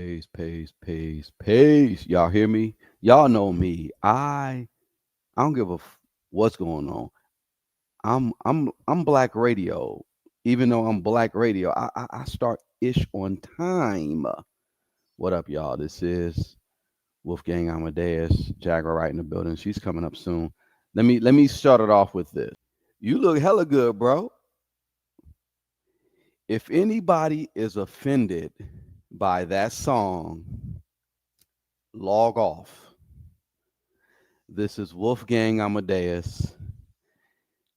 Peace. Y'all hear me? Y'all know me. I don't give what's going on. I'm Black Radio. Even though I'm Black Radio, I start ish on time. What up, y'all? This is Wolfgang Amadeus, Jagger right in the building. She's coming up soon. Let me start it off with this. You look hella good, bro. If anybody is offended by that song, log off. This is Wolfgang Amadeus.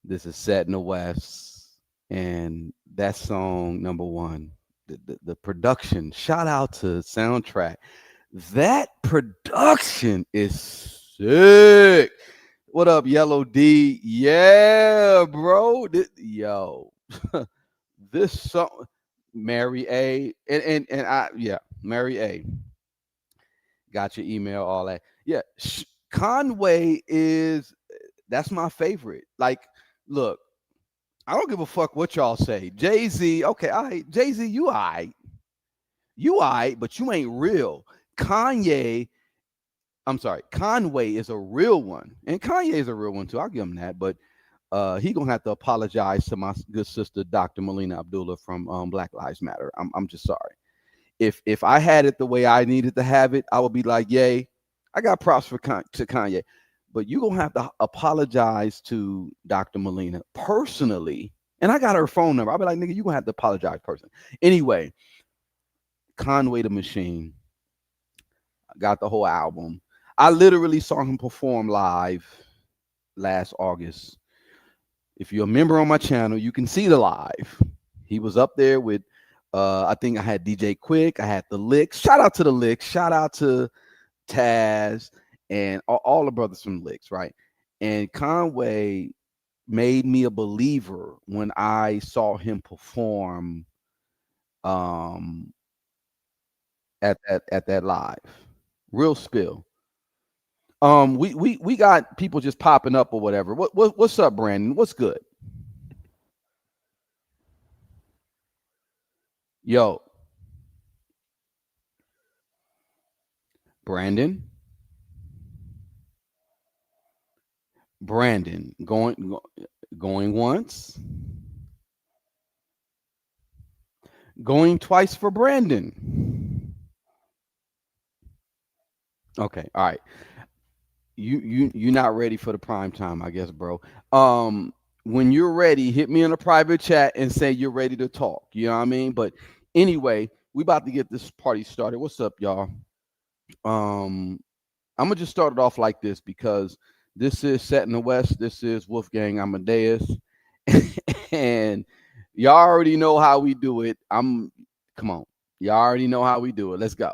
This is Set in the West. And that song, number one, the production, shout out to Soundtrack. That production is sick. What up, Yellow D? Yeah, bro. Yo, this song, Mary A. And I, yeah, Mary A. Got your email, all that. Yeah, Conway is that's my favorite. Like, look, I don't give a fuck what y'all say. Jay Z, okay, all right, Jay Z, you all right, but you ain't real. Kanye, I'm sorry, Conway is a real one, and Kanye is a real one too. I'll give him that, but he gonna have to apologize to my good sister, Dr. Melina Abdullah from Black Lives Matter. I'm just sorry. If I had it the way I needed to have it, I would be like, yay, I got props to Kanye. But you're going to have to apologize to Dr. Melina personally. And I got her phone number. I'll be like, nigga, you're going to have to apologize personally. Anyway, Conway the Machine. I got the whole album. I literally saw him perform live last August. If you're a member on my channel, you can see the live. He was up there with, I think I had DJ Quick. I had the Licks. Shout out to the Licks. Shout out to Taz and all the brothers from Licks, right? And Conway made me a believer when I saw him perform at that live. Real spill. We got people just popping up or whatever. What's up, Brandon? What's good? Yo, Brandon. Brandon going once, going twice for Brandon. Okay, all right. You're not ready for the prime time, I guess, bro. When you're ready, hit me in a private chat and say you're ready to talk. You know what I mean? But anyway, we about to get this party started. What's up, y'all? I'm gonna just start it off like this because this is Set in the West. This is Wolfgang Amadeus, and y'all already know how we do it. Come on, y'all already know how we do it. Let's go.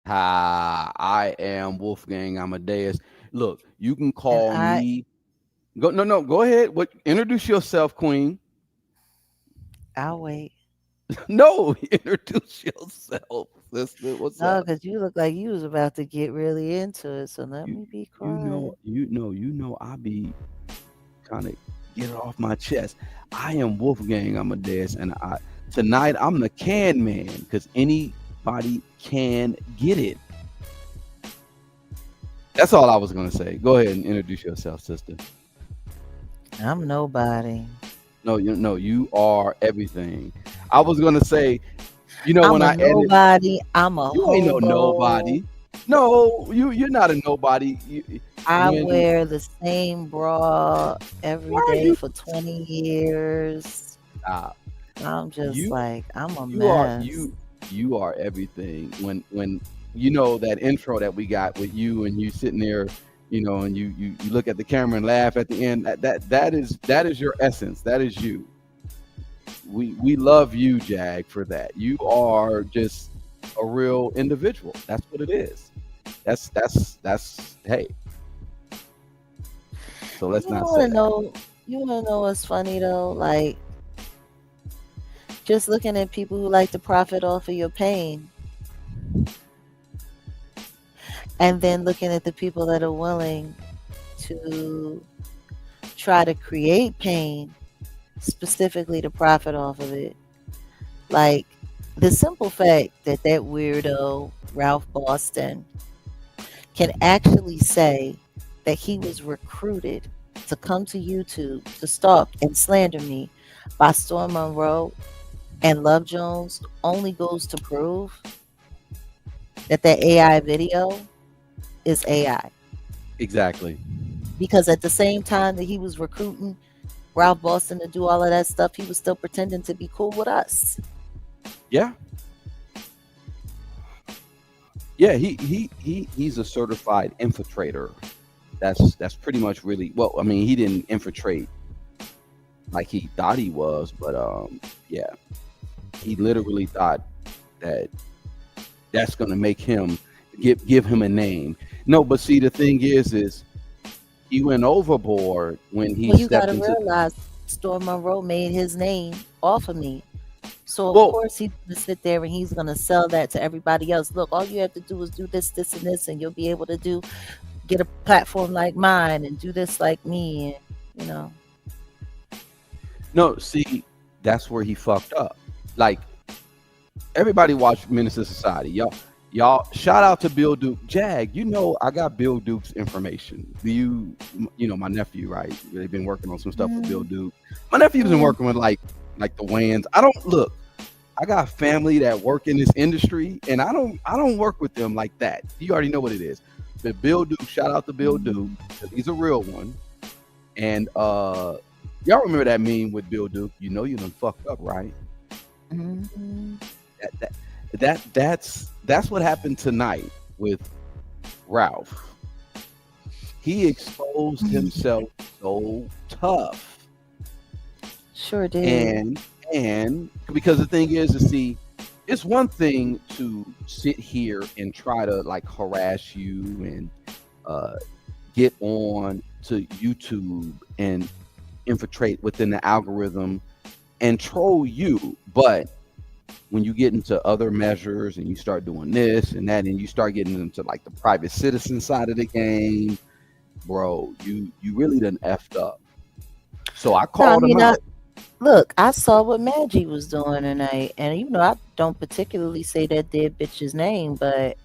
Hi, I am Wolfgang Amadeus. Look, you can And call me. No, go ahead. What? Introduce yourself, Queen. I'll wait. No, introduce yourself, sister. What's No, up? because you look like you was about to get really into it. So let You me be you know quiet. I be kind of get it off my chest. I am Wolfgang Amadeus, and tonight I'm the can man because anybody can get it. That's all I was gonna say. Go ahead and introduce yourself, sister. I'm nobody. No, you are everything. I was gonna say, when I'm a I edit, nobody. I'm a you ain't no hobo. nobody. No, you're not a nobody. I When wear the same bra every why are day you for 20 years. stop? I'm just You like, I'm a you are mess. you are everything. When that intro that we got with you and you sitting there, and you look at the camera and laugh at the end. That is your essence. That is you. We love you, Jag, for that. You are just a real individual. That's what it is. That's hey. So let's You not say wanna that. know you wanna know what's funny though? Like just looking at people who like to profit off of your pain and then looking at the people that are willing to try to create pain specifically to profit off of it. Like the simple fact that that weirdo Ralph Boston can actually say that he was recruited to come to YouTube to stalk and slander me by Storm Monroe and Love Jones only goes to prove that that AI video is AI. Exactly. Because at the same time that he was recruiting Ralph Boston to do all of that stuff, he was still pretending to be cool with us. Yeah. Yeah. He's a certified infiltrator. That's pretty much really well. I mean, he didn't infiltrate like he thought he was, but yeah, he literally thought that that's gonna make him give him a name. No, but see, the thing is he went overboard when he Well, you got stepped to into. realize Storm Monroe made his name off of me. So of Well, course he's gonna sit there and he's gonna sell that to everybody else. Look, all you have to do is do this, this, and this, and you'll be able to get a platform like mine and do this like me, and you know. no, see, that's where he fucked up. Like everybody watch Minister Society, y'all. Shout out to Bill Duke, Jag. I got Bill Duke's information. My nephew, right? They've been working on some stuff with Bill Mm, Duke. My nephew's been mm, working with like the Wayans. I don't look. I got family that work in this industry, and I don't work with them like that. You already know what it is. But Bill Duke, shout out to Bill Duke, mm, 'cause he's a real one. And y'all remember that meme with Bill Duke? You done fucked up, right? mm, That that that's what happened tonight with Ralph. He exposed mm. himself so tough, Sure did. and because the thing is to see, it's one thing to sit here and try to like harass you and uh, get on to YouTube and infiltrate within the algorithm and troll you, but when you get into other measures and you start doing this and that and you start getting into like the private citizen side of the game, bro, you really done effed up. So I No, I called him mean, out. look, I saw what Maggie was doing tonight, and I don't particularly say that dead bitch's name, but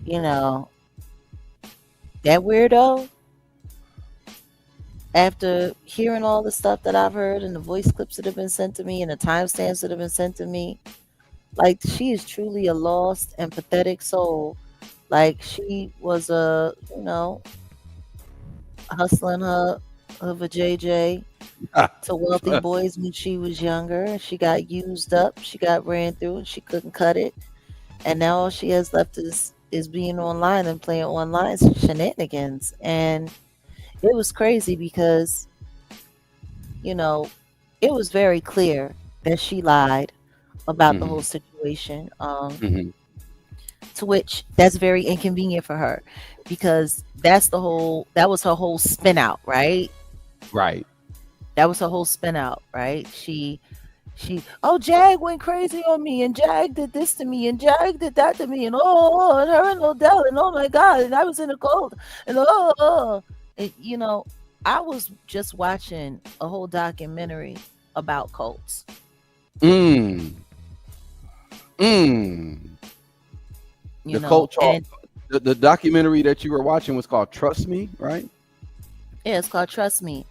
you know, that weirdo. After hearing all the stuff that I've heard and the voice clips that have been sent to me and the timestamps that have been sent to me, like she is truly a lost and pathetic soul. Like she was hustling her vajayjay to wealthy boys when she was younger. She got used up, she got ran through, and she couldn't cut it. And now all she has left is being online and playing online shenanigans. And it was crazy because you know it was very clear that she lied about the Hmm. whole situation. Hmm. To which that's very inconvenient for her because that was her whole spin out, right? Right. That was her whole spin out, right? She Oh, Jag went crazy on me, and Jag did this to me, and Jag did that to me, and and her and Odell, and oh my God, and I was in a cold, and I was just watching a whole documentary about cults, Mm. Mm. The cult talk. and The documentary that you were watching was called Trust Me, right? yeah, it's called Trust Me,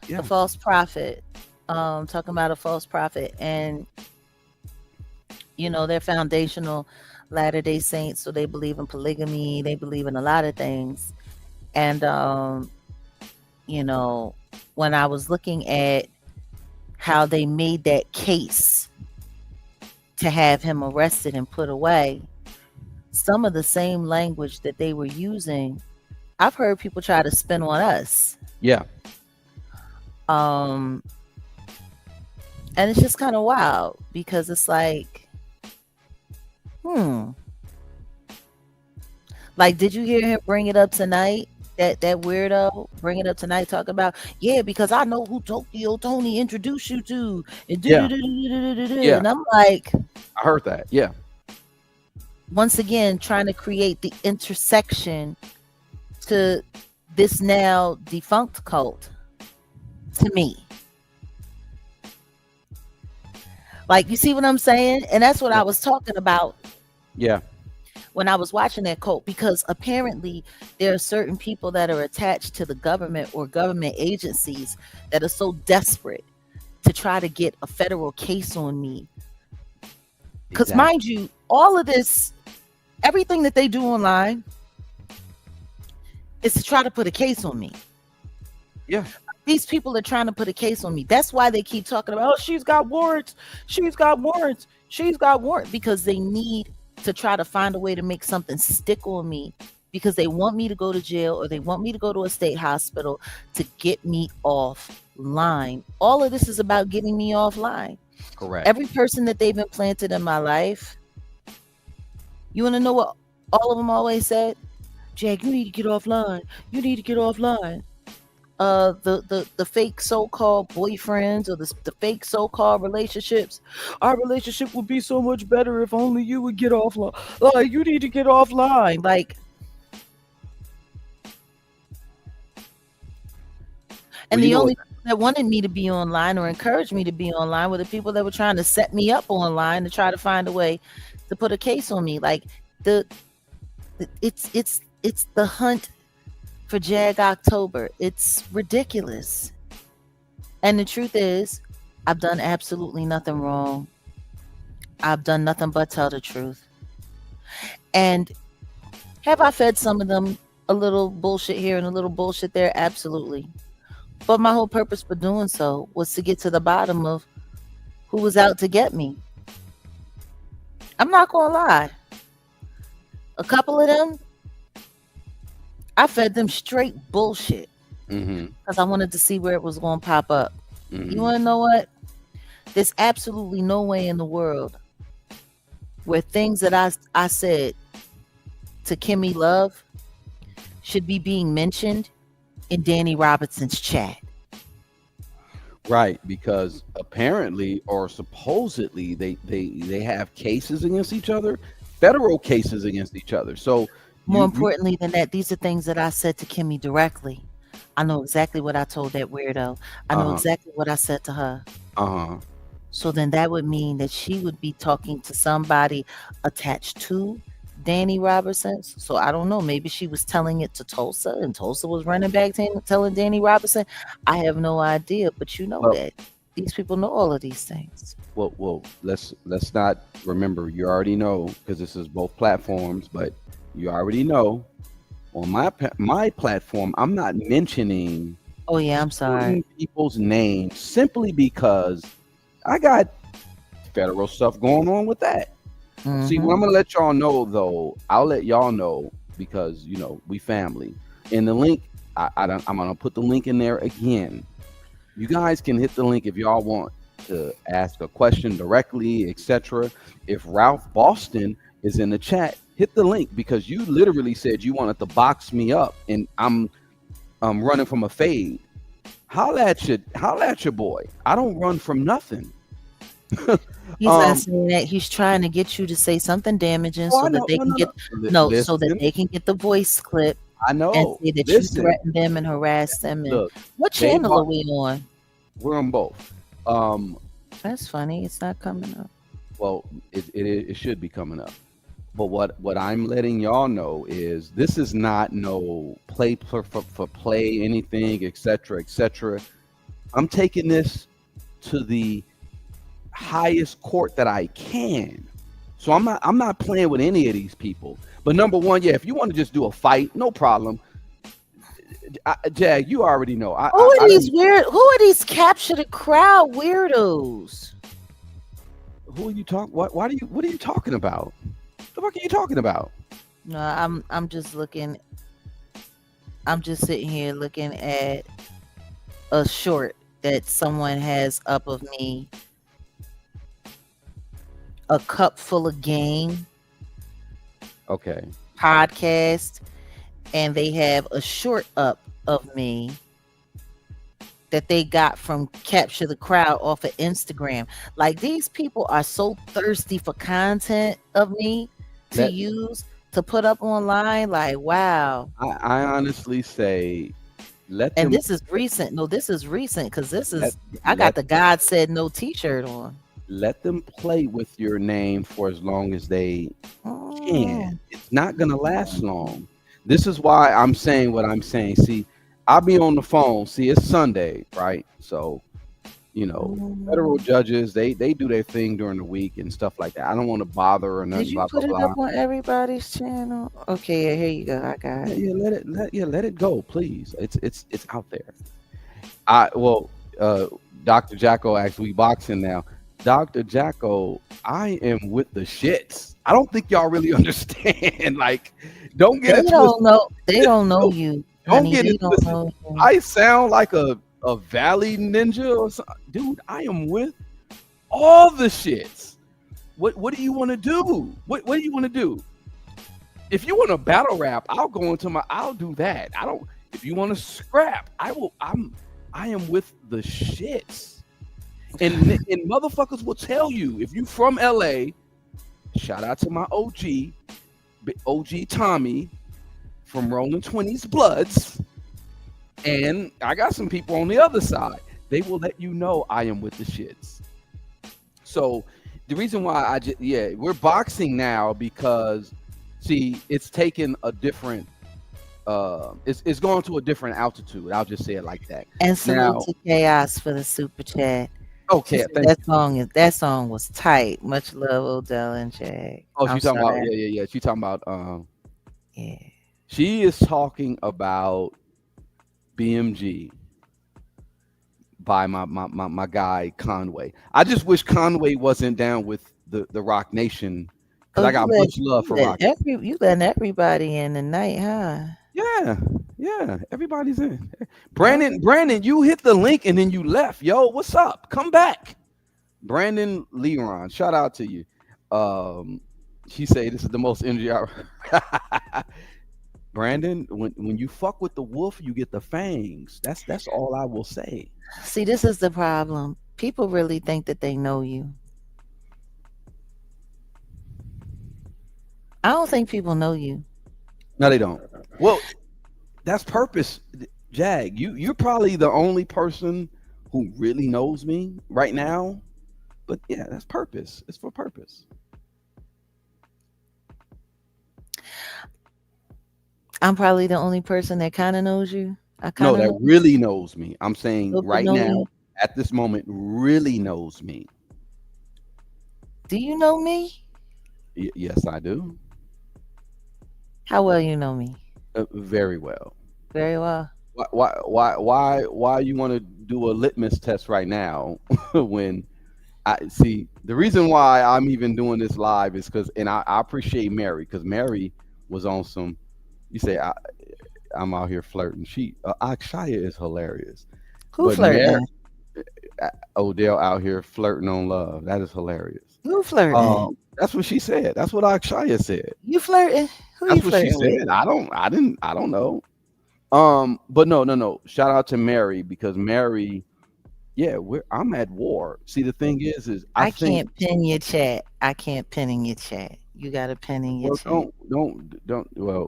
the Yeah. false prophet, talking about a false prophet, and they're foundational Latter-day Saints, so they believe in polygamy, they believe in a lot of things. And you know, when I was looking at how they made that case to have him arrested and put away, some of the same language that they were using, I've heard people try to spin on us. Yeah. Um, and it's just kind of wild because it's like, hmm, like, did you hear him bring it up tonight? That weirdo bring it up tonight, talk about, yeah, because I know who Tokyo Tony introduced you to, and Yeah. Yeah. and I'm like, I heard that. Yeah. once again, trying to create the intersection to this now defunct cult. To me, like, you see what I'm saying, and that's what Yeah. I was talking about Yeah. when I was watching that cult, because apparently there are certain people that are attached to the government or government agencies that are so desperate to try to get a federal case on me. Because, Exactly. mind you, all of this, everything that they do online is to try to put a case on me. Yeah. These people are trying to put a case on me. That's why they keep talking about, oh, she's got warrants, she's got warrants, she's got warrants, because they need to try to find a way to make something stick on me, because they want me to go to jail or they want me to go to a state hospital to get me offline. All of this is about getting me offline. Correct. Every person that they've implanted in my life, you want to know what all of them always said? Jag, you need to get offline. You need to get offline. The fake so-called boyfriends or the fake so-called relationships. Our relationship would be so much better if only you would get offline. Like, you need to get offline. Like, Well, and you the know what? only people that wanted me to be online or encouraged me to be online were the people that were trying to set me up online to try to find a way to put a case on me. Like, the it's the hunt for Jag October. It's ridiculous. And the truth is, I've done absolutely nothing wrong. I've done nothing but tell the truth. And have I fed some of them a little bullshit here and a little bullshit there? Absolutely. But my whole purpose for doing so was to get to the bottom of who was out to get me. I'm not going to lie. A couple of them, I fed them straight bullshit Mm-hmm. because I wanted to see where it was going to pop up. You Mm-hmm. want to know what? There's absolutely no way in the world where things that I said to Kimmy Love should be being mentioned in Danny Robinson's chat. Right, because apparently or supposedly they have cases against each other, federal cases against each other. So More you importantly than that, these are things that I said to Kimmy directly. I know exactly what I told that weirdo. I know uh-huh. exactly what I said to her. Uh-huh. So then that would mean that she would be talking to somebody attached to Danny Robertson. So I don't know. Maybe she was telling it to Tulsa and Tulsa was running back telling Danny Robertson. I have no idea. But you know Well, that these people know all of these things. let's not remember. You already know because this is both platforms, but you already know on my platform, I'm not mentioning Oh, yeah, I'm sorry. certain people's names simply because I got federal stuff going on with that. See, what I'm Mm-hmm. gonna let y'all know though, I'll let y'all know because we family. In the link, I'm gonna put the link in there again. You guys can hit the link if y'all want to ask a question directly, etc. If Ralph Boston is in the chat, hit the link because you literally said you wanted to box me up, and I'm running from a fade. Holla at your boy. I don't run from nothing. He's not um, saying that. He's trying to get you to say something damaging oh, so I that know. they No, can no, no. get no, so that Listen, they can get the voice clip I and know. say that you Listen, threatened them and harassed them. And look, what they channel are. are we on? We're on both. Um, That's funny. It's not coming up. well, it should be coming up. But what I'm letting y'all know is this is not no play for play anything, etc., etc. I'm taking this to the highest court that I can. So I'm not playing with any of these people. But number one, yeah, if you want to just do a fight, no problem. Jag, you already know. Who are I these don't. weird? Who are these capture the crowd weirdos? Who are you talking? Why do you? What are you talking about? The fuck are you talking about? No, I'm just looking. I'm just sitting here looking at a short that someone has up of me, a cup full of game Okay. podcast, and they have a short up of me that they got from Capture the Crowd off of Instagram. Like these people are so thirsty for content of me to Let use to put up online. Like, wow. I honestly say let And them this is recent. No, this is recent because this let is I got let the God Said No t-shirt on. let them play with your name for as long as they can. Mm. It's not gonna last long. This is why I'm saying what I'm saying. See, I'll be on the phone. See, it's Sunday, right? So, federal Mm. judges, they do their thing during the week and stuff like that. I don't want to bother or Did nothing, you blah blah put it up blah. on everybody's channel? Okay, yeah, here you go. I got Yeah, it. yeah, let it go, please. It's out there. I well, uh, Dr. Jacko actually boxing now. Dr. Jacko, I am with the shits. I don't think y'all really understand. Like, don't get They it don't twisted. know. They don't know Don't, you, don't honey. get They it don't twisted. know you. I sound like a valley ninja or something. Dude, I am with all the shits. What do you want to do? What do you want to do? If you want to battle rap, I'll do that. I don't if you want to scrap, I am with the shits. And motherfuckers will tell you if you from LA, shout out to my OG Tommy from Rolling 20s Bloods, and I got some people on the other side. They will let you know I am with the shits. So the reason why we're boxing now because see, it's taken a different it's going to a different altitude. I'll just say it like that. And salute Now, to Chaos for the super chat. She okay, said thank you. that song was tight. Much love, Odell and Jag. Oh, I'm she's talking about sorry. yeah. She's talking about Yeah. she is talking about BMG by my guy Conway. I just wish Conway wasn't down with the Rock Nation because Oh, I got much love for Rock. you letting everybody in tonight, huh? Yeah, yeah, everybody's in. Okay. Brandon, you hit the link and then you left. Yo, what's up? Come back. Brandon Leron, shout out to you. Um, she say this is the most energy hour. Brandon, when you fuck with the wolf, you get the fangs. That's all I will say. See, this is the problem. People really think that they know you. I don't think people know you. No, they don't. Well, that's purpose. Jag, you're probably the only person who really knows me right now. But yeah, that's purpose. It's for purpose. I'm probably the only person that kind of knows you. I kind No, of that know you. really knows me. I'm A saying little bit right know now, you. at this moment, really knows me. Do you know me? Yes, I do. How well you know me? Very well. Very well. Why you want to do a litmus test right now when I see the reason why I'm even doing this live is because, and I appreciate Mary because Mary was on some. You say I'm out here flirting. Akshaya is hilarious, Who but Mary flirting? Odell out here flirting on love. That is hilarious. Who flirting? That's what she said. That's what Akshaya said. You flirting? Who you That's what she flirting with? said. I don't know. But no. Shout out to Mary because Mary Yeah, I'm at war. See, the thing is I I think, can't pin your chat. I can't pin in your chat. You got to pin in your well, chat.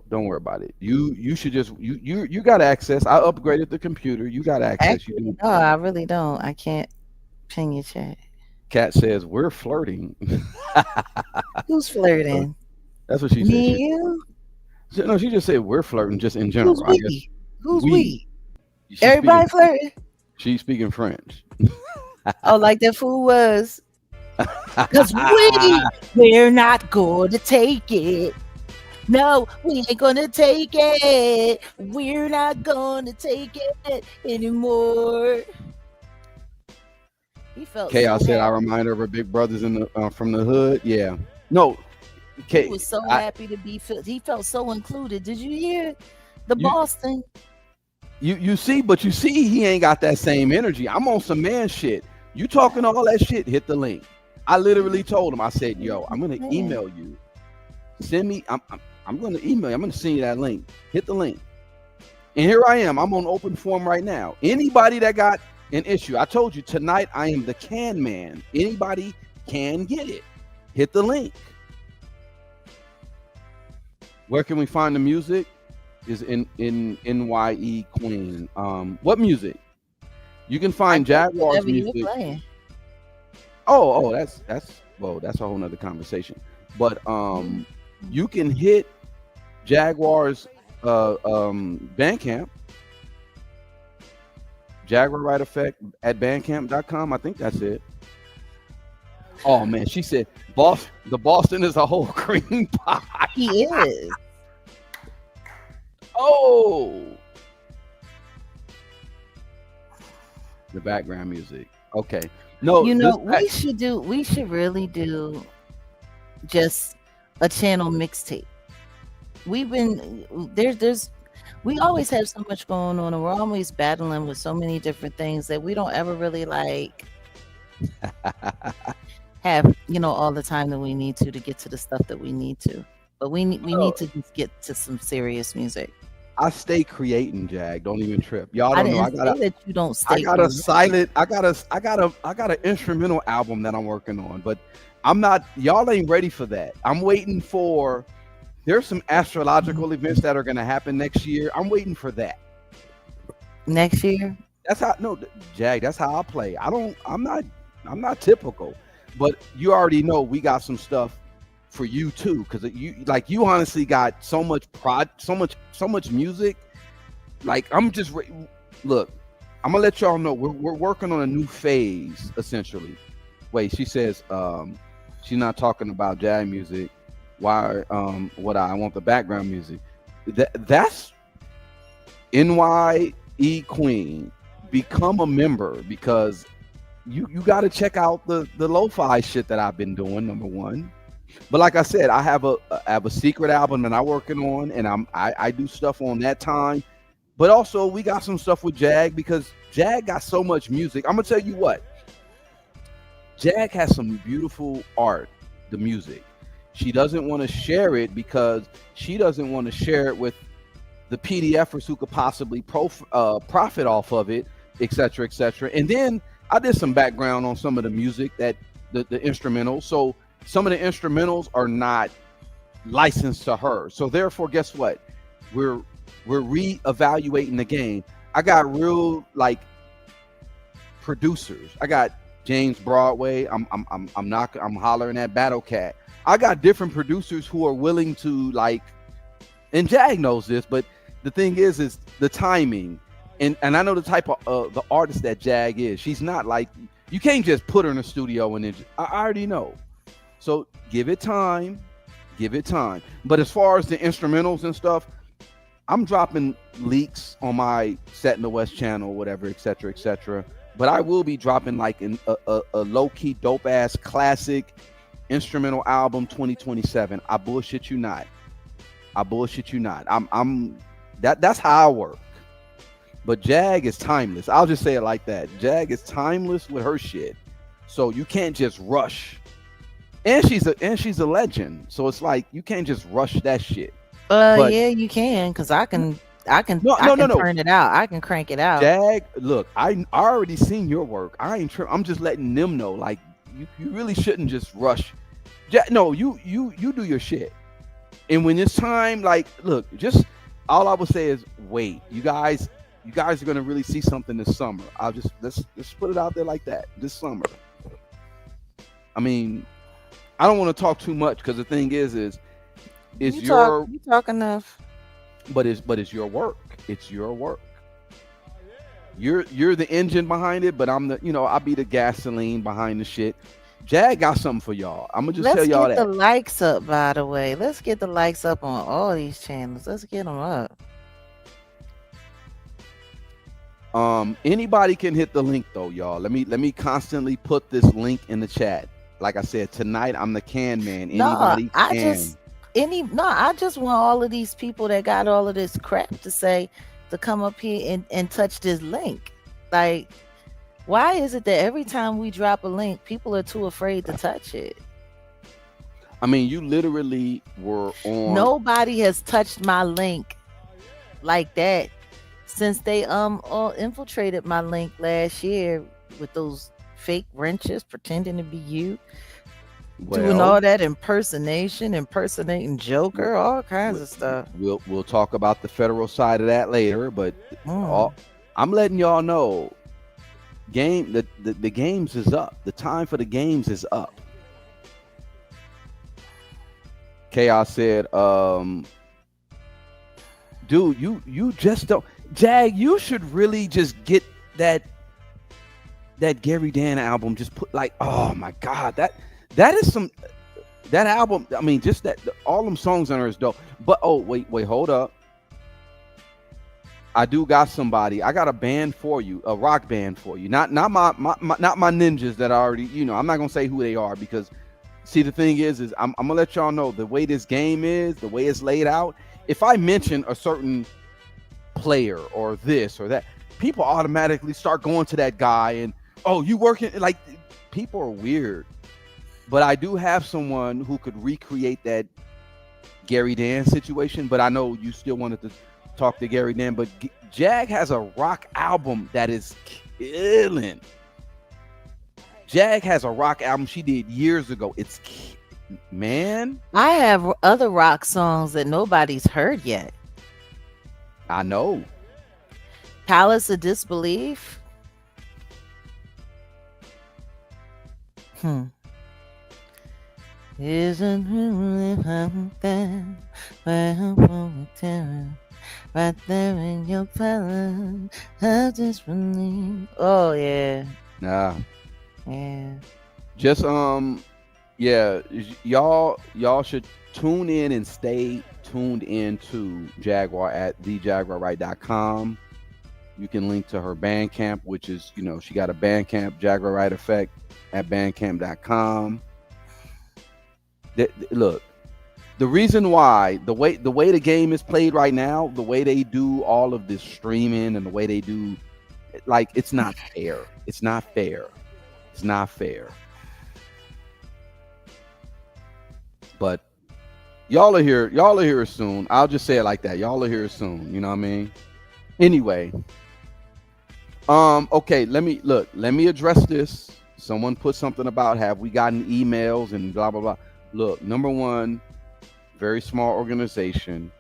don't worry about it. You should just you got access. I upgraded the computer. You got access. You Actually, do. no, I really don't. I can't pin your chat. Cat says we're flirting. Who's So flirting? that's what she said. Me and you? No, she just said we're flirting just in Who's general. I guess we? Who's we. we? She's speaking. Everybody flirting? She's speaking French. Oh, like that fool was. Cause we're not going to take it. No, we ain't gonna take it. We're not gonna take it anymore. He felt so Chaos said, "I happy. remind her of her big brothers in the from the hood." Yeah. No. He K. was so I happy to be felt. He felt so included. Did you hear the you Boston? you see, but you see, he ain't got that same energy. I'm on some man shit. You talking all that shit? Hit the link. I literally told him. I said, "Yo, I'm gonna Man, email you. Send me. I'm gonna email you. I'm gonna send you that link. Hit the link." And here I am. I'm on open forum right now. Anybody that got an issue, I told you tonight I am the can man. Anybody can get it. Hit the link. Where can we find the music? Is in NYE Queen. What music? You can I find guess Jaguars whatever you were music. playing. That's well, that's a whole nother conversation. But Mm. you can hit Jaguars Bandcamp, Jaguar Right Effect at bandcamp.com. I think that's it. Oh man, she said the Boston is a whole cream pie. He is. Oh, the background music. Okay. No, You this know, we should really do just a channel mixtape. We've been there's we always have so much going on and we're always battling with so many different things that we don't ever really like have, all the time that we need to get to the stuff that we need to. But we oh, need to just get to some serious music. I stay creating, Jag. Don't even trip. Y'all I don't know. didn't say that you don't I stay got a creative. silent. I got an instrumental album that I'm working on, but I'm not. Y'all ain't ready for that. I'm waiting for. There's some astrological events that are going to happen next year. I'm waiting for that. Next year. That's how. No, Jag. That's how I play. I don't. I'm not typical, but you already know we got some stuff for you too, because you honestly got so much so much music. Like I'm just look. I'm gonna let y'all know we're working on a new phase essentially. Wait, she says she's not talking about jazz music. Why what I want the background music. That's NYE Queen. Become a member because you got to check out the lo-fi shit that I've been doing. Number one, but like I said, I have a secret album that I'm working on, and I do stuff on that time. But also we got some stuff with Jag because Jag got so much music. I'm gonna tell you what, Jag has some beautiful art, the music. She doesn't want to share it because she doesn't want to share it with the PDFers who could possibly profit off of it, etc., etc. And then I did some background on some of the music that the instrumentals. So some of the instrumentals are not licensed to her. So therefore, guess what? We're reevaluating the game. I got real like producers. I got James Broadway. I'm hollering at Battle Cat. I got different producers who are willing to like, and Jag knows this, but the thing is the timing. And I know the type of the artist that Jag is. She's not like, you can't just put her in a studio and then I already know. So give it time, give it time. But as far as the instrumentals and stuff, I'm dropping leaks on my Set in the West channel, whatever, etc., etc. But I will be dropping like a low key dope ass classic instrumental album 2027. I bullshit you not. I bullshit you not. That's how I work. But Jag is timeless. I'll just say it like that. Jag is timeless with her shit. So you can't just rush. And she's a legend. So it's like you can't just rush that shit. But Yeah, you can, cause I can No, I no, no, can no. turn it out. I can crank it out. Jag, look, I already seen your work. I ain't I'm just letting them know. Like you really shouldn't just rush. No, you do your shit. And when it's time, like, look, just all I would say is wait. You guys are gonna really see something this summer. I'll just let's put it out there like that. This summer. I mean, I don't want to talk too much because the thing is it's your You talk enough. but it's your work. It's your work. You're the engine behind it, but I'm the I'll be the gasoline behind the shit. Jag got something for y'all. I'm gonna just tell Let's y'all get the that. likes up, by the way. Let's get the likes up on all these channels. Let's get them up. Anybody can hit the link though, y'all. Let me constantly put this link in the chat. Like I said, tonight I'm the can man. No, Anybody I can. just I just want all of these people that got all of this crap to say to come up here and touch this link. Like, why is it that every time we drop a link, people are too afraid to touch it? I mean, you literally were on. Nobody has touched my link like that since they all infiltrated my link last year with those fake wrenches pretending to be you, doing Well, all that impersonating w- Joker, all kinds of stuff. we'll talk about the federal side of that later. But Mm. all, I'm letting y'all know, the games is up. The time for the games is up. Chaos said, dude, you just don't. Jag, you should really just get that Gary Dan album. Just put like, oh my god, that is some that album. I mean, just all them songs on there is dope. But oh wait, hold up. I do got somebody. I got a band for you, a rock band for you. Not my not my ninjas that I already. I'm not gonna say who they are because see the thing is I'm gonna let y'all know the way this game is, the way it's laid out. If I mention a certain player or this or that, people automatically start going to that guy and oh, you working like people are weird. But I do have someone who could recreate that Gary Dan situation. But I know you still wanted to talk to Gary Dan. But Jag has a rock album that is killing. Jag has a rock album she did years ago. It's man. I have other rock songs that nobody's heard yet. I know. Palace of Disbelief. Isn't really something where I'm terror right there in your palace of disbelief. Oh yeah, Nah. yeah. Just yeah, y'all should tune in and stay tuned in to Jaguar at thejaguarright.com. You can link to her Bandcamp, which is, she got a Bandcamp, Jaguar Right Effect at bandcamp.com. Look, the reason why the way the game is played right now, the way they do all of this streaming and the way they do, like, it's not fair. It's not fair. It's not fair. But y'all are here. Y'all are here soon. I'll just say it like that. Y'all are here soon. You know what I mean? Anyway. Okay, let me address this. Someone put something about have we gotten emails and blah blah blah. Look, number one, very small organization,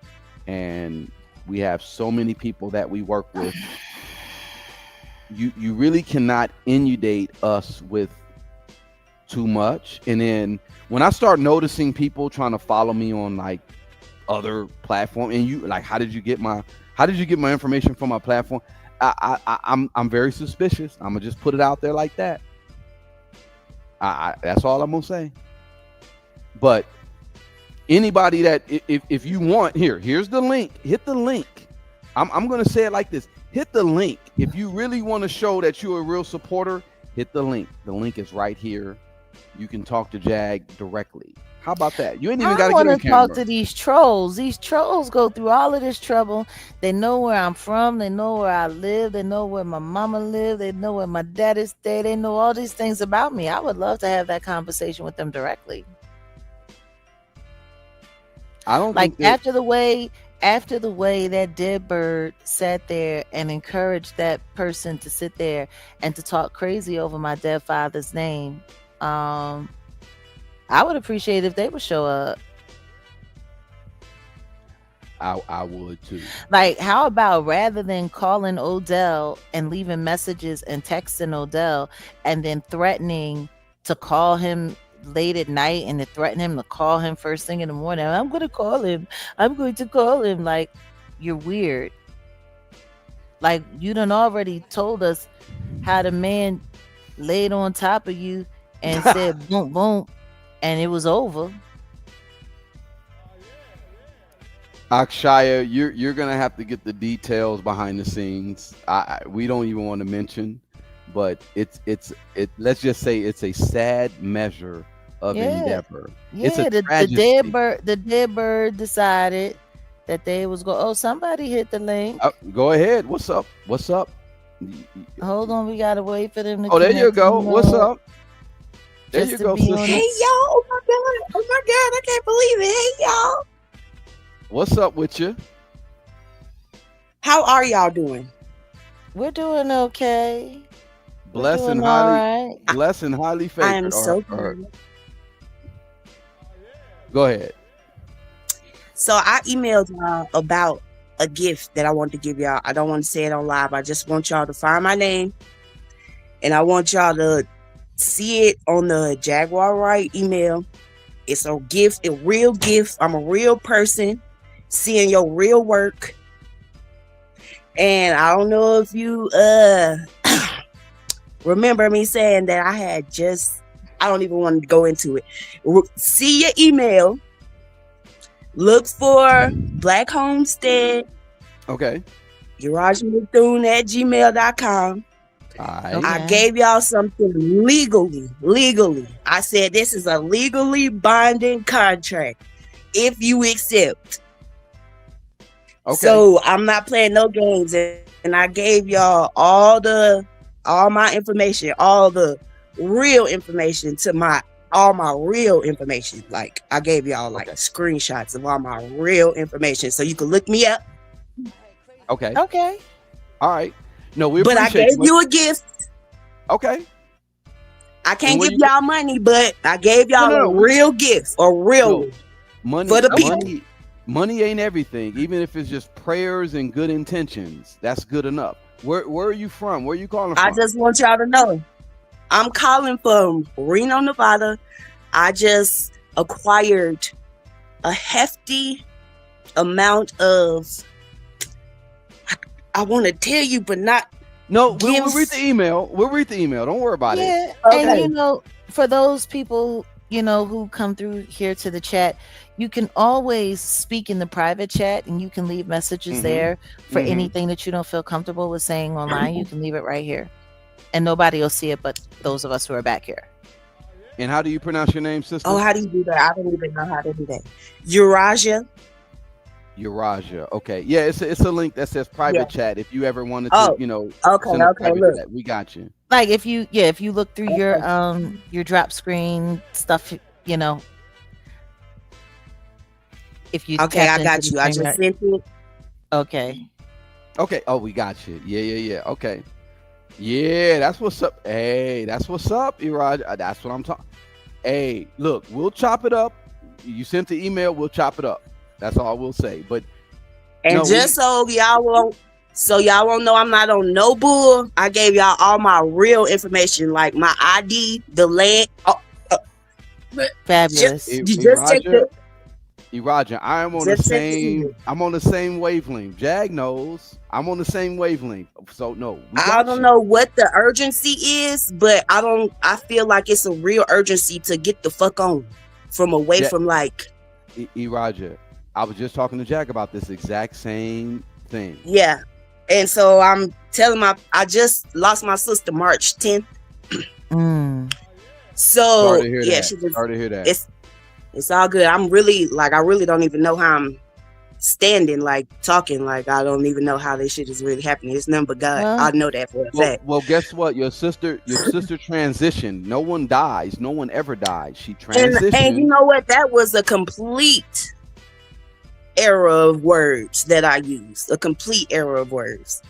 and we have so many people that we work with. You really cannot inundate us with too much. And then when I start noticing people trying to follow me on like other platform, and you like, how did you get my information from my platform? I'm very suspicious. I'm gonna just put it out there like that. That's all I'm gonna say. But anybody that if you want, here's the link. Hit the link. I'm gonna say it like this. Hit the link. If you really want to show that you're a real supporter, hit the link. The link is right here. You can talk to Jag directly. How about that? You ain't even got to get on camera. I want to talk to these trolls. These trolls go through all of this trouble. They know where I'm from. They know where I live. They know where my mama lived. They know where my daddy stayed. They know all these things about me. I would love to have that conversation with them directly. I don't like think after the way after the way that dead bird sat there and encouraged that person to sit there and to talk crazy over my dead father's name, um, I would appreciate if they would show up. I would too. Like, how about rather than calling Odell and leaving messages and texting Odell and then threatening to call him late at night and to threaten him to call him first thing in the morning? I'm going to call him. I'm going to call him. Like, you're weird. Like, you done already told us how the man laid on top of you and said boom, boom, and it was over. Akshaya, you're gonna have to get the details behind the scenes. We don't even want to mention, but it. Let's just say it's a sad measure of Yeah. endeavor. It's a Yeah, tragedy. the dead bird decided that they was go. Oh, somebody hit the link. Go ahead. What's up? What's up? Hold on, we gotta wait for them to Oh, there you connect. go. What's up? There Just you to go, be on sister. Hey it. y'all! Oh my god! Oh my god! I can't believe it! Hey y'all! What's up with you? How are y'all doing? We're doing okay. We're Blessed and doing all highly, right. blessed and highly I am favored. so Or good. go ahead. So I emailed y'all about a gift that I wanted to give y'all. I don't want to say it on live. I just want y'all to find my name, and I want y'all to see it on the Jaguar Wright email. It's a gift, a real gift. I'm a real person, seeing your real work. And I don't know if you remember me saying that I had just, I don't even want to go into it. See your email. Look for Black Homestead, Okay. UrajMcDoon at gmail.com. All right. Okay. I gave y'all something legally. I said this is a legally binding contract if you accept. Okay. So I'm not playing no games, and I gave y'all all my information, all the real information to all my real information. Like I gave y'all like Okay. screenshots of all my real information, so you can look me up. Okay. Okay. All right. No, we But I appreciate gave you a gift. Okay. I And can't what give you? y'all money, but I gave No, y'all no, a no. real gift, a real No. one Money, for the Okay. people. money ain't everything. Even if it's just prayers and good intentions, that's good enough. Where are you from? Where are you calling I from? just want y'all to know I'm calling from Reno, Nevada. I just acquired a hefty amount of, I want to tell you, but not No, we'll read the gifts. email. We'll read the email. Don't worry about it. Yeah, and Okay. for those people, who come through here to the chat, you can always speak in the private chat and you can leave messages Mhm. there for Mhm. anything that you don't feel comfortable with saying online. You can leave it right here. And nobody will see it but those of us who are back here. And how do you pronounce your name, sister? Oh, how do you do that? I don't even know how to do that. Eurasia. Eurasia. Okay. Yeah, it's a link that says private Yeah. chat. If you ever wanted to, Oh, okay, send a okay, private look. chat, we got you. Like if you look through Okay. your drop screen stuff, if you Okay, tapped I into got the you. I just stream, sent it. okay. Okay. Oh, we got you. Yeah. Okay. Yeah, that's what's up. Hey, that's what's up, Eurasia. That's what I'm talking. Hey, look, we'll chop it up. You sent the email, we'll chop it up. That's all we'll say. But And no, just so y'all won't know I'm not on no bull. I gave y'all all my real information, like my ID, the land. Fabulous. You just check Iraja, I'm on the just check the same. email. I'm on the same wavelength. Jag knows I'm on the same wavelength. So no, we I got don't you. know what the urgency is, but I feel like it's a real urgency to get the fuck on from away Ja- from like, Iraja, I was just talking to Jack about this exact same thing. yeah. And so I'm telling I just lost my sister March 10th. Mm. So Sorry to hear yeah, that. she just Sorry to hear that. it's all good. I'm really like, I really don't even know how I'm standing, like talking, like I don't even know how this shit is really happening. It's nothing but God. Well, I know that for a Well, fact. well, guess what? Your sister transitioned. No one dies. No one ever dies. She And you transitioned. know what? That was a complete error of words that I use, a complete error of words.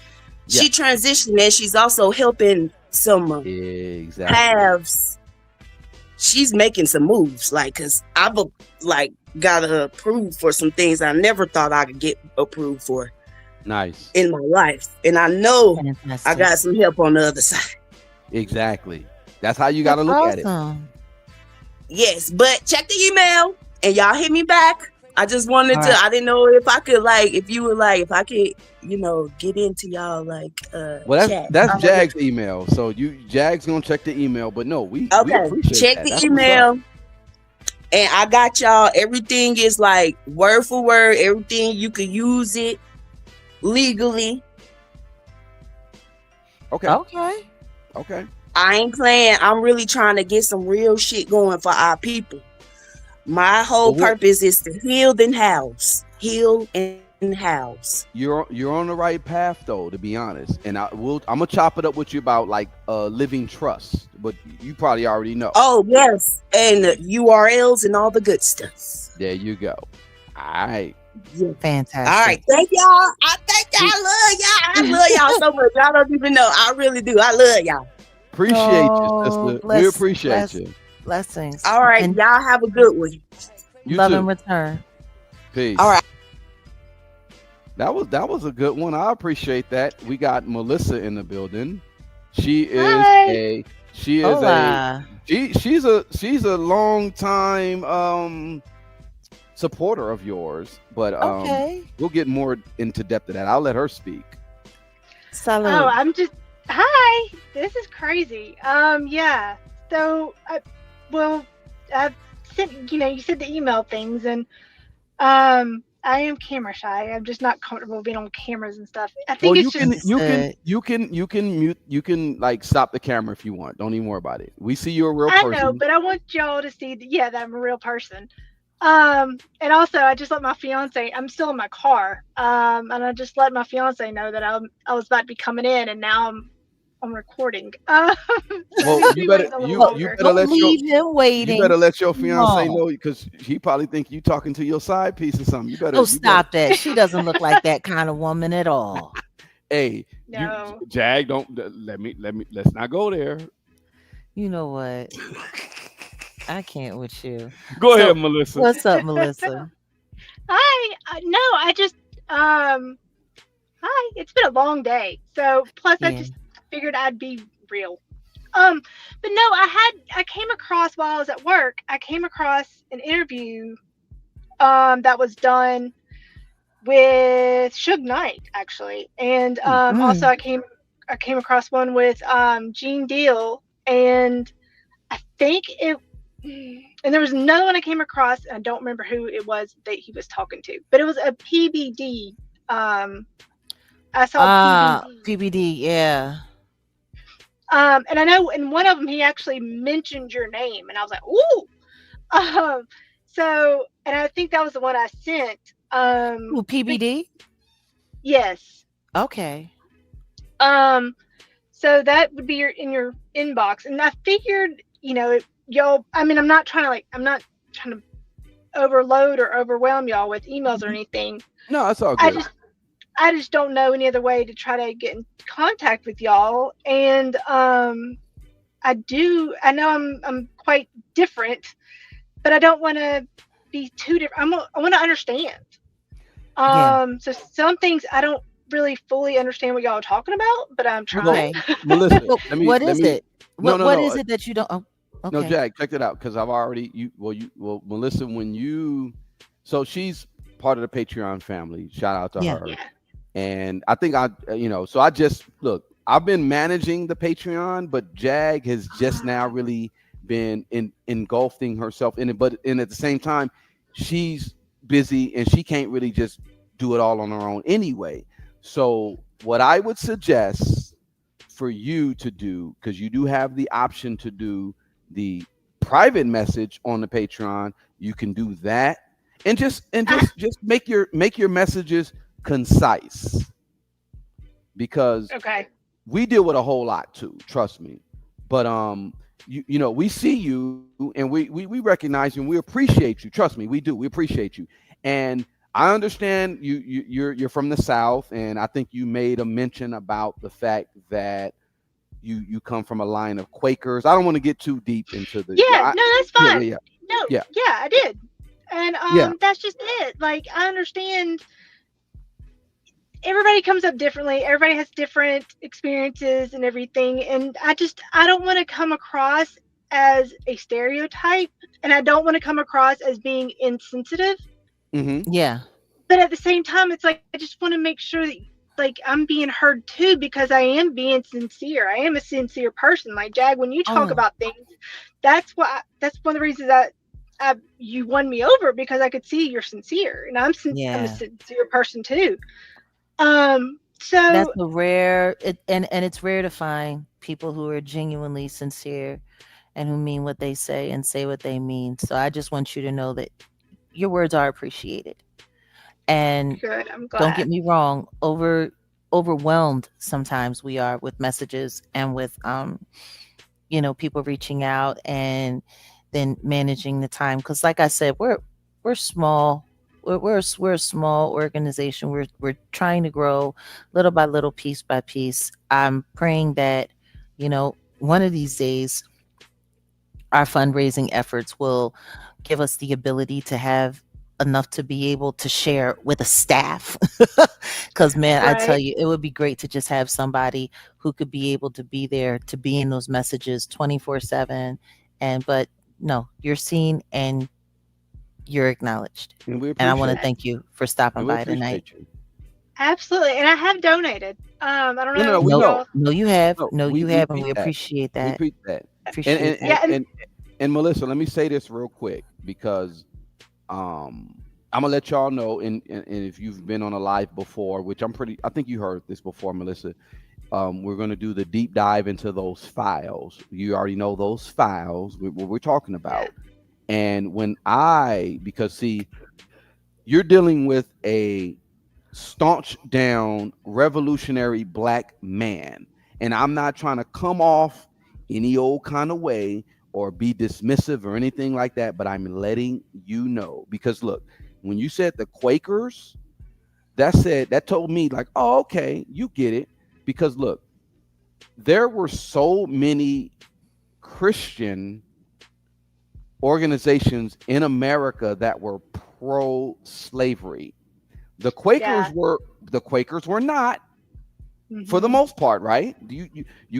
Yeah, She transitioned and she's also helping some exactly. paths. She's making some moves, like, cause I've like got approved for some things I never thought I could get approved for Nice. in my life, and I know I Fantastic. got some help on the other side. Exactly. That's how you got That's to look at it. awesome. Yes, but check the email and y'all hit me back. I just wanted All to. right. I didn't know if I could, like, if you were like, if I could, get into y'all like Well, chat. that's I wanted. Jag's email. So Jag's gonna check the email. But no, we Okay, appreciate check that. the That's what's up. email. And I got y'all. Everything is like word for word. Everything you could use it legally. Okay. Okay. Okay. I ain't playing. I'm really trying to get some real shit going for our people. My whole Well, purpose is to heal and house. Heal and house. you're on the right path though, to be honest. And I'm gonna chop it up with you about like living trust, but you probably already know. Oh, yes. And URLs and all the good stuff. There you go. All right. Yeah. All Fantastic. right. Thank y'all. I thank y'all. I love y'all. I love y'all so much. Y'all don't even know. I really do. I love y'all. Appreciate you, Oh, sister. We appreciate you. blessings. All right. And Y'all have a good one. You love in too. return. Peace. All right. That was a good one. I appreciate that. We got Melissa in the building. She is Hi. a she is a Hola. she's a long time supporter of yours, but Okay. we'll get more into depth of that. I'll let her speak. Oh, Salud. I'm just. Hi. This is crazy. Yeah. So, well, I sent. You said the email things, and I am camera shy. I'm just not comfortable being on cameras and stuff. I Well, think you it's can just. you can Understood. you can you can mute you can like stop the camera if you want. Don't even worry about it. We see you're a real I know, person. but I want y'all to see that. Yeah, that I'm a real person. And also, I just let my fiance. I'm still in my car. And I just let my fiance know that I was about to be coming in, and now I'm recording. So Well, he's be waiting a little Well, you longer. better don't let your leave him you waiting. better let your Come fiance on. know because he probably think you talking to your side piece or something. Oh, You better. stop that. She doesn't look like that kind of woman at all. Hey, you No. Jag, don't let's not go there. You know what? I can't with you. Go ahead, So, Melissa. what's up, Melissa? No, I just um hi. It's been a long day. So plus I Yeah. just figured I'd be real. But no, I came across while I was at work, I came across an interview that was done with Suge Knight actually. And also Mm. I came across one with Gene Deal, and I think it and there was another one I came across. I don't remember who it was that he was talking to, but it was a PBD. Um, I saw PBD. PBD, yeah. And I know in one of them he actually mentioned your name, and I was like, "Ooh!" Um, and I think that was the one I sent. Ooh, But PBD? yes. Okay. Um, so that would be in your inbox, and I figured, y'all. I mean, I'm not trying to overload or overwhelm y'all with emails or Mhm. anything. No, it's all I good. just I just don't know any other way to try to get in contact with y'all. And I know I'm quite different, but I don't want to be too different. I want to understand. Yeah. So some things I don't really fully understand what y'all are talking about, but I'm Well, trying. Okay. Melissa, But what let is me. it? No, no, What no, is it that you don't? Oh, no, okay. Jag, check it out because I've already Melissa, so she's part of the Patreon family. Shout out to Yeah. her. Yeah. And I think so I just look, I've been managing the Patreon, but Jag has just now really been engulfing herself in it. But at the same time, she's busy and she can't really just do it all on her own anyway. So what I would suggest for you to do, because you do have the option to do the private message on the Patreon, you can do that and just make your messages concise because Okay. we deal with a whole lot too, trust me. But we see you and we recognize you and we appreciate you. Trust me, we do. We appreciate you. And I understand you're from the South, and I think you made a mention about the fact that you come from a line of Quakers. I don't want to get too deep into the Yeah, no, that's yeah, yeah, fine. yeah, No, yeah, yeah, I did. And yeah. that's just it. Like, I understand everybody comes up differently. Everybody has different experiences and everything. And I don't want to come across as a stereotype, and I don't want to come across as being insensitive. Mm-hmm. Yeah. But at the same time, it's like I just want to make sure that like I'm being heard too, because I am being sincere. I am a sincere person. Like Jag, when you talk Oh, about things, that's one of the reasons that you won me over, because I could see you're sincere, and I'm a yeah. sincere person too. That's So a rare and it's rare to find people who are genuinely sincere and who mean what they say and say what they mean. So I just want you to know that your words are appreciated. And good. I'm don't glad. get me wrong, overwhelmed sometimes we are with messages and with people reaching out and then managing the time, cuz like I said, we're small. We're a small organization. We're trying to grow little by little, piece by piece. I'm praying that one of these days our fundraising efforts will give us the ability to have enough to be able to share with a staff. Because, man, I tell Right. you, it would be great to just have somebody who could be able to be there to be in those messages 24/7. But no, you're seen and you're acknowledged. And we And I want to appreciate you. thank you for stopping And we by tonight. appreciate you. Absolutely. And I have donated. I don't No, no, no. know We if No, know. y'all. no, you have. No, No, you we have, and peep we that. appreciate We that. peep that. And Appreciate and and that. Yeah, and and, and Melissa, let me say this real quick because um I'm gonna let y'all know, and if you've been on a live before, which I think you heard this before, Melissa. We're gonna do the deep dive into those files. You already know those files, what we're talking yeah, about. And because see, you're dealing with a staunch down revolutionary black man. And I'm not trying to come off any old kind of way or be dismissive or anything like that, but I'm letting you know because look, when you said the Quakers, that told me like, oh, okay, you get it. Because look, there were so many Christian organizations in America that were pro slavery. yeah. The Quakers were not, for the Hmm. most part, right? You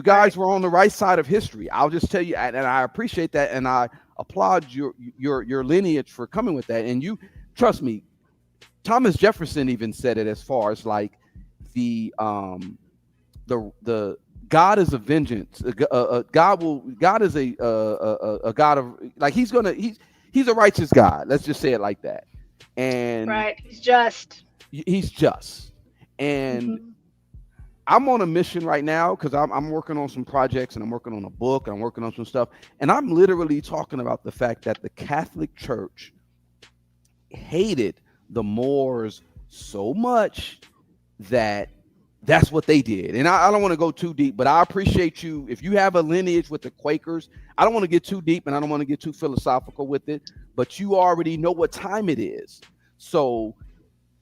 Right. guys were on the right side of history. I'll just tell you, and I appreciate that, and I applaud your lineage for coming with that. And you trust me, Thomas Jefferson even said it as far as like the the God is a vengeance. God is a God of like he's a righteous God. Let's just say it like that. And Right. He's just. he's just. And Hmm. I'm on a mission right now because I'm working on some projects and I'm working on a book and I'm working on some stuff. And I'm literally talking about the fact that the Catholic Church hated the Moors so much that that's what they did. And I don't want to go too deep, but I appreciate you. If you have a lineage with the Quakers, I don't want to get too deep and I don't want to get too philosophical with it, but you already know what time it is. So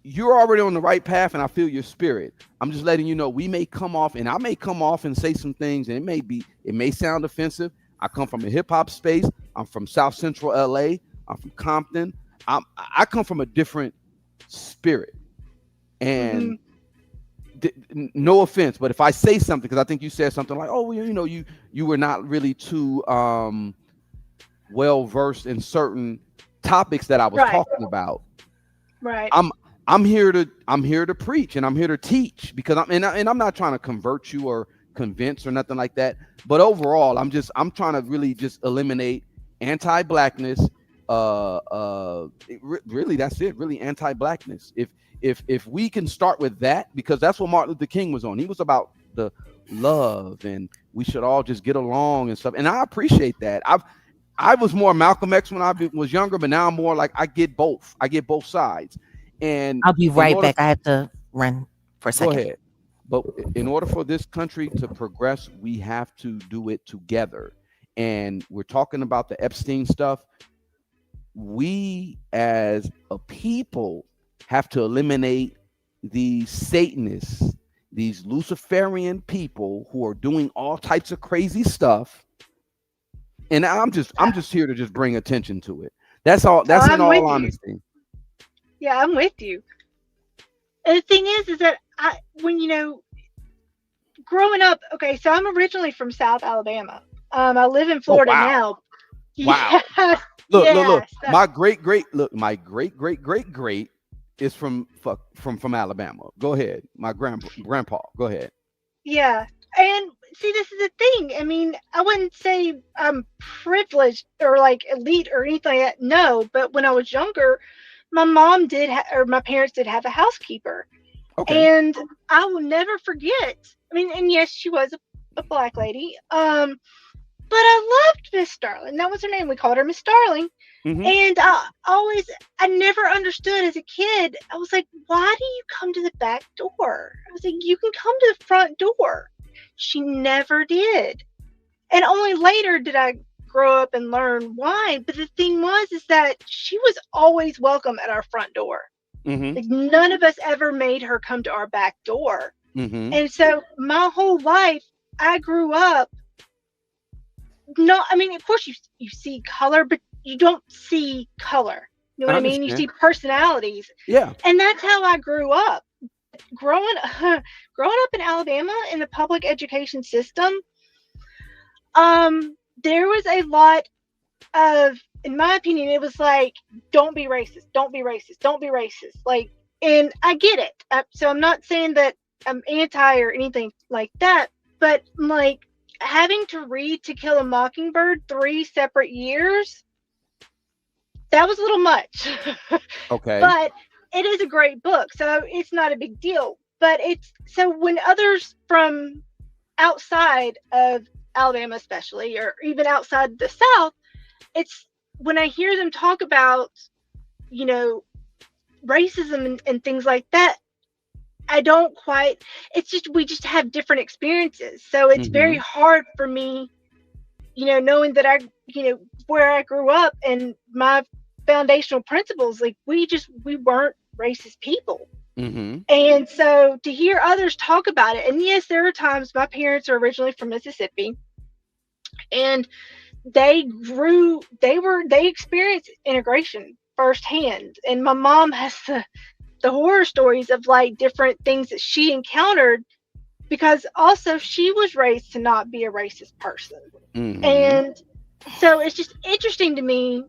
you're already on the right path and I feel your spirit. I'm just letting you know we may come off and I may come off and say some things and it may sound offensive. I come from a hip hop space. I'm from South Central LA. I'm from Compton. I come from a different spirit. Hmm. And no offense, but if I say something, because I think you said something like, "Oh, well, you were not really too well versed in certain topics that I was Right. talking about." Right. I'm I'm here to preach and I'm here to teach because I'm not trying to convert you or convince or nothing like that. But overall, I'm trying to really just eliminate anti-blackness. Really, that's it. Really, anti-blackness. If we can start with that, because that's what Martin Luther King was on. He was about the love and we should all just get along and stuff. And I appreciate that. I was more Malcolm X when was younger, but now I'm more like I get both. I get both sides. And I'll be in right order, back. I have to run for a go second. ahead. But in order for this country to progress, we have to do it together. And we're talking about the Epstein stuff. We as a people have to eliminate these Satanists, these Luciferian people who are doing all types of crazy stuff. And I'm just here to just bring attention to it. That's all. Oh, That's in I'm all with you. honesty. Yeah, I'm with you. And the thing is that when growing up, okay, so I'm originally from South Alabama. I live in Oh Florida wow, now. wow. Yes, Look. yes, My great is from Alabama. Go ahead. My grandpa. Go ahead. yeah. And see, this is the thing. I mean, I wouldn't say I'm privileged or like elite or anything like that. No, but when I was younger, my mom did, or my parents did have a housekeeper, Okay. and I will never forget. I mean, and yes, she was a black lady. But I loved Miss Starling. That was her name. We called her Miss Starling. Mm-hmm. And I never understood as a kid. I was like, why do you come to the back door? I was like, you can come to the front door. She never did. And only later did I grow up and learn why. But the thing is that she was always welcome at our front door. Mm-hmm. Like, none of us ever made her come to our back door. Mm-hmm. And so my whole life, I grew up, no, I mean, of course you see color, but you don't see color. You know I what I mean? You understand. see personalities, Yeah. and that's how I grew up. Growing growing up in Alabama in the public education system, there was a lot of, in my opinion, it was like, don't be racist, don't be racist, don't be racist. Like, and I get it. So I'm not saying that I'm anti or anything like that, but like having to read To Kill a Mockingbird 3 separate years, that was a little much. Okay. But it is a great book, so it's not a big deal. But it's so when others from outside of Alabama, especially, or even outside the South, it's when I hear them talk about, you know, racism and things like that, I don't quite, it's just, we just have different experiences. So it's very Mm-hmm. hard for me, knowing that where I grew up and my foundational principles, like we weren't racist people. Mm-hmm. And so to hear others talk about it, and yes, there are times, my parents are originally from Mississippi, and they experienced integration firsthand. And my mom has the horror stories of like different things that she encountered, because also she was raised to not be a racist person. Mm-hmm. And so it's just interesting to me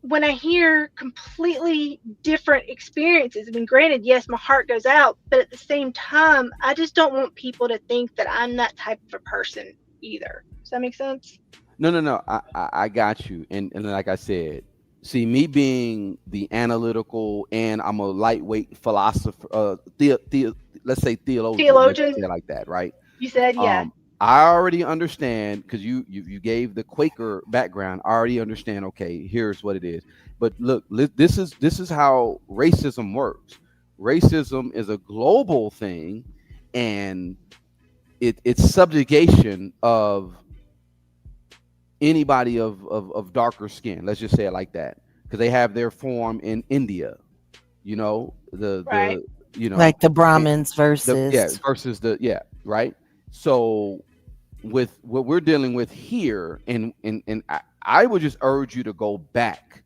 when I hear completely different experiences. I mean, granted, yes, my heart goes out, but at the same time, I just don't want people to think that I'm that type of a person either. Does that make sense? No. I got you. And like I said, see, me being the analytical and I'm a lightweight philosopher, let's say theologian, let's just Theologian, say it like that, right? you said, yeah. Um, I already understand because you gave the Quaker background. I already understand. Okay, here's what it is. But look, this is how racism works. Racism is a global thing, and it's subjugation of anybody of darker skin. Let's just say it like that, because they have their form in India. Right. The you know Like the it- Brahmins the yeah versus. versus the yeah, right. So with what we're dealing with here, and I would just urge you to go back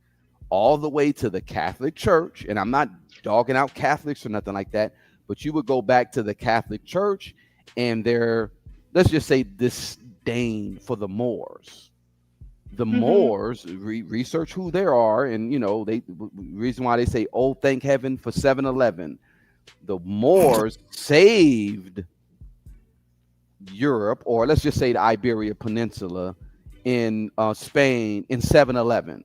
all the way to the Catholic Church, and I'm not dogging out Catholics or nothing like that, but you would go back to the Catholic Church and their, let's just say, disdain for the Moors. The Hmm. Moors, research who they are, and reason why they say, "Oh, thank heaven for 7-Eleven." The Moors saved Europe, or let's just say the Iberia Peninsula, in Spain in 7-Eleven,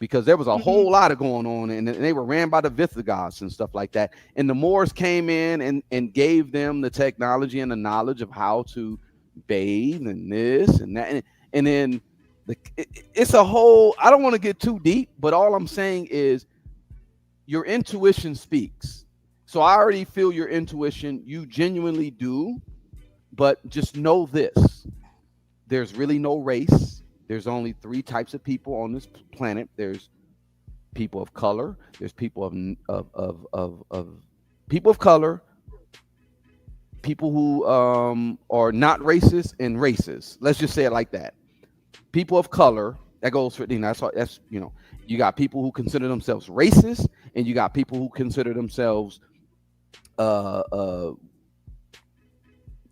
because there was a Hmm. whole lot of going on, and they were ran by the Visigoths and stuff like that. And the Moors came in and gave them the technology and the knowledge of how to bathe and this and that. And then it's a whole, I don't want to get too deep, but all I'm saying is your intuition speaks. So I already feel your intuition. You genuinely do. But just know this: there's really no race. There's only three types of people on this planet. There's people of color. There's people of people of color, people who are not racist and racist. Let's just say it like that. People of color. That goes for that's you got people who consider themselves racist, and you got people who consider themselves uh uh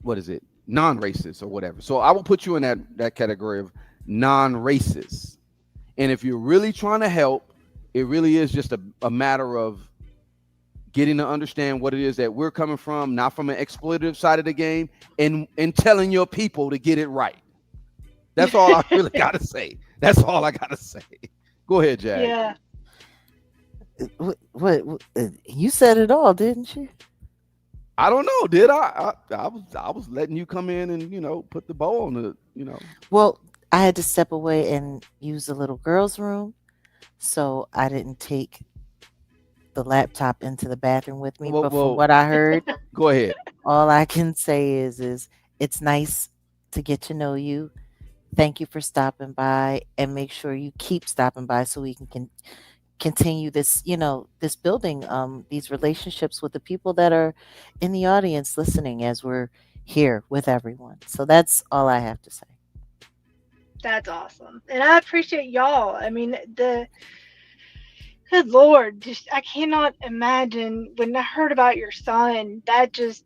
what is it, non-racist or whatever. So I will put you in that category of non-racist. And if you're really trying to help, it really is just a matter of getting to understand what it is that we're coming from, not from an exploitative side of the game, and telling your people to get it right. That's all I really gotta say. That's all I gotta say. Go ahead, Jag. Yeah. You said it all, didn't you? I don't know, did I was letting you come in and put the bow on the. Well, I had to step away and use the little girl's room, so I didn't take the laptop into the bathroom with me. Well, But from well, what I heard, go ahead. all I can say is it's nice to get to know you. Thank you for stopping by, and make sure you keep stopping by so we can continue this, this building, these relationships with the people that are in the audience listening as we're here with everyone. So that's all I have to say. That's awesome. And I appreciate y'all. I mean, good Lord, just I cannot imagine when I heard about your son, that just,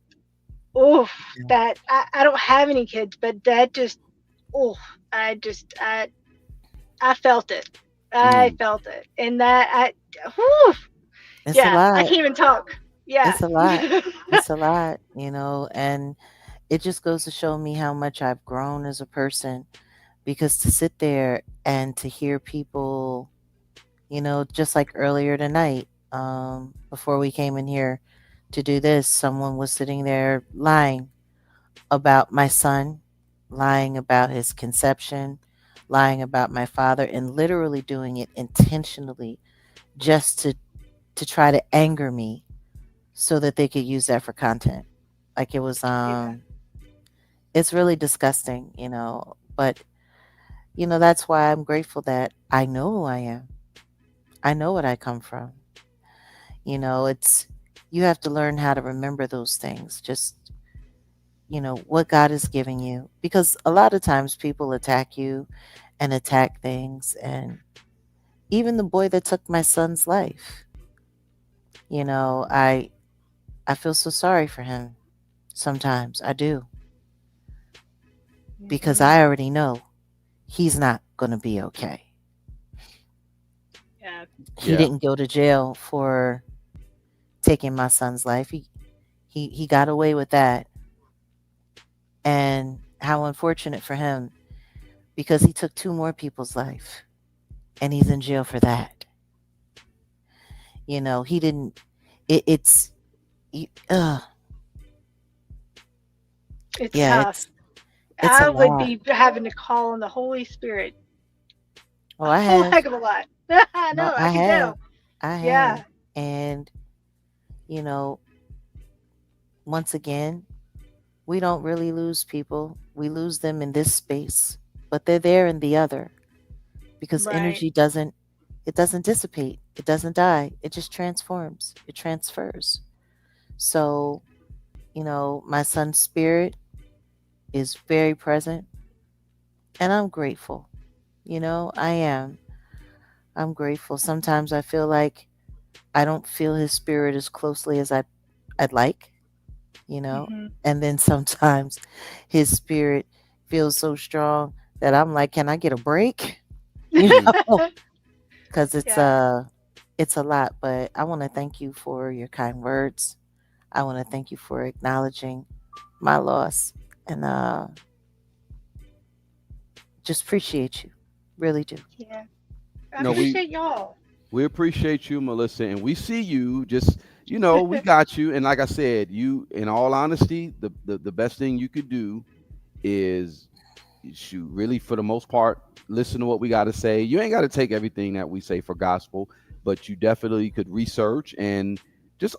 oof, that I don't have any kids, but that just, oof, I felt it. I Mm. felt it. And that, whew, It's a yeah, I lot. can't even talk. Yeah. It's a lot. It's a lot, and it just goes to show me how much I've grown as a person, because to sit there and to hear people, just like earlier tonight, before we came in here to do this, someone was sitting there lying about my son, lying about his conception, lying about my father, and literally doing it intentionally just to try to anger me so that they could use that for content. Like it was Yeah. it's really disgusting, but that's why I'm grateful that I know who I am. I know what I come from. It's you have to learn how to remember those things. Just what God is giving you, because a lot of times people attack you and attack things, and even the boy that took my son's life, I feel so sorry for him. Sometimes I do, because Hmm. I already know he's not going to be okay. Yeah. He Yeah. didn't go to jail for taking my son's life. He got away with that. And how unfortunate for him, because he took two more people's life and he's in jail for that. He didn't it's y- uh, It's yeah, tough. it's a I would lot. be having to call on the Holy Spirit Oh, a I whole have. heck of a lot. I No, know, I I can have. tell. I have. Yeah. And you know, once again, we don't really lose people. We lose them in this space, but they're there in the other, because Right. energy doesn't dissipate. It doesn't die. It just transforms. It transfers. So, my son's spirit is very present, and I'm grateful. I am. I'm grateful. Sometimes I feel like I don't feel his spirit as closely as I'd like, you know. Hmm. And then sometimes his spirit feels so strong that I'm like, can I get a break? You Mm. know, because Yeah. it's a lot. But I want to thank you for your kind words. I want to thank you for acknowledging my loss, and just appreciate you. Really do. Yeah. I No, we appreciate y'all. we appreciate you, Melissa, and we see you. Just we got you. And like I said, you, in all honesty, the best thing you could do is shoot, really, for the most part, listen to what we got to say. You ain't got to take everything that we say for gospel, but you definitely could research and just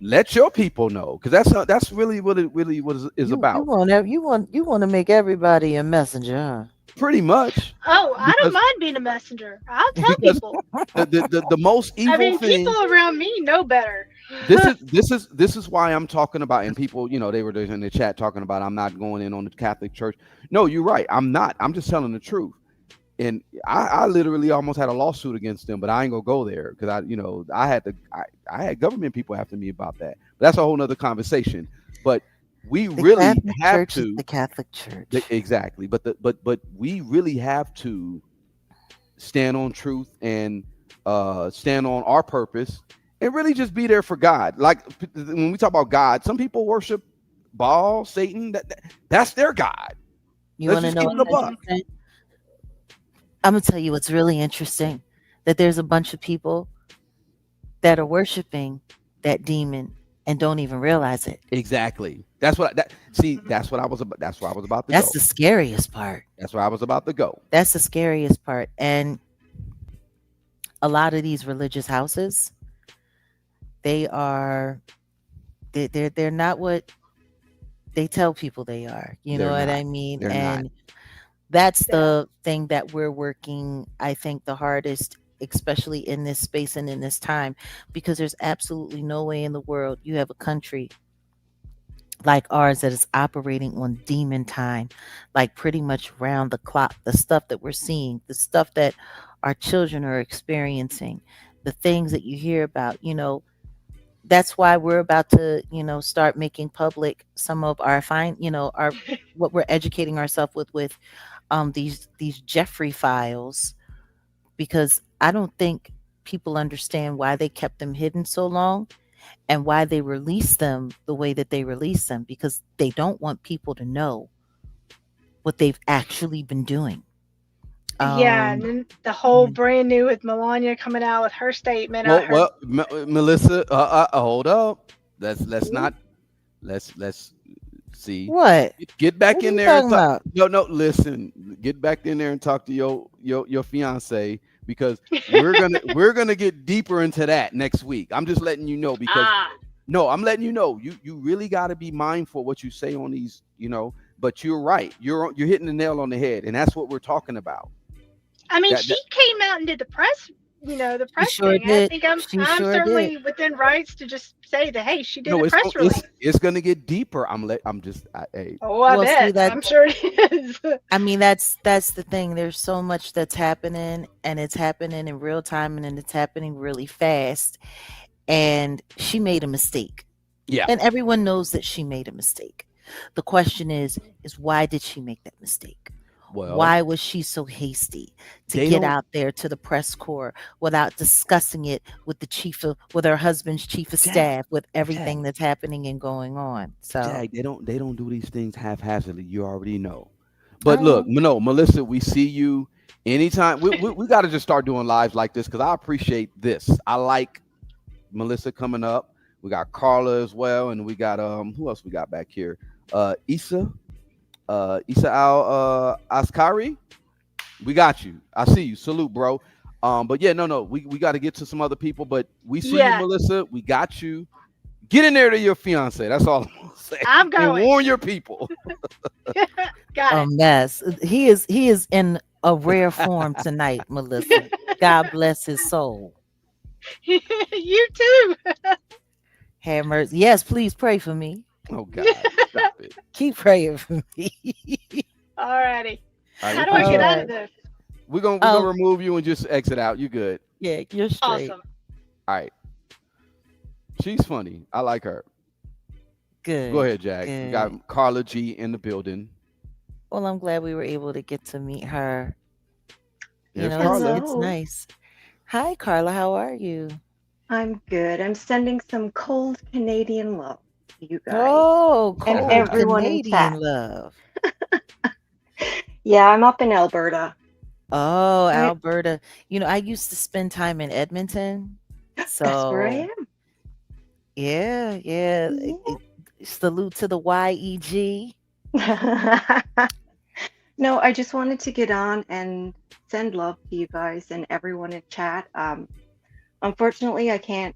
let your people know, because that's really what it really is You about. want you want to make everybody a messenger, huh? pretty much, Oh, I don't because mind being a messenger. I'll tell because people. the most I evil mean, people thing. around me know better. This is why I'm talking about, and people, they were there in the chat talking about I'm not going in on the Catholic Church. No, you're right. I'm not. I'm just telling the truth. And I literally almost had a lawsuit against them, but I ain't gonna go there because I had government people after me about that. But that's a whole nother conversation. But we The really Catholic have Church is to the Catholic Church. exactly. But we really have to stand on truth and stand on our purpose and really just be there for God. Like when we talk about God, some people worship Baal, Satan. That's their God. You Let's want to just know keep it a what's Mhm. buck. interesting? I'm gonna tell you what's really interesting. That there's a bunch of people that are worshiping that demon and don't even realize it. Exactly. That's what that see. That's what I was about. That's where I was about to That's go. the scariest part. That's where I was about to go. That's the scariest part. And a lot of these religious houses, they are they're not what they tell people they are. You know They're what not. I mean? They're not. And that's Yeah. the thing that we're working, I think, the hardest, especially in this space and in this time, because there's absolutely no way in the world you have a country like ours that is operating on demon time, like pretty much round the clock. The stuff that we're seeing, the stuff that our children are experiencing, the things that you hear about, that's why we're about to, start making public some of our our what we're educating ourselves with these Jeffrey files, because I don't think people understand why they kept them hidden so long and why they release them the way that they release them, because they don't want people to know what they've actually been doing. Yeah, and Um, then the whole yeah. brand new with Melania coming out with her statement on Well, her. Melissa, hold up. Let's Ooh. not let's see. What? Get back What are in you there and talking talk. about? No. Listen, get back in there and talk to your fiance because we're gonna get deeper into that next week. I'm just letting you know because Ah, no, I'm letting you know. You really got to be mindful what you say on these. But you're right. You're hitting the nail on the head, and that's what we're talking about. I mean, That she that came out and did the She press sure thing. I did. think I'm She I'm sure did. certainly within rights to just say that hey, she did a no, press release. it's gonna get deeper. I'm just hey. Oh, I Well, see bet. that. I'm sure it is. I mean, that's the thing. There's so much that's happening, and it's happening in real time, and then it's happening really fast. And she made a mistake, Yeah. and everyone knows that she made a mistake. The question is why did she make that mistake? Well, Why was she so hasty to they get don't. out there to the press corps without discussing it with with her husband's chief of Jag, staff, with everything Jag, that's happening and going on? So, they don't do these things haphazardly. You already know. But look, oh, no, Melissa, we see you anytime. We got to just start doing lives like this because I appreciate this. I like Melissa coming up. We got Carla as well, and we got who else we got back here? Isa Al Askari. We got you. I see you. Salute, bro. But yeah, no. We got to get to some other people, but we see you, Yeah, Melissa. We got you. Get in there to your fiance. That's all I'm gonna say. I'm And going. warn your people. Got a mess. He is in a rare form tonight, Melissa. God bless his soul. it. You too. Have mercy. Yes, please pray for me. Oh God, stop it. Keep praying for me. Alrighty. All right, we How do I All get appreciate out you. of right. this? We're gonna Um, remove you and just exit out. You good? yeah, you're straight. Awesome. All right. She's funny. I like her. Go Good. ahead, Jack. We got Good. Carla G in the building. Well, I'm glad we were able to get to meet her. Here's Carla. It's Hello. nice. Hi, Carla. How are you? I'm good. I'm sending some cold Canadian love to you guys Oh, and cold everyone in Canadian chat. love. Yeah, I'm up in Alberta. Oh, I Alberta. I used to spend time in Edmonton. That's where I So, am. yeah, yeah. Yeah. Salute to the YEG. No, I just wanted to get on and send love to you guys and everyone in chat. Unfortunately, I can't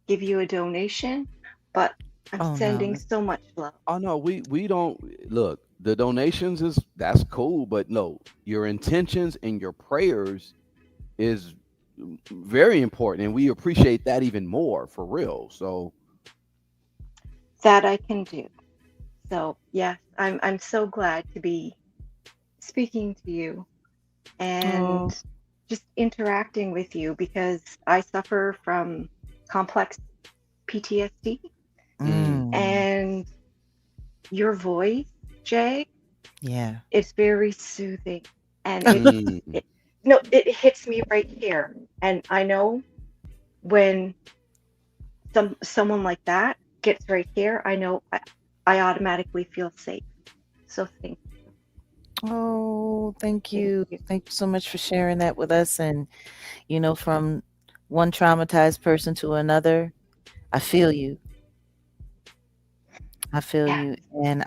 give you a donation, but I'm Oh, sending no. so much love. Oh no, we don't look. The donations is that's cool, but no, your intentions and your prayers is very important, and we appreciate that even more for real. So That I can do. So yes, I'm so glad to be speaking to you and Oh. just interacting with you because I suffer from complex PTSD, mm, Mm. and your voice, Jay, Yeah. is very soothing, and mm, it no, it hits me right here. And I know when someone like that gets right here, I know I automatically feel safe. So Oh, thank thank you. you. Thank you so much for sharing that with us. And, from one traumatized person to another, I feel you. I feel Yeah, you. And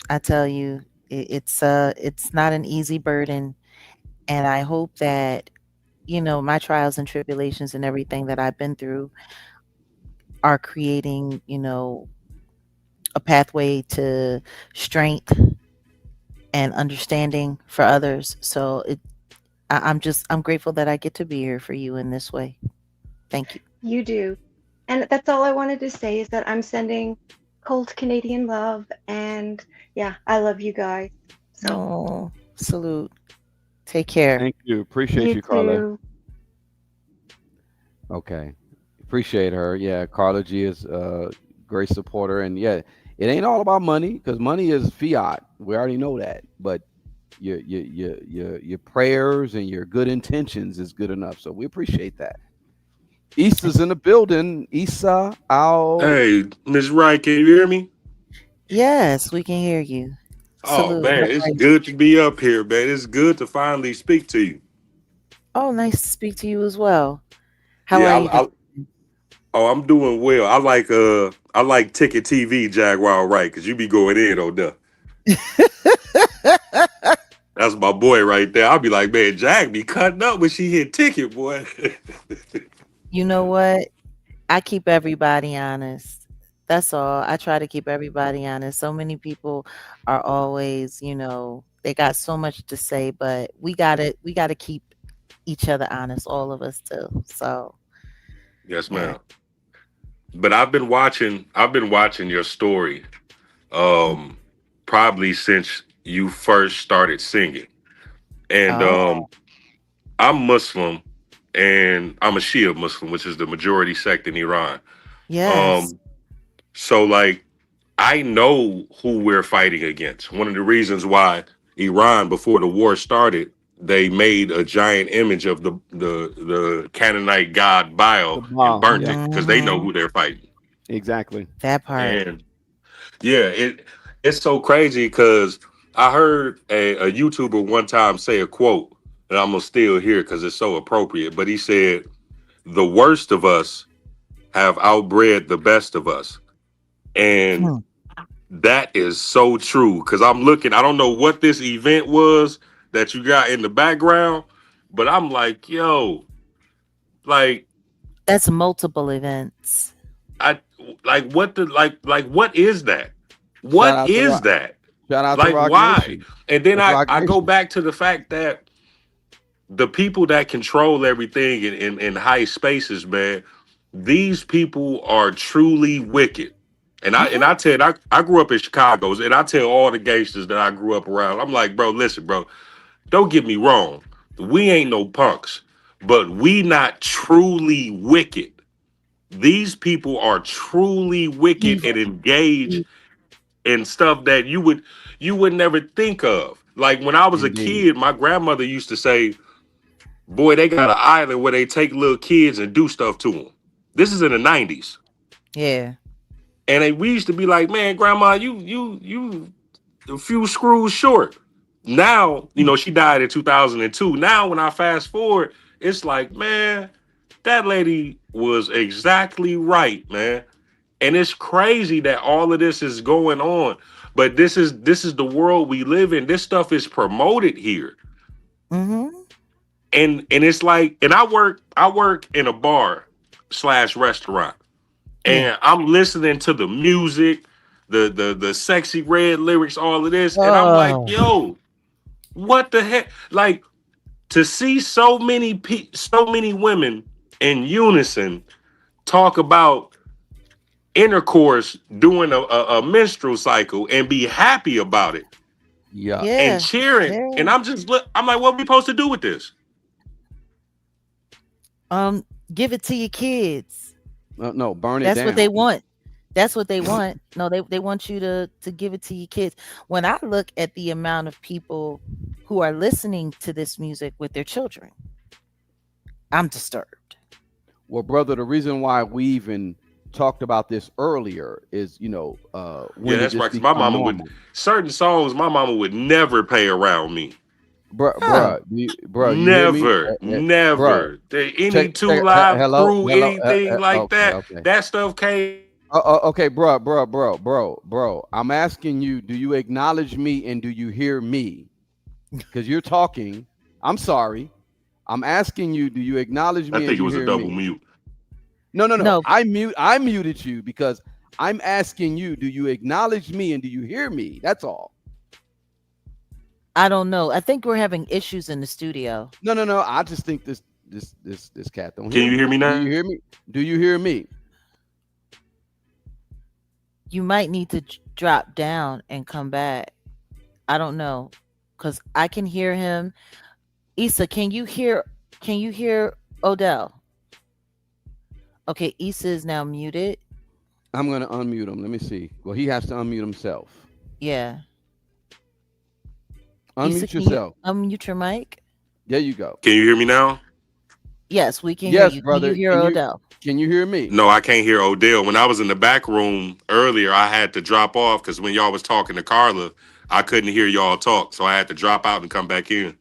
I tell you, it's not an easy burden. And I hope that, my trials and tribulations and everything that I've been through are creating, a pathway to strength and understanding for others. So I'm grateful that I get to be here for you in this way. Thank you. you do. And that's all I wanted to say is that I'm sending cold Canadian love, and yeah, I love you guys. So Oh, salute. Take care. thank you. Appreciate you you, Carla. too. Okay. Appreciate her. Yeah, Carla G is a great supporter. And yeah, it ain't all about money because money is fiat. We already know that. But your prayers and your good intentions is good enough. So we appreciate that. Issa's in the building. Issa Al. Hey, Miss Wright, can you hear me? Yes, we can hear you. Oh Salute. man, How it's are you? good to be up here, man. It's good to finally speak to you. Oh, nice to speak to you as well. How Yeah, are you doing? oh, I'm doing well. I like Ticket TV Jaguar Wright because you be going in on that. That's my boy right there. I'll be like, man, Jag be cutting up when she hit Ticket, boy. You know what? I keep everybody honest. That's all. I try to keep everybody honest. So many people are always, they got so much to say, but we gotta keep each other honest, all of us too. So Yes, yeah. ma'am. But I've been watching your story, um, probably since you first started singing, and Oh, I'm Muslim, and I'm a Shia Muslim, which is the majority sect in Iran. yes. Um, so like I know who we're fighting against. One of the reasons why Iran, before the war started, they made a giant image of the Canaanite god The Baal and ball. burnt Yeah, it because they know Mhm. who they're fighting. exactly. That part. And yeah, it's so crazy because I heard a YouTuber one time say a quote, and I'm gonna steal here because it's so appropriate. But he said, "The worst of us have outbred the best of us," and Hmm. that is so true. Because I'm looking, I don't know what this event was that you got in the background, but I'm like, yo, like That's multiple events. I like what the like what is that? Shout What out to is Rock. that? Shout out to Like Rock why? Nation. And then That's Rock I go Nation. back to the fact that the people that control everything in high spaces, man, these people are truly wicked. And I and Mhm. I tell I grew up in Chicago, and I tell all the gangsters that I grew up around, I'm like, bro, listen, bro, don't get me wrong. We ain't no punks, but we not truly wicked. These people are truly wicked and Evil. engaged in stuff that you would never think of. Like when I was a Indeed. kid, my grandmother used to say, "Boy, they got an island where they take little kids and do stuff to them." This is in the '90s, Yeah. and we used to be like, "Man, grandma, you a few screws short." Now, she died in 2002. Now, when I fast forward, it's like, man, that lady was exactly right, man. And it's crazy that all of this is going on, but this is the world we live in. This stuff is promoted here, Mhm. and it's like, and I work in a bar slash restaurant, Yeah. and I'm listening to the music, the sexy red lyrics, all of this, and I'm like, Oh, yo, what the heck? Like to see so many women in unison talk about intercourse during a menstrual cycle and be happy about it Yeah. and yeah, cheering, yeah. and I'm like, what are we supposed to do with this? Give it to your kids. No, burn it That's what they down. want. That's what they want. No, they want you to give it to your kids. When I look at the amount of people who are listening to this music with their children, I'm disturbed. Well, brother, the reason why we even talked about this earlier is, Yeah, when did that's this right. Because my become mama would normal? certain songs. My mama would never play around me. Huh. Bruh, you hear me? Never, Bruh, never. Any two live hello, crew, hello. anything like Okay, that. okay. That stuff came. Okay, bro. I'm asking you, do you acknowledge me and do you hear me? Because you're talking. I'm sorry. I'm asking you, do you acknowledge I me and think it you was a hear double me? mute. No. No, I muted you because I'm asking you, do you acknowledge me and do you hear me? That's all. I don't know. I think we're having issues in the studio. No. I just think this cat don't Can hear you hear me. me Do now? you hear me? Do you hear me? You might need to drop down and come back. I don't know, cuz I can hear him. Issa, can you hear Odell? Okay, Issa is now muted. I'm gonna unmute him. Let me see. Well, he has to unmute himself. Yeah. Issa, Unmute can you yourself. unmute your mic? There you go. Can you hear me now? Yes, we can hear Yes, you. Can you brother. hear Odell? Can you hear me? No, I can't hear Odell. When I was in the back room earlier, I had to drop off because when y'all was talking to Carla, I couldn't hear y'all talk, so I had to drop out and come back in.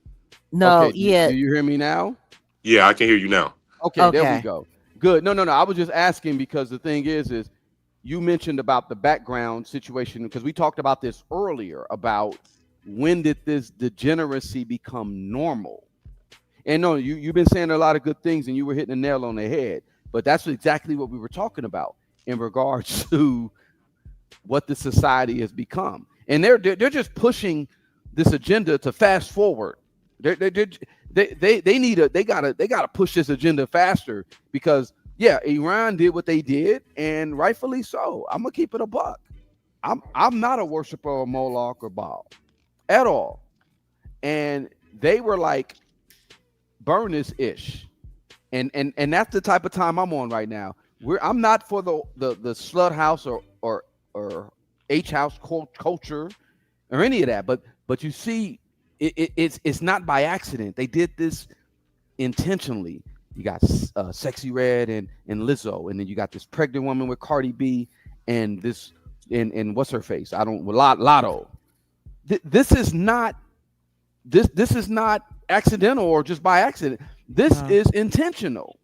No, Okay. Do yeah. you hear me now? Yeah, I can hear you now. Okay. There we Okay. go. Good. No. I was just asking because the thing is you mentioned about the background situation because we talked about this earlier about when did this degeneracy become normal? And no, you've been saying a lot of good things and you were hitting the nail on the head. But that's exactly what we were talking about in regards to what the society has become. And they're just pushing this agenda to fast forward. They gotta push this agenda faster because yeah, Iran did what they did and rightfully so. I'm gonna keep it a buck. I'm not a worshiper of Moloch or Baal at all. And they were like burn this ish. And that's the type of time I'm on right now. I'm not for the slut house or H house culture or any of that. But you see, it's not by accident. They did this intentionally. You got Sexy Red and Lizzo, and then you got this pregnant woman with Cardi B and this and what's her face? I don't Lotto. This is not this is not accidental or just by accident. This No. is intentional.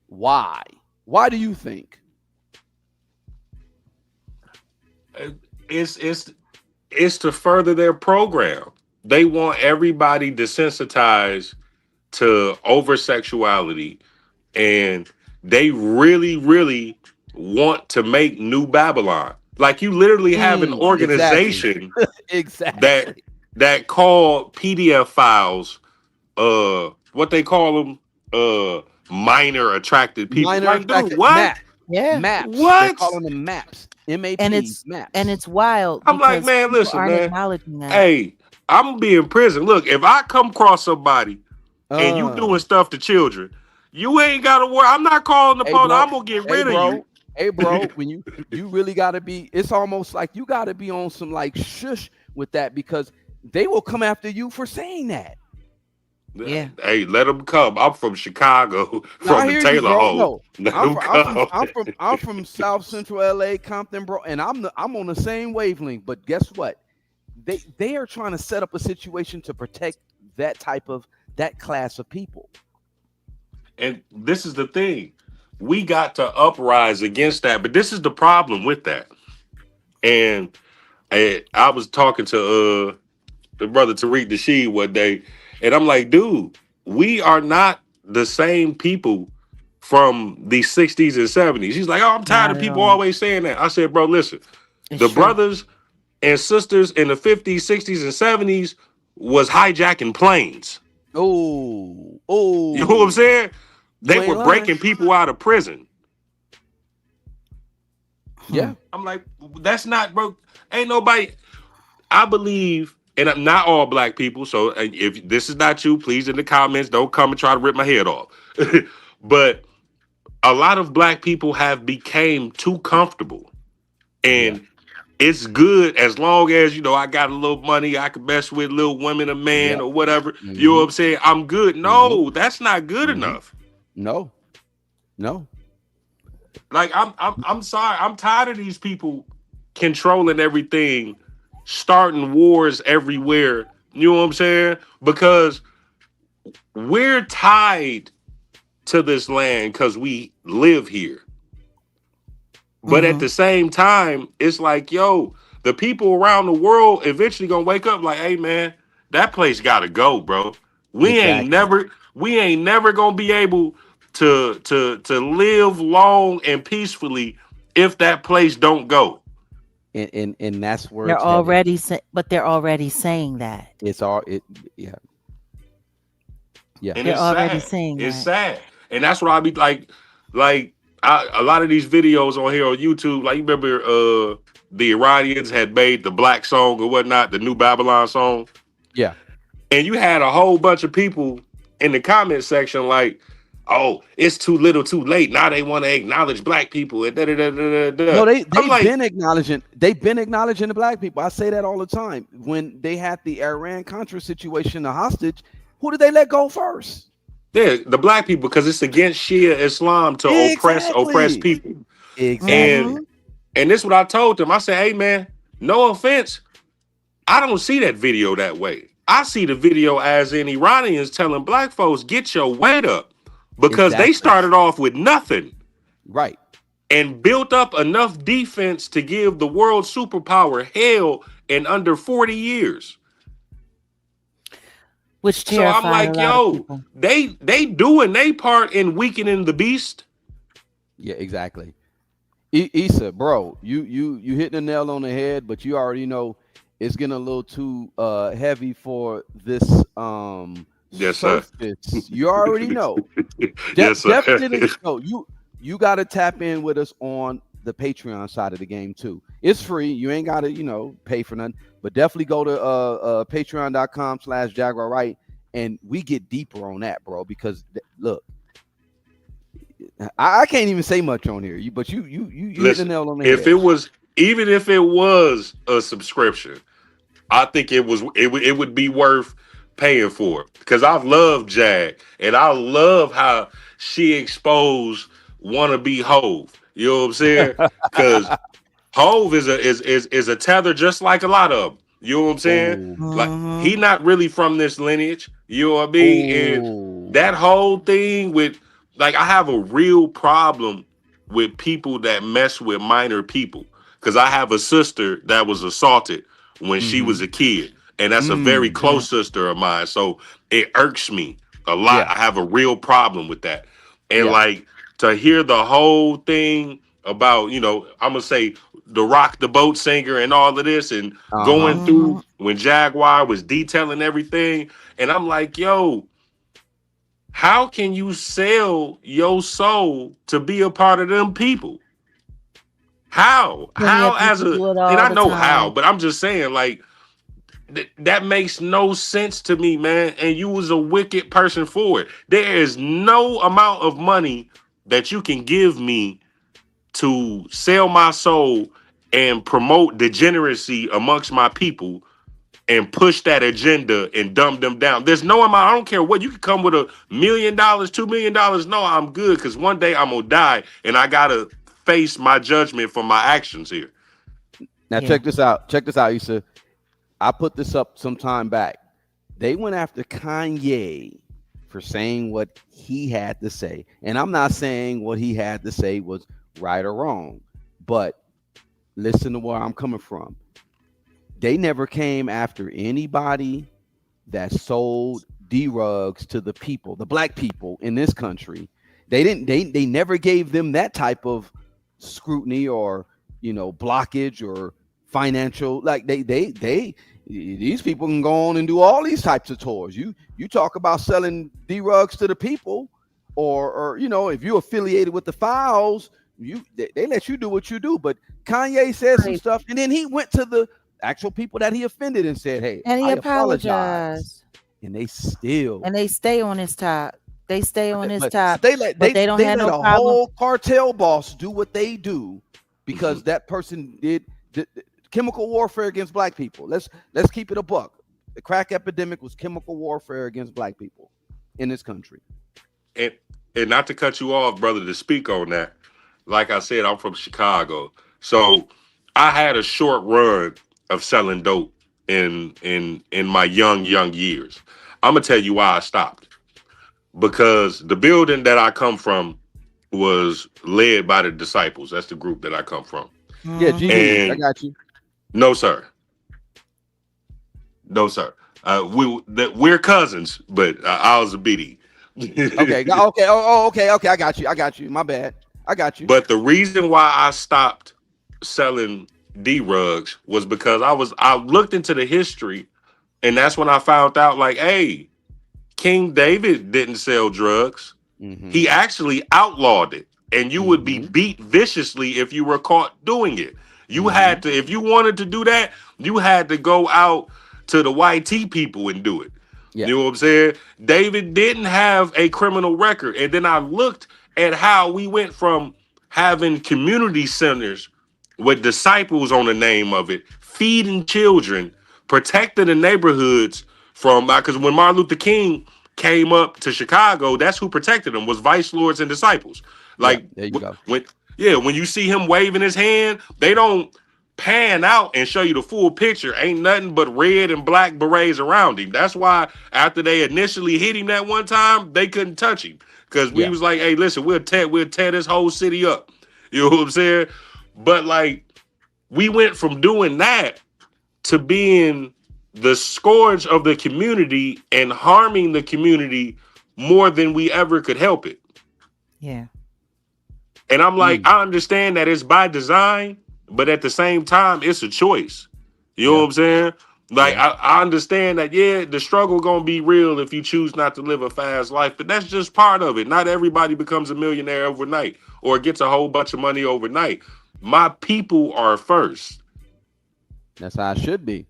Why? Why do you think? It's to further their program. They want everybody desensitized to over sexuality, and they really, really want to make New Babylon. Like you literally have an Exactly. organization that Exactly. call PDF files what they call them minor attracted people. Minor Like, dude, attracted what? Yeah. maps. They're What? calling them maps. And MAP it's and maps. it's wild I'm like, because man, people listen, aren't man. acknowledging that. Hey, I'm gonna be in prison. Look, if I come across somebody and you Uh doing stuff to children, you ain't gotta worry. I'm not calling the hey police. bro. I'm gonna get Hey rid of you. bro. Hey bro. When you really gotta be, it's almost like you gotta be on some like shush with that because they will come after you for saying that. Yeah. Hey, let them come. I'm from Chicago, No, I from the hear you, Taylor bro. hole. No, Let them come. I'm from South Central LA, Compton, bro, and I'm on the same wavelength. But guess what? They are trying to set up a situation to protect that class of people. And this is the thing. We got to uprise against that. But this is the problem with that. And I was talking to the brother Tariq Nasheed one day, and I'm like, dude, we are not the same people from the 60s and 70s. He's like, oh, I'm tired Not of at people all. always saying that. I said, bro, listen, It's The true. brothers and sisters in the 50s, 60s, and 70s was hijacking planes. Oh, You know what I'm oh, saying? They you were ain't lying. breaking people out of prison. Hmm. Yeah. I'm like, that's not, bro. Ain't nobody. I believe, and not all black people. So if this is not you, please in the comments don't come and try to rip my head off. But a lot of black people have became too comfortable, Yeah. and it's good as long as I got a little money, I can mess with little women, a man, Yep. or whatever. You know what Mm-hmm. I'm saying? I'm good. Mm-hmm. No, that's not good Mm-hmm. enough. No. No. Like I'm sorry. I'm tired of these people controlling everything, starting wars everywhere. You know what I'm saying? Because we're tied to this land because we live here. But at Hmm. the same time, it's like, yo, the people around the world eventually gonna wake up like, hey man, that place gotta go, bro. We ain't Exactly. never, we ain't never gonna be able to live long and peacefully if that place don't go. And that's where They're it's headed. already but they're already saying that. It's all it. Yeah. Yeah. And They're it's already sad. saying It's that. sad. And that's what I be like a lot of these videos on here on YouTube, like you remember the Iranians had made the black song or whatnot, the new Babylon song. Yeah. And you had a whole bunch of people in the comment section like, oh, it's too little too late. Now they want to acknowledge black people. And da, da, da, da, da, No, da. they I'm they've like, been acknowledging they've been acknowledging the black people. I say that all the time. When they had the Iran Contra situation, the hostage, who did they let go first? yeah, the black people, because it's against Shia Islam to oppress Exactly. people. Exactly. And Hmm. and this is what I told them. I said, hey man, no offense. I don't see that video that way. I see the video as in Iranians telling black folks, get your weight up. Because they Exactly. started off with nothing Right. and built up enough defense to give the world superpower hell in under 40 years. Which So I'm terrified a like, lot of yo, people. they doing their part in weakening the beast. Yeah, exactly. Issa, bro, you hitting the nail on the head, but you already know it's getting a little too heavy for this Yes, sir. surface. You already know. Yes, sir. Definitely no, you gotta tap in with us on the Patreon side of the game too. It's free. You ain't gotta, pay for nothing. But definitely go to patreon.com/Jaguar Right, and we get deeper on that, bro. Because look, I can't even say much on here. But you hit the Listen, nail on the if head. it was even if it was a subscription, I think it would be worth paying for because I love Jag and I love how she exposed wannabe Hove. You know what I'm saying? Because Hove is a tether just like a lot of them. You know what I'm saying? Oh, Like Hmm. he not really from this lineage. You know what I mean? And oh, that whole thing with like I have a real problem with people that mess with minor people because I have a sister that was assaulted when she mm-hmm, was a kid, and that's a very mm, Yeah. close sister of mine. So it irks me a lot. yeah, I have a real problem with that, and yeah, like to hear the whole thing about I'm gonna say the Rock the Boat Singer and all of this and uh huh, going Hmm. through when Jaguar was detailing everything. And I'm like, yo, how can you sell your soul to be a part of them people? How? Plenty of How as people a, do it and all I the know how, time. but I'm just saying, like, that makes no sense to me, man. And you was a wicked person for it. There is no amount of money that you can give me to sell my soul and promote degeneracy amongst my people and push that agenda and dumb them down. There's no amount. I don't care what you could come with $1 million, $2 million. No, I'm good because one day I'm gonna die and I gotta face my judgment for my actions here. Now Yeah. check this out. Check this out, Issa. I put this up some time back. They went after Kanye for saying what he had to say. And I'm not saying what he had to say was right or wrong, but listen to where I'm coming from. They never came after anybody that sold drugs to the people, the black people in this country. They didn't they never gave them that type of scrutiny or blockage or financial, like they these people can go on and do all these types of tours. You talk about selling D-Rugs to the people, or if you're affiliated with the Files, they let you do what you do. But Kanye said some Right. stuff, and then he went to the actual people that he offended and said, "Hey, And he I apologize," apologized. and they still. And they stay on his top. They stay But on they, his but top, they let but they they don't they have let no a problem. whole cartel boss do what they do because Mhm. that person did chemical warfare against black people. Let's keep it a buck. The crack epidemic was chemical warfare against black people in this country. and and not to cut you off, brother, to speak on that. Like I said, I'm from Chicago, so I had a short run of selling dope in my young years. I'm gonna tell you why I stopped, because the building that I come from was led by the disciples. That's the group that I come from. Yeah, Hmm. GDs, I And got you. no, sir, no, sir. We're cousins, but I was a BD. Okay, okay, okay. I got you. My bad. I got you. But the reason why I stopped selling D rugs was because I looked into the history, and that's when I found out, like, hey, King David didn't sell drugs. Mm-hmm. He actually outlawed it, and you would be Mm-hmm. beat viciously if you were caught doing it. You Mm-hmm. had to, if you wanted to do that, you had to go out to the YT people and do it. Yeah. You know what I'm saying? David didn't have a criminal record. And then I looked at how we went from having community centers with disciples on the name of it, feeding children, protecting the neighborhoods from, because when Martin Luther King came up to Chicago, that's who protected him, was vice lords and disciples. Yeah. Like There you go. when yeah, when you see him waving his hand, they don't pan out and show you the full picture. Ain't nothing but red and black berets around him. That's why after they initially hit him that one time, they couldn't touch him. Because we Yeah. was like, hey, listen, we'll tear this whole city up. You know what I'm saying? But like we went from doing that to being the scourge of the community and harming the community more than we ever could help it. Yeah. And I'm like, Mm. I understand that it's by design, but at the same time, it's a choice. You know what Yeah. I'm saying? Like, Yeah. I understand that, yeah, the struggle gonna be real if you choose not to live a fast life, but that's just part of it. Not everybody becomes a millionaire overnight or gets a whole bunch of money overnight. My people are first. That's how it should be.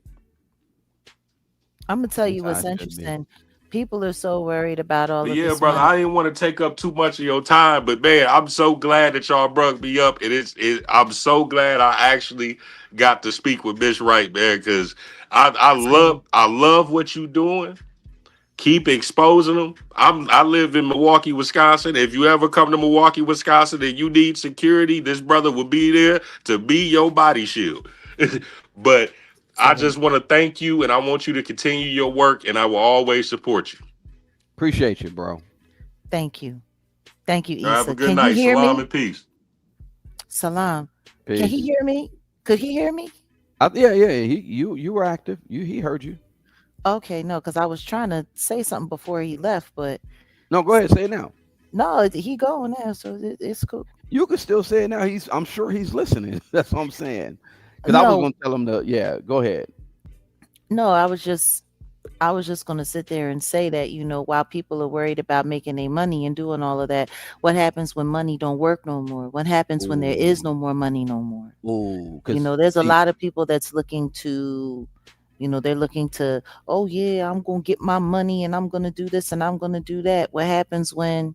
I'm gonna tell That's you how what's it should be. interesting. People are so worried about all But of yeah, this brother, money. I didn't want to take up too much of your time, but man, I'm so glad that y'all brought me up. I'm so glad I actually got to speak with Miss Wright, man, because Same. I love what you doing. Keep exposing them. I live in Milwaukee, Wisconsin. If you ever come to Milwaukee, Wisconsin, and you need security, this brother will be there to be your body shield. But I Same. just want to thank you, and I want you to continue your work, and I will always support you. Appreciate you, bro. Thank you. Thank you, Have a Issa. good Can he night. hear Salam me? and peace. Salam. Can he Peace. hear me? Could he hear me? Yeah. You were active. He heard you. Okay, no, because I was trying to say something before he left, but No, go ahead. Say it now. no, he going now, so it's cool. You can still say it now. I'm sure he's listening. That's what I'm saying. Because I was No, gonna tell him to. Yeah. Go ahead. no, I was just gonna sit there and say that, while people are worried about making their money and doing all of that, what happens when money don't work no more? What happens when there is Ooh. no more money no more? Ooh. Because There's a see, lot of people that's looking to, they're looking to, oh yeah, I'm gonna get my money and I'm gonna do this and I'm gonna do that. What happens when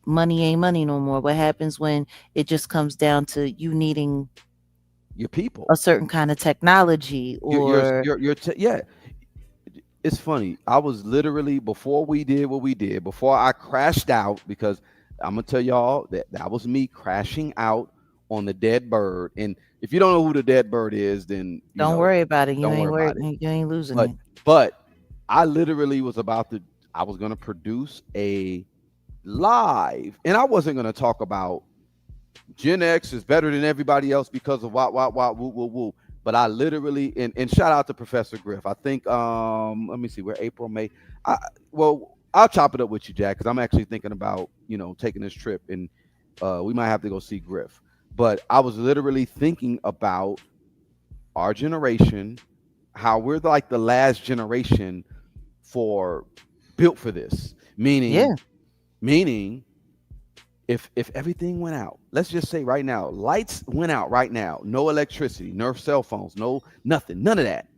money ain't money no more? What happens when it just comes down to you needing your people. a certain kind of technology or Yeah. It's funny. I was literally before we did what we did, before I crashed out, because I'm gonna tell y'all that was me crashing out on the dead bird. And if you don't know who the dead bird is, then don't worry about it. You don't ain't worry worried, about it. you ain't losing But it. but I literally was about to. I was gonna produce a live, and I wasn't gonna talk about Gen X is better than everybody else because of what woo woo woo. But I literally and shout out to Professor Griff. I think let me see, we're April, May. I well, I'll chop it up with you, Jack, because I'm actually thinking about, taking this trip and we might have to go see Griff. But I was literally thinking about our generation, how we're like the last generation for built for this. Yeah. Meaning if everything went out, let's just say right now, lights went out right now, no electricity, no cell phones, no nothing, none of that.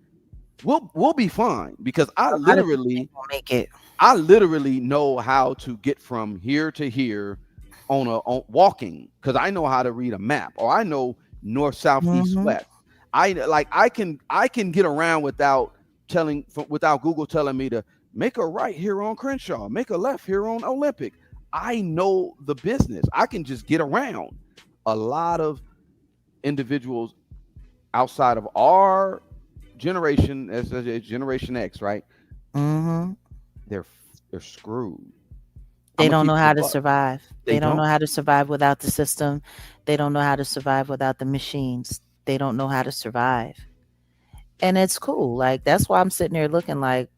We'll be fine because A lot of people ain't gonna make it. I literally know how to get from here to here on walking because I know how to read a map or I know north, south, east, Mm-hmm. west. I can get around without Google telling me to make a right here on Crenshaw, make a left here on Olympic. I know the business. I can just get around. A lot of individuals outside of our generation, as Generation X, right? Mm-hmm. They're they're screwed. I'm They gonna don't keep know it a how to buck. survive. They They don't know don't. how to survive without the system. They don't know how to survive without the machines. They don't know how to survive. And it's cool. Like that's why I'm sitting there looking like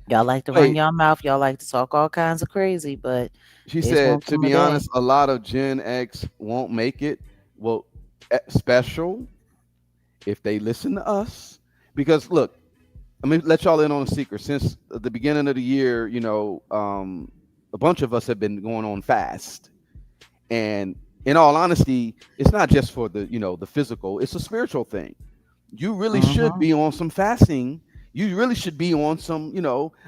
y'all like to run Wait, your mouth, y'all like to talk all kinds of crazy, but she there's gonna said, to come a be day. honest, a lot of Gen X won't make it. Well, special if they listen to us. Because look, let me let y'all in on a secret. Since the beginning of the year, a bunch of us have been going on fast. And in all honesty, it's not just for the physical, it's a spiritual thing. You really should Mm-hmm. be on some fasting. You really should be on some,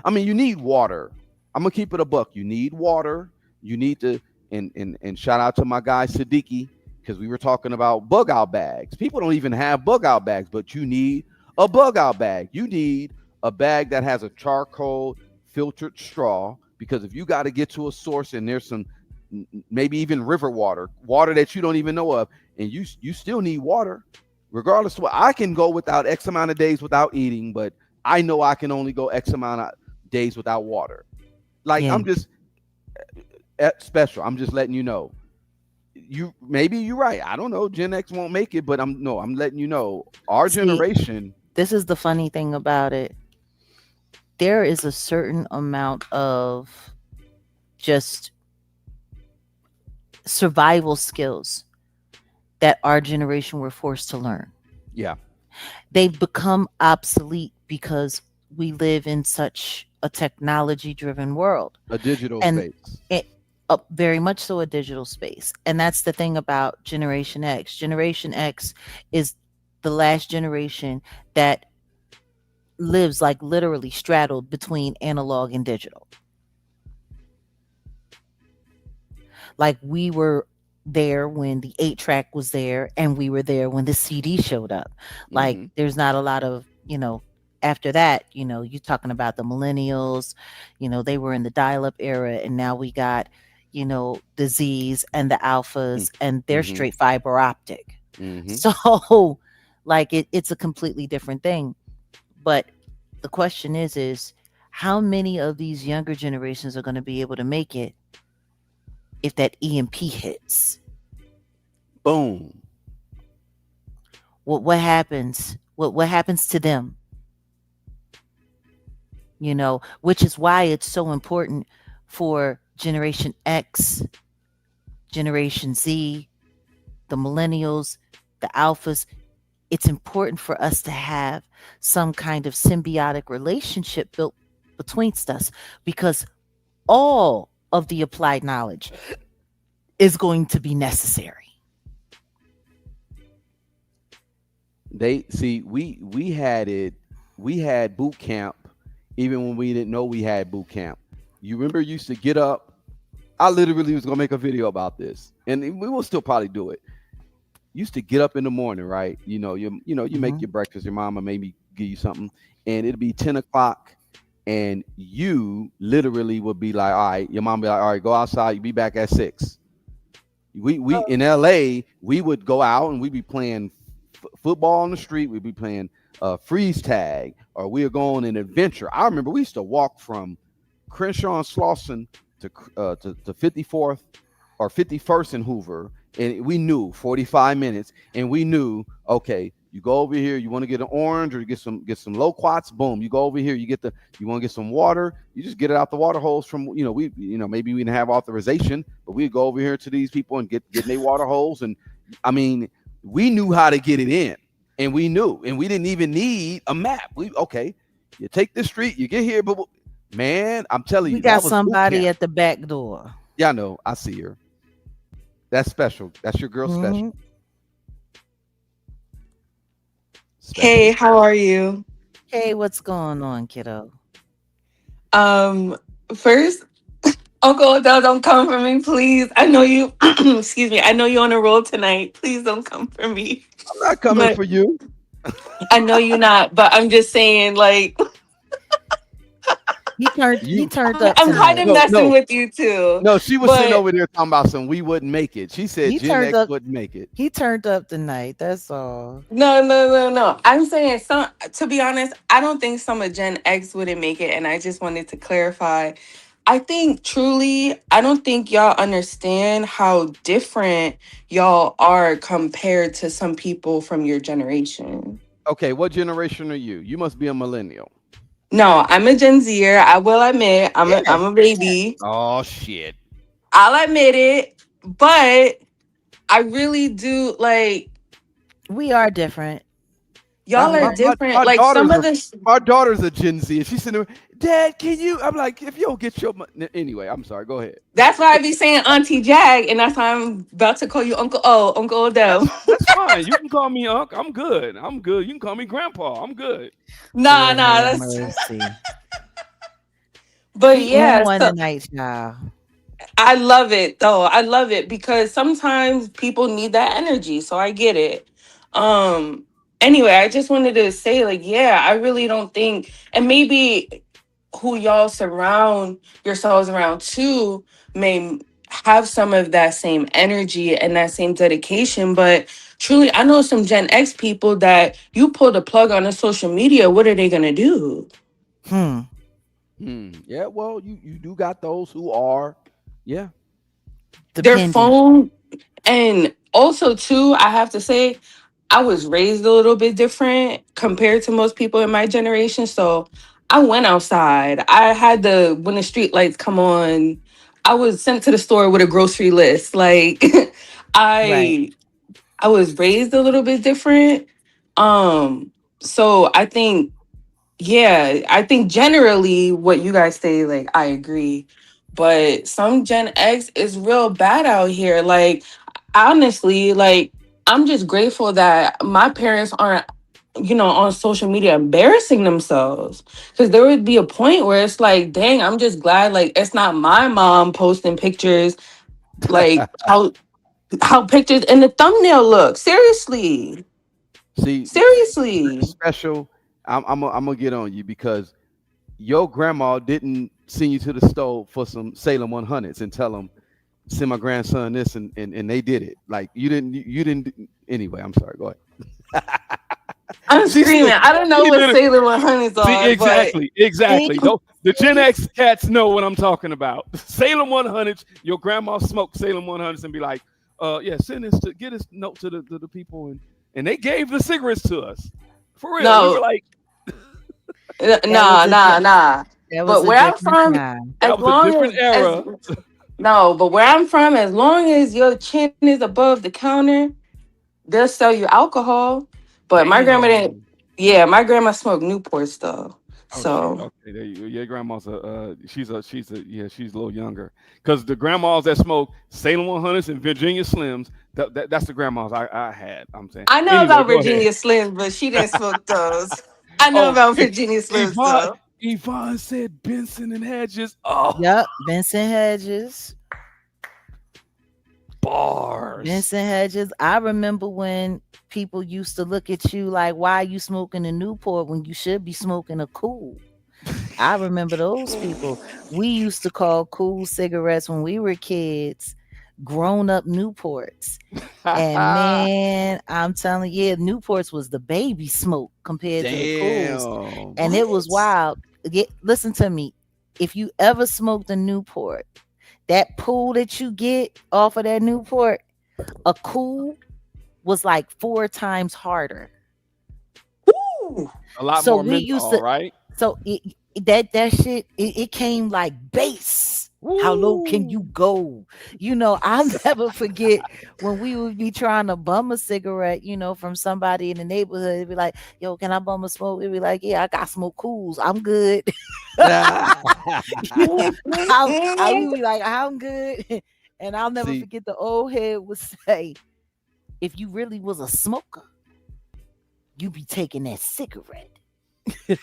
I mean, you need water. I'm gonna keep it a buck. You need water. You need to, and shout out to my guy Siddiqui, because we were talking about bug out bags. People don't even have bug out bags, but you need a bug out bag. You need a bag that has a charcoal filtered straw, because if you got to get to a source and there's some maybe even river water that you don't even know of, and you still need water regardless of what. I can go without X amount of days without eating, but I know I can only go X amount of days without water. Like Yeah. I'm just special. I'm just letting you know. You maybe you're right. I don't know. Gen X won't make it, but I'm letting you know. Our See, generation. this is the funny thing about it. There is a certain amount of just survival skills that our generation were forced to learn. Yeah, They've become obsolete because we live in such a technology driven world. a digital And space. it very much so a digital space. And that's the thing about Generation X. Generation X is the last generation that lives like literally straddled between analog and digital. Like we were there when the 8 track was there and we were there when the CD showed up. Like Hmm. there's not a lot of, after that, you're talking about the millennials, they were in the dial up era and now we got, the Z's and the alphas and they're Hmm. straight fiber optic. Hmm. So like it's a completely different thing. But the question is how many of these younger generations are going to be able to make it if that EMP hits? Boom. What happens? What happens to them? Which is why it's so important for Generation X, Generation Z, the millennials, the alphas. It's important for us to have some kind of symbiotic relationship built betweenst us because all of the applied knowledge is going to be necessary. They see we had it. We had boot camp even when we didn't know we had boot camp. You remember you used to get up. I literally was gonna make a video about this, and we will still probably do it. You used to get up in the morning, right? You make Hmm. your breakfast. Your mama maybe give you something, and it'd be 10 o'clock, and you literally would be like, "All right," your mom be like, "All right, go outside. You be back at 6." We in LA, we would go out and we'd be playing football on the street. We'd be playing freeze tag, or we were going an adventure. I remember we used to walk from Crenshaw and Slauson to 54th or 51st and Hoover, and we knew 45 minutes, and we knew, okay, you go over here, you want to get an orange or get some loquats, boom, you go over here, you want to get some water, you just get it out the water hose from, maybe we didn't have authorization, but we'd go over here to these people and get in their water holes, and I mean, we knew how to get it in. and we knew, and we didn't even need a map. We okay, you take this street, you get here, but man, I'm telling We you, that got was boot somebody camp. at the back door. Yeah, I know. I see her. That's special. That's your girl special. Hmm. Special. Hey, how are you? Hey, what's going on, kiddo? Um, First, Uncle Adele, don't come for me, please. I know you. Excuse me. I know you're on a roll tonight. Please don't come for me. I'm not coming But for you. I know you're not. But I'm just saying, like, He You turned up I'm kind tonight. of no, messing no, with you too. no. She was sitting But over there talking about some. We wouldn't make it. She said He Gen turned X up. wouldn't make it. He turned up tonight. That's all. no, no, no, no. I'm saying some. To be honest, I don't think some of Gen X wouldn't make it, and I just wanted to clarify. I think truly, I don't think y'all understand how different y'all are compared to some people from your generation. Okay, what generation are you? You must be a millennial. No, I'm a Gen Zer. I will admit, I'm Yes. a baby. Oh shit. I'll admit it, but I really do like We are different. y'all We are are. different. My Like some daughters of are the my daughter's a Gen Z, and she's sitting there. Dad, can you? I'm like, if you don't get your anyway. I'm sorry. Go ahead. that's why I be saying Auntie Jag, and that's why I'm about to call you Uncle O, Uncle Odell. That's fine. You can call me Unc. I'm good. I'm good. You can call me Grandpa. I'm good. Nah, Lord nah, have that's mercy. but He on yeah, one so tonight, y'all. I love it though. I love it because sometimes people need that energy. So I get it. Um anyway, I just wanted to say like yeah, I really don't think and maybe who y'all surround yourselves around too may have some of that same energy and that same dedication, but truly I know some Gen X people that you pull the plug on a social media, what are they going to do? Hmm. Yeah. Well, you do got those who are. Yeah. Their Dependent. phone. And also too, I have to say, I was raised a little bit different compared to most people in my generation. So I went outside. I had the when the street lights come on, I was sent to the store with a grocery list. Like Right. I I was raised a little bit different. So I think yeah, I think generally what you guys say, like, I agree. But some Gen X is real bad out here. Like, honestly, like, I'm just grateful that my parents aren't, on social media embarrassing themselves. Because there would be a point where it's like, dang, I'm just glad, like, it's not my mom posting pictures, like, how pictures in the thumbnail look. Seriously. See, Seriously. special. I'm gonna get on you because your grandma didn't send you to the store for some Salem 100s and tell them send my grandson this and they did it. Like you didn't. Anyway, I'm sorry. Go ahead. I'm she screaming. said I don't know He what did it. Sailor 100s See, are, but exactly, See? exactly. Though the Gen X cats know what I'm talking about. Salem 100s. Your grandma smoked Salem 100s and be like, yeah, send this to get this note to the people and they gave the cigarettes to us. For real. We were no, like, That was nah, a nah, nah. that was But a where I'm different from, time. as that was a different long as era. no, but where I'm from, as long as your chin is above the counter, they'll sell you alcohol. But my grandma didn't. Damn. Yeah, my grandma smoked Newports though. Oh shit. So Okay, there you go. Your grandma's she's a little younger. Cause the grandmas that smoke Salem 100s and Virginia Slims, that's the grandmas I had. I'm saying. I know Anyway, about go ahead. Virginia Slims, but she didn't smoke those. I know Oh, about Virginia Slims Yvonne though. Yvonne said Benson and Hedges. Oh, Yep. Vincent Hedges. bars. Vincent Hedges. I remember when people used to look at you like, why are you smoking a Newport when you should be smoking a cool? I remember those people. We used to call cool cigarettes when we were kids grown up Newports. And man, I'm telling you, yeah, Newports was the baby smoke compared to the cools. Damn. And it What? was wild. Listen to me. If you ever smoked a Newport, that pull that you get off of that Newport, a cool was like 4 times harder. Ooh. A lot So more we used menthol, to right? so that shit it came like bass. How low can you Woo! go? I'll never forget when we would be trying to bum a cigarette, from somebody in the neighborhood. It'd be like, yo, can I bum a smoke? It'd be like, yeah, I got smoke cools. I'm good. I would be like, I'm good. And I'll never See, forget the old head would say, if you really was a smoker, you be taking that cigarette.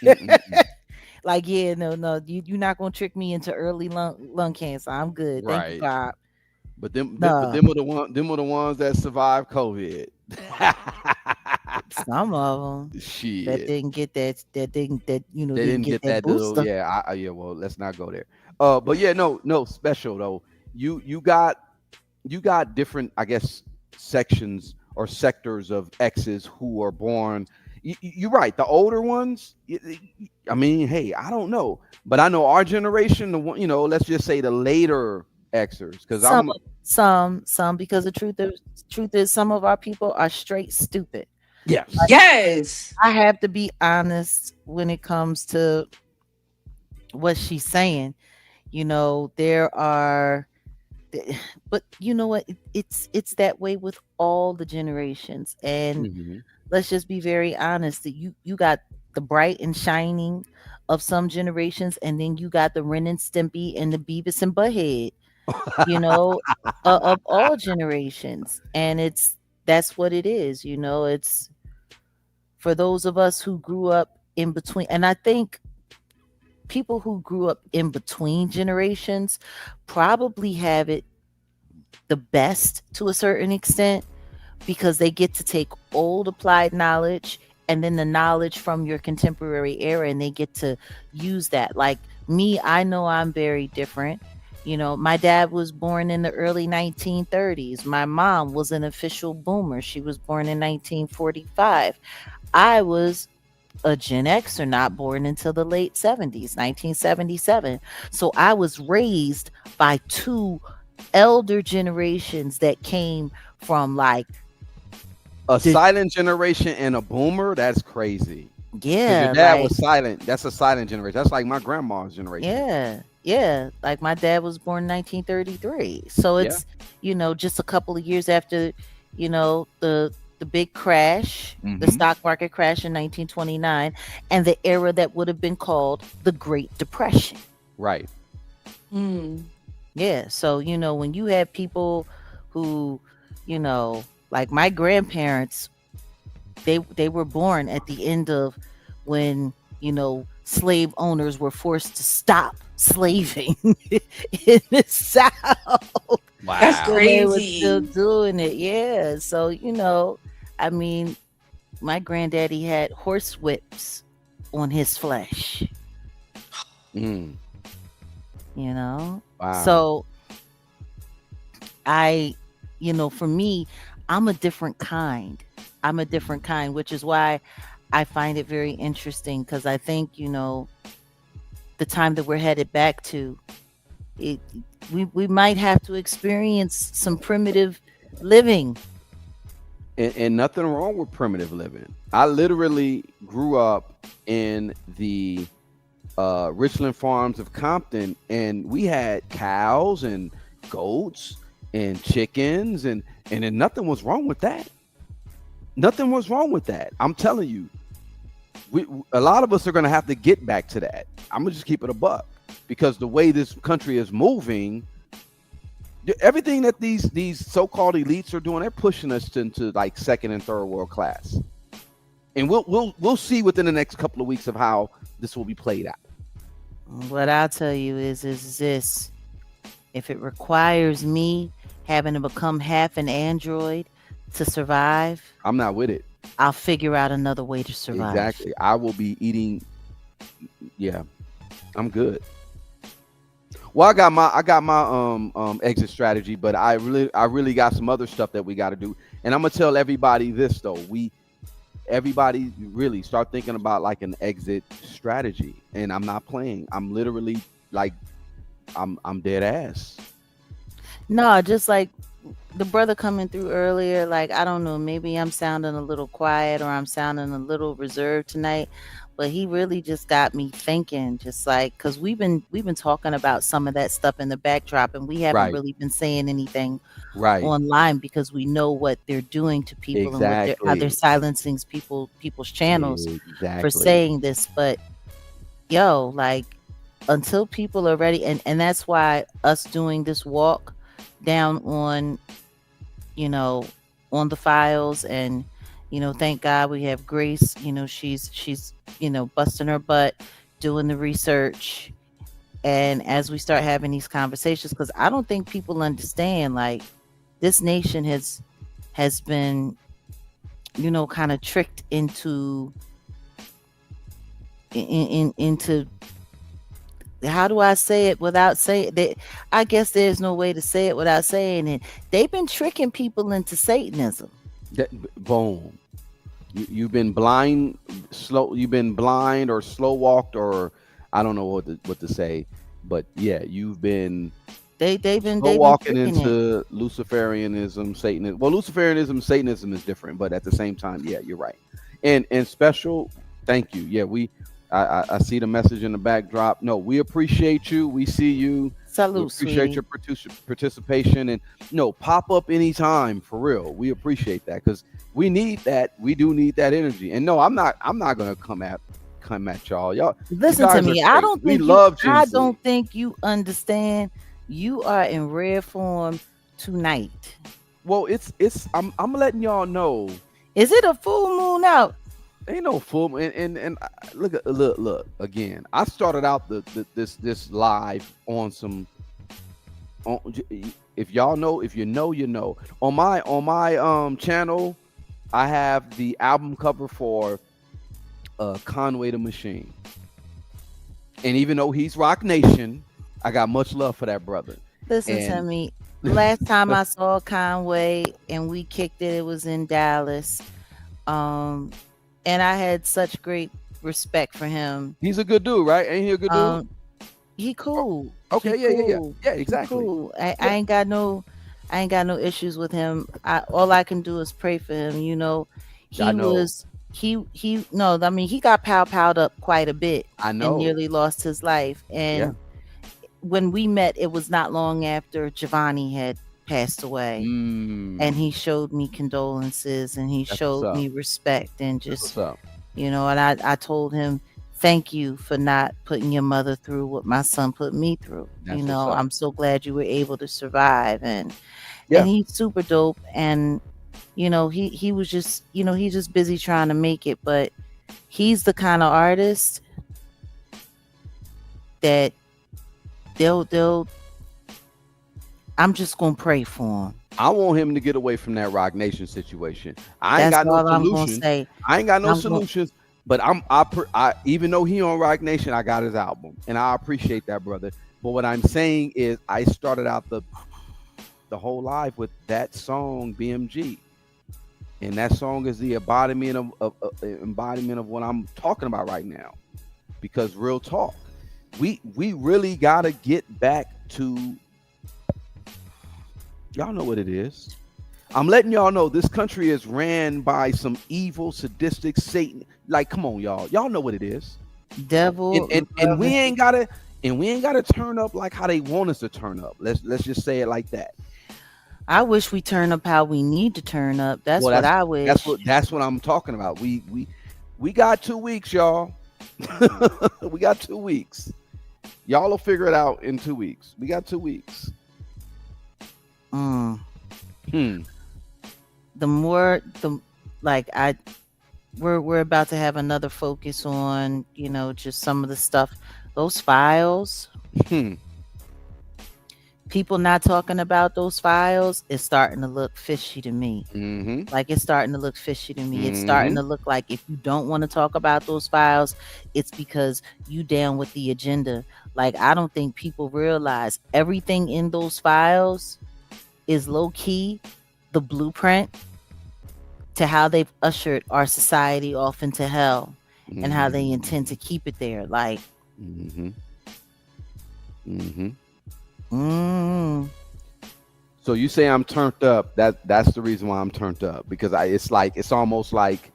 mm-mm-mm. Like, yeah, no, no, you're not gonna trick me into early lung cancer. I'm good. Thank you, Right. Pop. But No, them are the ones that survived COVID. some of them that Shit. didn't get They didn't didn't get get that that little, booster. yeah, yeah, well, let's not go there. But yeah, no, no, special though. You got different, I guess, sections or sectors of X's who are born. You're right. The older ones, I mean, hey, I don't know, but I know our generation, the one, let's just say the later Xers, because Some, I'm, some, because the truth is, some of our people are straight stupid. yes. Yes. I have to be honest when it comes to what she's saying. There are, but you know what? It's that way with all the generations, and Hmm. let's just be very honest. That you got the bright and shining of some generations, and then you got the Ren and Stimpy and the Beavis and Butthead. You know, of all generations, and that's what it is. It's for those of us who grew up in between, and I think people who grew up in between generations probably have it the best to a certain extent because they get to take old applied knowledge and then the knowledge from your contemporary era and they get to use that. Like me, I know I'm very different. My dad was born in the early 1930s. My mom was an official boomer. She was born in 1945. I was a Gen Xer, not born until the late 70s, 1977. So I was raised by two elder generations that came from like A the silent generation and a boomer, that's crazy. Because your yeah, dad like was silent. That's a silent generation. That's like my grandma's generation. yeah. Like my dad was born 1933. So Yeah. it's, just a couple of years after, the big crash, the Hmm. stock market crash in 1929, and the era that would have been called the Great Depression. Right. Mm. Yeah. So, when you have people who, like my grandparents, they were born at the end of when, slave owners were forced to stop slaving in the South. That's Wow. When they were still crazy. doing it. Yeah. So, I mean, my granddaddy had horse whips on his flesh, Mm, you know? wow. So I, for me, I'm a different kind. I'm a different kind, which is why I find it very interesting because I think, the time that we're headed back to, it, we might have to experience some primitive living. And nothing wrong with primitive living. I literally grew up in the Richland Farms of Compton, and we had cows and goats and chickens, and then nothing was wrong with that. Nothing was wrong with that. I'm telling you, a lot of us are going to have to get back to that. I'm gonna just keep it a buck because the way this country is moving, everything that these so-called elites are doing, they're pushing us into like second and third world class, and we'll see within the next couple of weeks of how this will be played out. What I'll tell you is this: if it requires me having to become half an android to survive, I'm not with it. I'll figure out another way to survive. Exactly. I will be eating. Yeah, I'm good. Well, I got my exit strategy, but I really got some other stuff that we got to do. And I'm gonna tell everybody this though. Everybody really start thinking about like an exit strategy. And I'm not playing. I'm literally like I'm dead ass. No, just like the brother coming through earlier, like I don't know, maybe I'm sounding a little quiet or I'm sounding a little reserved tonight, but he really just got me thinking, just like, because we've been talking about some of that stuff in the backdrop, and we haven't Right. really been saying anything Right. online because we know what they're doing to people and how they're Exactly. silencing people's channels for Exactly. saying this. But yo, like, until people are ready, and that's why us doing this walk down on, you know, on the files, and thank God we have Grace. She's busting her butt doing the research, and as we start having these conversations, because I don't think people understand, like, this nation has been, kind of tricked into, how do I say it without saying that? I guess there's no way to say it without saying it. They've been tricking people into Satanism. Boom. You've been blind, slow. You've been blind or slow walked, or I don't know what to say, but yeah, you've been slow They've been walking tricking it. into Luciferianism, Satanism. Well, Luciferianism, Satanism is different, but at the same time, yeah, you're right. And special, thank you. Yeah, I see the message in the backdrop. No, we appreciate you. We see you. We Salute, appreciate sweetie. your participation, and no, pop up anytime for real. We appreciate that because we need that. We do need that energy. And no, I'm not gonna come at y'all. You Listen to guys are me. great. We love Gen I Z. don't think you understand. You are in rare form tonight. Well, I'm letting y'all know. Is it a full moon out? Ain't no full and look again. I started out this live on some on, if y'all know, if you know, you know. On my channel, I have the album cover for Conway the Machine. And even though he's Rock Nation, I got much love for that brother. Listen to And me. Last time I saw Conway and we kicked it, it was in Dallas. Um, and I had such great respect for him. he's a good dude, right? Ain't he a good dude? Um, he cool. He Okay, yeah. cool. Yeah, He exactly. cool. Yeah, I ain't got no issues with him. All I can do is pray for him. I He know. was he no, I mean, he got piled up quite a bit I and know. nearly lost his life. Yeah. And when we met, it was not long after Giovanni had passed away. And he Mm, showed me condolences, and he that's what's showed up. me respect, and That's what's just, up. and I told him, thank you for not putting your mother through what my son put me through. That's what's up. I'm so glad you were able to survive. And Yeah. he's super dope. And he was just, he's just busy trying to make it, but he's the kind of artist that they'll I'm just gonna pray for him. I want him to get away from that Rock Nation situation. I ain't That's got no all I'm gonna solutions. say. I ain't got no I'm going solutions. But even though he on Rock Nation, I got his album, and I appreciate that, brother. But what I'm saying is, I started out the whole live with that song BMG, and that song is the embodiment of what I'm talking about right now. Because real talk, we really gotta get back to, y'all know what it is. I'm letting y'all know this country is ran by some evil, sadistic Satan. Like, come on, y'all. Y'all know what it is. And devil and, and we loving. ain't gotta turn up like how they want us to turn up. Let's just say it like that. I wish we turn up how we need to turn up. That's Well, what that's I that's wish. what that's what I'm talking about. We got 2 weeks, y'all. We got 2 weeks. Y'all will figure it out in 2 weeks. We got 2 weeks. Mm. Hmm. The more the like I we're about to have another focus on, just some of the stuff, those files. Hmm. People not talking about those files is starting to look fishy to me. Mm-hmm. Like, it's starting to look fishy to me. It's starting Mm-hmm. to look like if you don't want to talk about those files, it's because you down with the agenda. Like, I don't think people realize everything in those files is low key the blueprint to how they've ushered our society off into hell and how they intend to keep it there. Like, Mm-hmm. Mm-hmm. mm, So you say I'm turned up. That's the reason why I'm turned up, because it's almost like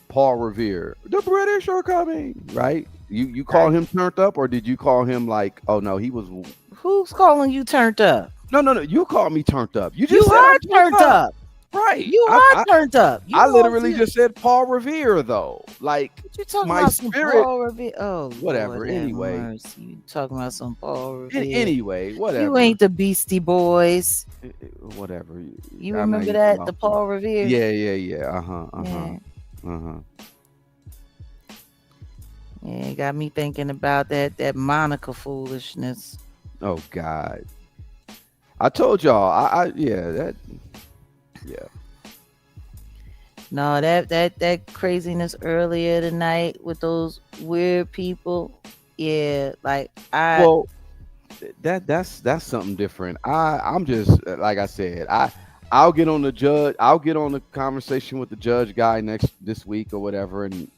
Paul Revere, the British are coming, right? You call Right. him turned up, or did you call him like, oh no, he was Who's calling you turned up? no, you called me turned up. You You just said I'm are turned turned up. up. Right. You are turned up. You I don't literally feel. just said Paul Revere though. Like What you talking my about some spirit, Paul Revere? Oh whatever. Lord have Anyway, mercy. You talking about some Paul Revere. anyway, You whatever. ain't the Beastie Boys. Whatever. You I know remember you talking that? about The Paul Revere? yeah. Yeah. Uh-huh. Yeah, it got me thinking about that Monica foolishness. Oh God. I told y'all, yeah. No, that craziness earlier tonight with those weird people. Yeah, like Well, that's something different. I'm just like I said, I'll get on the judge. I'll get on the conversation with the judge guy this week or whatever, and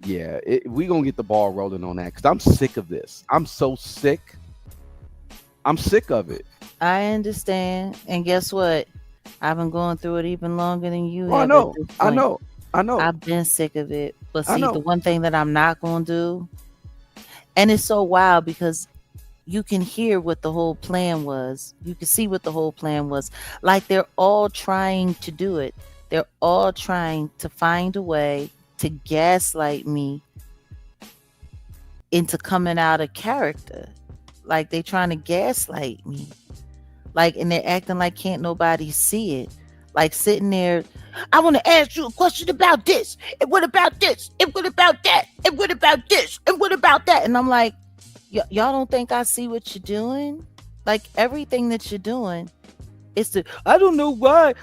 yeah, we gonna get the ball rolling on that because I'm sick of this. I'm so sick. I'm sick of it. I understand. And guess what? I've been going through it even longer than you Well, have at this I point. know, I know, I've been sick of it. But I see, the know. one thing that I'm not going to do, and it's so wild because you can hear what the whole plan was. You can see what the whole plan was. Like they're all trying to do it. They're all trying to find a way to gaslight me into coming out of character. Like they trying to gaslight me. Like, and they're acting like can't nobody see it. Like sitting there, I want to ask you a question about this. And what about this? And what about that? And what about this? And what about that? And I'm like, y'all don't think I see what you're doing? Like everything that you're doing, it's the I don't know why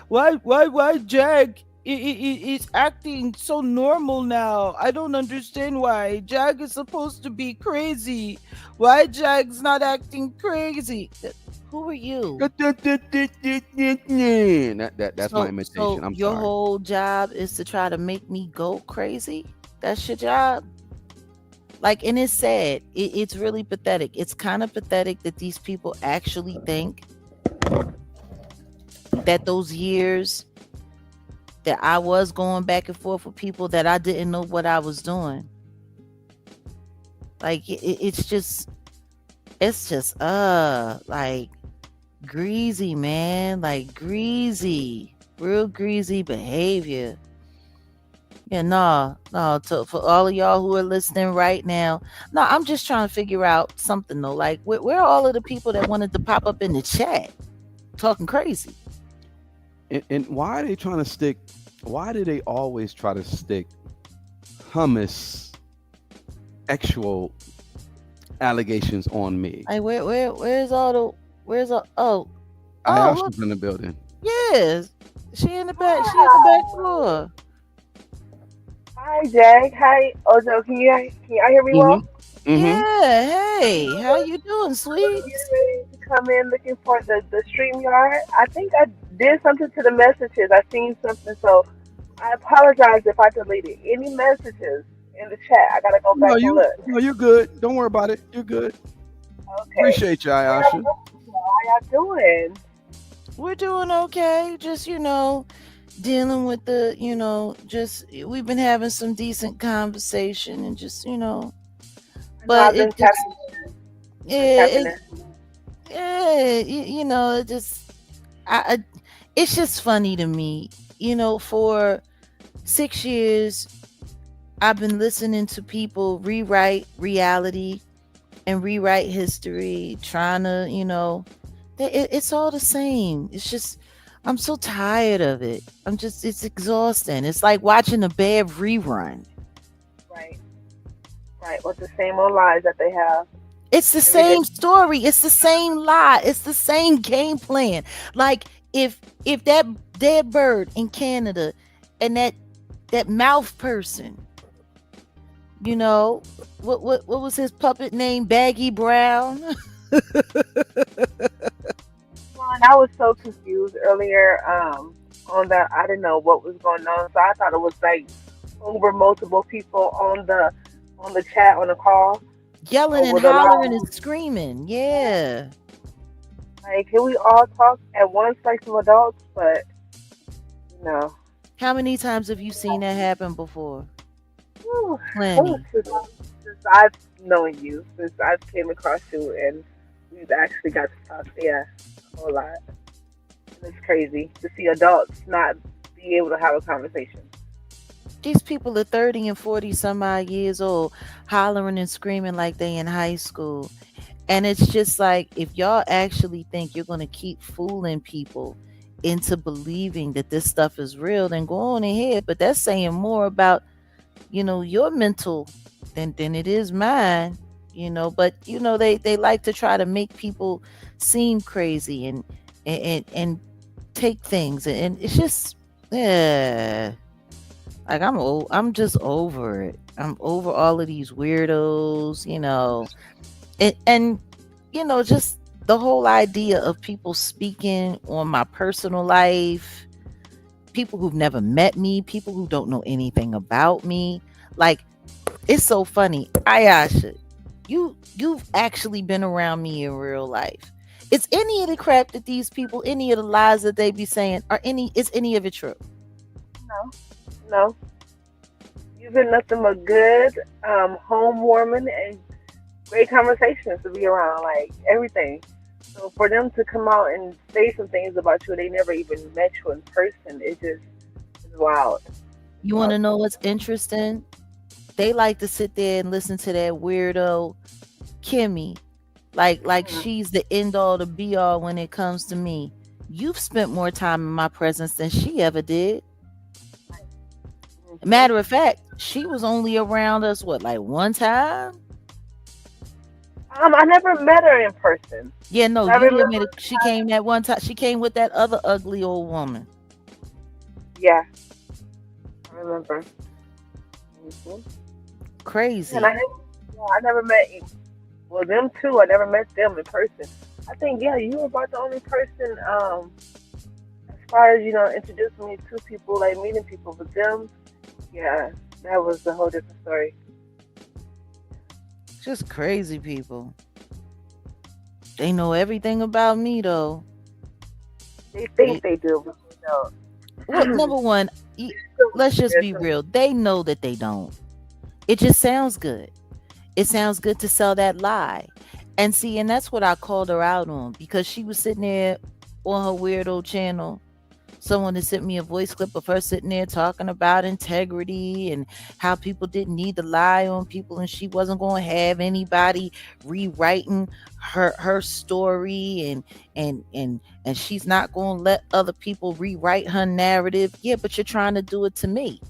Jag is acting so normal now. I don't understand why Jag is supposed to be crazy. Why Jag's not acting crazy? Who are you? That's my imitation. I'm your sorry. whole job is to try to make me go crazy? That's your job? Like, and it's sad. It's really pathetic. It's kind of pathetic that these people actually think that those years that I was going back and forth with people that I didn't know what I was doing. Like it's just like greasy, man. Like greasy, real greasy behavior. Yeah, no. For all of y'all who are listening right now, no, I'm just trying to figure out something though. Like, where are all of the people that wanted to pop up in the chat talking crazy? And why are they trying to stick? Why do they always try to stick hummus actual allegations on me? Like, where's all? Oh, Ayasha's in the building. yes, she in the back. She at the back floor. Hi, Jag. Hi, Ojo. Can y'all hear me well? Yeah. Hey, how you doing, I'm sweet? getting ready to come in looking for the StreamYard. I think I did something to the messages. I seen something, so I apologize if I deleted any messages in the chat. I gotta go back and look. No, you're good. Don't worry about it. You're good. Okay. Appreciate you, Ayasha. How y'all doing? We're doing okay. Just dealing with the just we've been having some decent conversation and just but it just it just it's just funny to me. For 6 years I've been listening to people rewrite reality and rewrite history, trying to it's all the same. It's just I'm so tired of it. It's exhausting. It's like watching a bad rerun. Right, with the same old lies that they have. It's the same story. It's the same lie. It's the same game plan. Like if that dead bird in Canada and that mouth person, what was his puppet name? Baggy Brown. I was so confused earlier on that. I didn't know what was going on, so I thought it was like over multiple people on the chat on the call, yelling and hollering and screaming. Yeah. Like, can we all talk at once like some adults? But no. How many times have you seen that happen before? Whew. Oh, Plenty. since I've known you, since I've came across you, and we've actually got to talk, yeah, a whole lot. And it's crazy to see adults not be able to have a conversation. These people are 30 and 40 some odd years old, hollering and screaming like they in high school. And it's just like, if y'all actually think you're going to keep fooling people into believing that this stuff is real, then go on ahead. But that's saying more about, your mental than it is mine. But they like to try to make people seem crazy and take things, and it's just, yeah, like I'm just over it. I'm over all of these weirdos, and just the whole idea of people speaking on my personal life, people who've never met me, people who don't know anything about me. Like, it's so funny. Ayasha, you've actually been around me in real life. It's any of the crap that these people, any of the lies that they be saying, is any of it true? No, no, you've been nothing but good, home warming, and great conversations to be around, like everything. So for them to come out and say some things about you, they never even met you in person. It just is wild. It's You want wild to to know me. what's interesting? They like to sit there and listen to that weirdo Kimmy, like Mm, she's the end all to be all when it comes to me. You've spent more time in my presence than she ever did. mhm. Matter of fact, she was only around us what, like one time? I never met her in person, Yeah, no, but I you didn't admit remember. it. She came that one time. She came with that other ugly old woman. Yeah, I remember. Hmm. And Crazy. I never met well them too. I never met them in person. I think yeah, you were about the only person as far as introducing me to people, like meeting people. But them, yeah, that was a whole different story. Just crazy people. They know everything about me though. They think They, they do, but they what don't. number one, let's just There's be some, real. They know that they don't. It just sounds good. It sounds good to sell that lie. And see, and that's what I called her out on, because she was sitting there on her weirdo channel. Someone had sent me a voice clip of her sitting there talking about integrity and how people didn't need to lie on people, and she wasn't going to have anybody rewriting her story, and she's not going to let other people rewrite her narrative. Yeah, but you're trying to do it to me.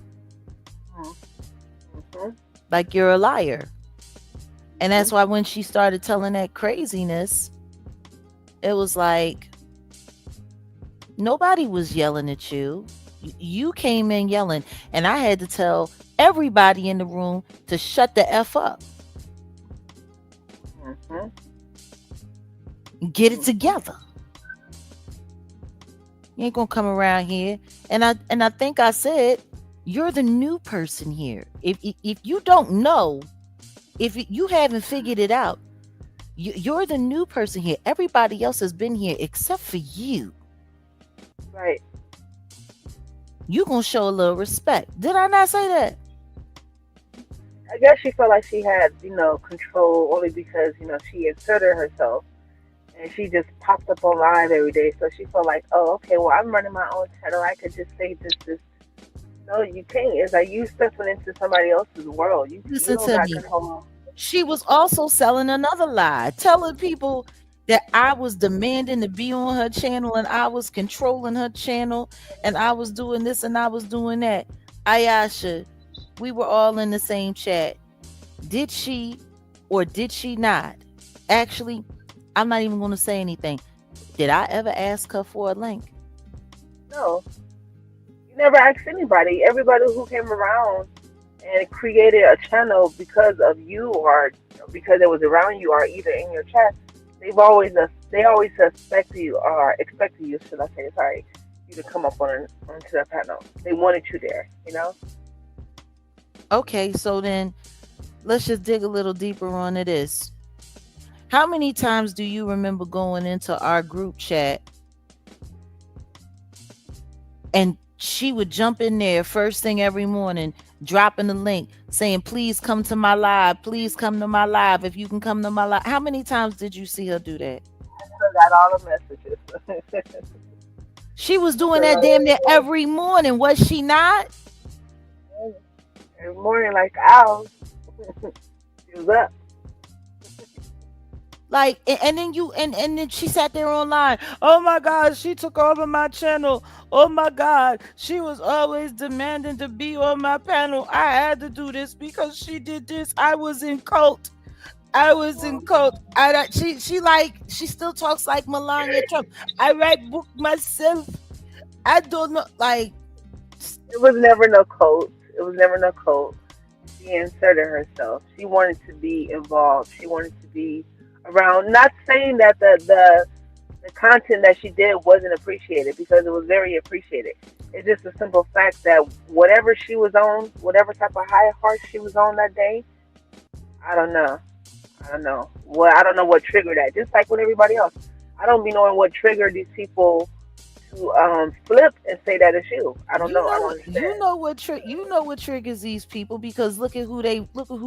mm-hmm, Like, you're a liar. And hmm. that's why when she started telling that craziness, it was like, nobody was yelling at you. You came in yelling, and I had to tell everybody in the room to shut the F up Hmm. and get it Hmm. together. You ain't gonna come around here. And I think I said, you're the new person here. If you don't know, if you haven't figured it out, you're the new person here. Everybody else has been here except for you. Right. You gonna show a little respect. Did I not say that? I guess she felt like she had, control only because, she inserted herself and she just popped up on live every day. So she felt like, oh, okay, well, I'm running my own channel. I could just say this. No, you can't. It's like you stepping into somebody else's world. You Listen don't to got me. control. She was also selling another lie, telling people that I was demanding to be on her channel, and I was controlling her channel, and I was doing this and I was doing that. Ayasha, we were all in the same chat. Did she or did she not? Actually, I'm not even going to say anything. Did I ever ask her for a link? No, you never asked anybody. Everybody who came around and created a channel because of you or because it was around you or either in your chat, they always suspect you or expect you, should I say, sorry, you to come up onto their panel. They wanted you there. Okay, so then let's just dig a little deeper onto this. How many times do you remember going into our group chat and she would jump in there first thing every morning, dropping the link, saying, please come to my live. Please come to my live. If you can come to my live. How many times did you see her do that? I got all the messages. She was doing that damn near every morning, was she not? Every morning, like owls, she was up. Like, and then and then she sat there online. Oh my God, she took over my channel. Oh my God, she was always demanding to be on my panel. I had to do this because she did this. I was in cult. I was in cult. She still talks like Melania Trump. I write book myself. I don't know, like, It was never no cult. It was never no cult. She inserted herself. She wanted to be involved. She wanted to be around. Not saying that the content that she did wasn't appreciated, because it was very appreciated. It's just a simple fact that whatever she was on, whatever type of high horse she was on that day, I don't know. I don't know. Well, I don't know what triggered that. Just like with everybody else, I don't be knowing what triggered these people to flip and say that it's you. I don't know. I don't understand. You know what triggers these people, because look at who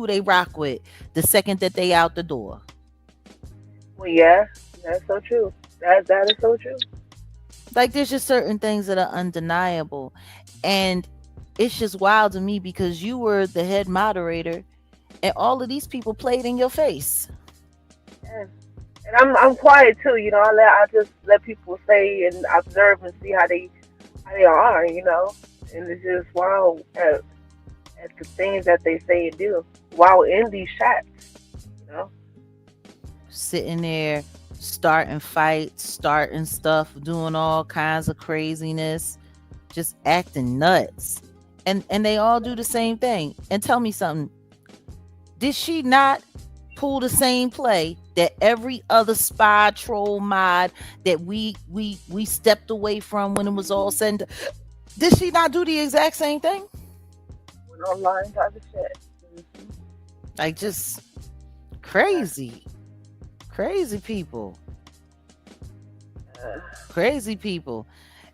they rock with the second that they out the door. Well, yeah, that's so true. That is so true. Like, there's just certain things that are undeniable, and it's just wild to me because you were the head moderator and all of these people played in your face. Yeah. And I'm quiet too. You know, I just let people say and observe and see how they are. You know, and it's just wow at the things that they say and do while in these chats. You know. Sitting there starting fights, starting stuff, doing all kinds of craziness, just acting nuts. And they all do the same thing. And tell me something. Did she not pull the same play that every other spy troll mod that we stepped away from when it was all said and done? Did she not do the exact same thing? Went online type of shit. Mm-hmm. Like, just crazy people. Crazy people.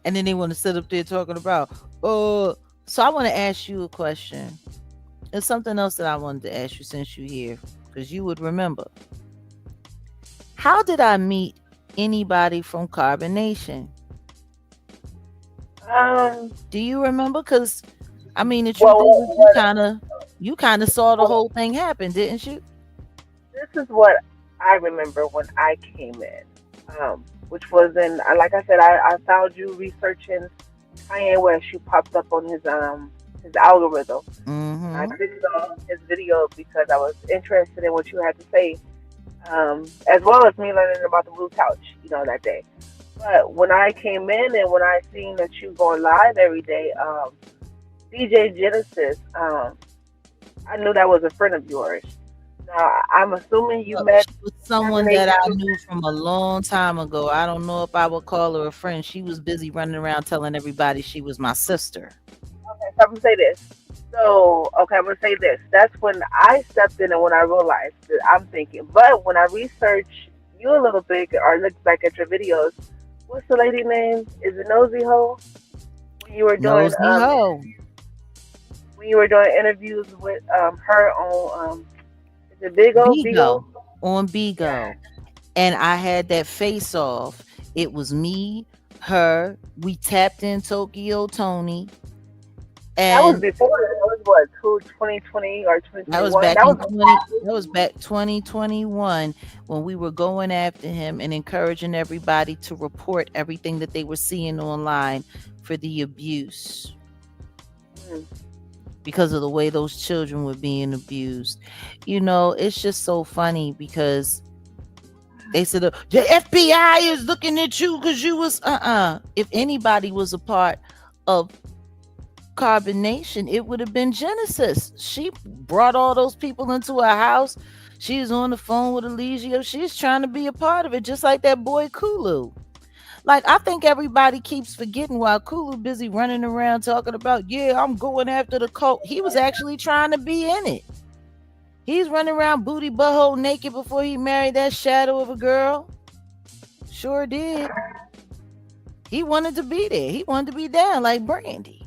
And then they want to sit up there talking about, so I want to ask you a question. There's something else that I wanted to ask you since you're here, because you would remember. How did I meet anybody from Carbon Nation? Do you remember? Because I mean, the truth is, you kind of saw the whole thing happen, didn't you? This is what I remember when I came in, which was in, like I said, I found you researching Kanye West. You popped up on his algorithm. Mm-hmm. I clicked on his video because I was interested in what you had to say, as well as me learning about the blue couch, you know, that day. But when I came in and when I seen that you going live every day, DJ Genesis, I knew that was a friend of yours. Now, I'm assuming you met someone that I knew from a long time ago. I don't know if I would call her a friend. She was busy running around telling everybody she was my sister. Okay, so I'm going to say this. I'm going to say this. That's when I stepped in and when I realized that I'm thinking. But when I researched you a little bit or looked back at your videos, what's the lady name? Is it Nosy Ho? When you were doing Nosy Ho. When you were doing interviews with her on is it Bigo? On Bigo. Yeah. And I had that face off. It was me, her. We tapped in Tokyo Tony. And that was before. That was what, 2020 or 2021? That was back 2021 when we were going after him and encouraging everybody to report everything that they were seeing online for the abuse. Because of the way those children were being abused. You know, it's just so funny because they said the FBI is looking at you because you was if anybody was a part of Carbon Nation, it would have been Genesis. She brought all those people into her house. She's on the phone with Eligio. She's trying to be a part of it, just like that boy Kulu. Like, I think everybody keeps forgetting while Kulu busy running around talking about, yeah, I'm going after the cult. He was actually trying to be in it. He's running around booty butthole naked before he married that shadow of a girl. Sure did. He wanted to be there. He wanted to be down like Brandy.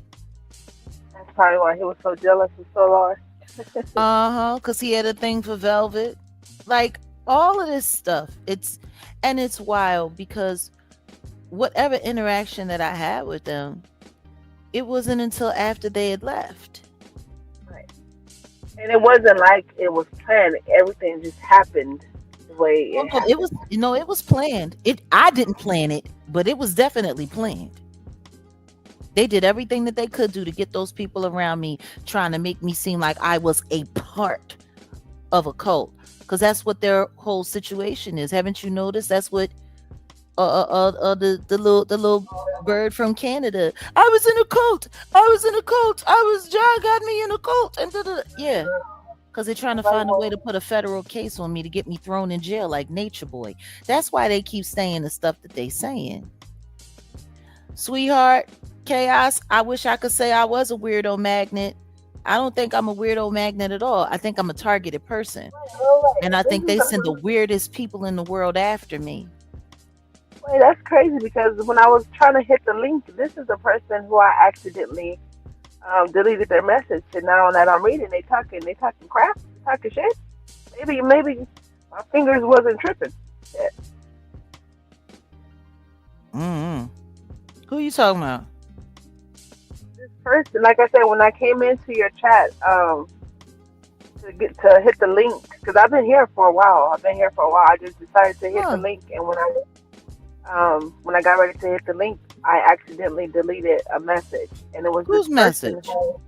That's probably why he was so jealous for so long. Uh-huh. Cause he had a thing for Velvet. Like all of this stuff. It's wild because whatever interaction that I had with them, it wasn't until after they had left. Right. And it wasn't like it was planned. Everything just happened the way Oh it no, it happened. was it was planned. I didn't plan it, but it was definitely planned. They did everything that they could do to get those people around me, trying to make me seem like I was a part of a cult. Because that's what their whole situation is. Haven't you noticed? That's what the little bird from Canada. I was in a cult. I was in a cult. John got me in a cult. And yeah. Because they're trying to Nobody find a way wants to put a federal case on me to get me thrown in jail like Nature Boy. That's why they keep saying the stuff that they saying. Sweetheart, chaos. I wish I could say I was a weirdo magnet. I don't think I'm a weirdo magnet at all. I think I'm a targeted person. And I This think is they the send the weirdest people in the world after me. wait, that's crazy because when I was trying to hit the link, this is a person who I accidentally deleted their message. And now that I'm reading, they talking crap, they talking shit. Maybe my fingers wasn't tripping. Shit. Mm-hmm. Who you talking about? This person, like I said, when I came into your chat, to hit the link because I've been here for a while. I just decided to hit the Huh. link, and when I got ready to hit the link, I accidentally deleted a message, and it was this Whose person message? who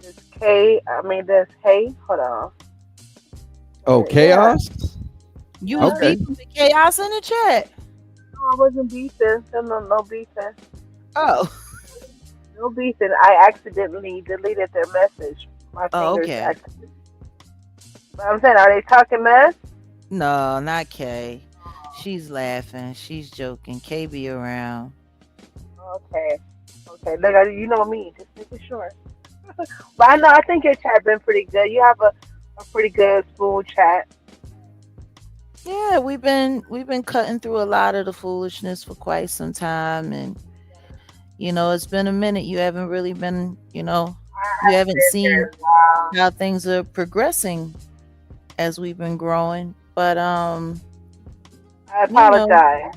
this K. I mean, this hey, hold on. Oh, Yeah, chaos. You was Okay. beefing with chaos in the chat. no, I wasn't beefing. No beefing. Oh. No beefing. I accidentally deleted their message. My Oh, fingers okay. accidentally. But I'm saying, are they talking mess? No, not Kay. She's laughing. She's joking. Kay be around. Okay. Okay. Look, you know me. Just making sure. But I know, I think your chat been pretty good. You have a pretty good school chat. Yeah, we've been cutting through a lot of the foolishness for quite some time, and it's been a minute. You haven't really been, I you haven't haven't been here seen in a while. how things are progressing as we've been growing. But I you know, apologize.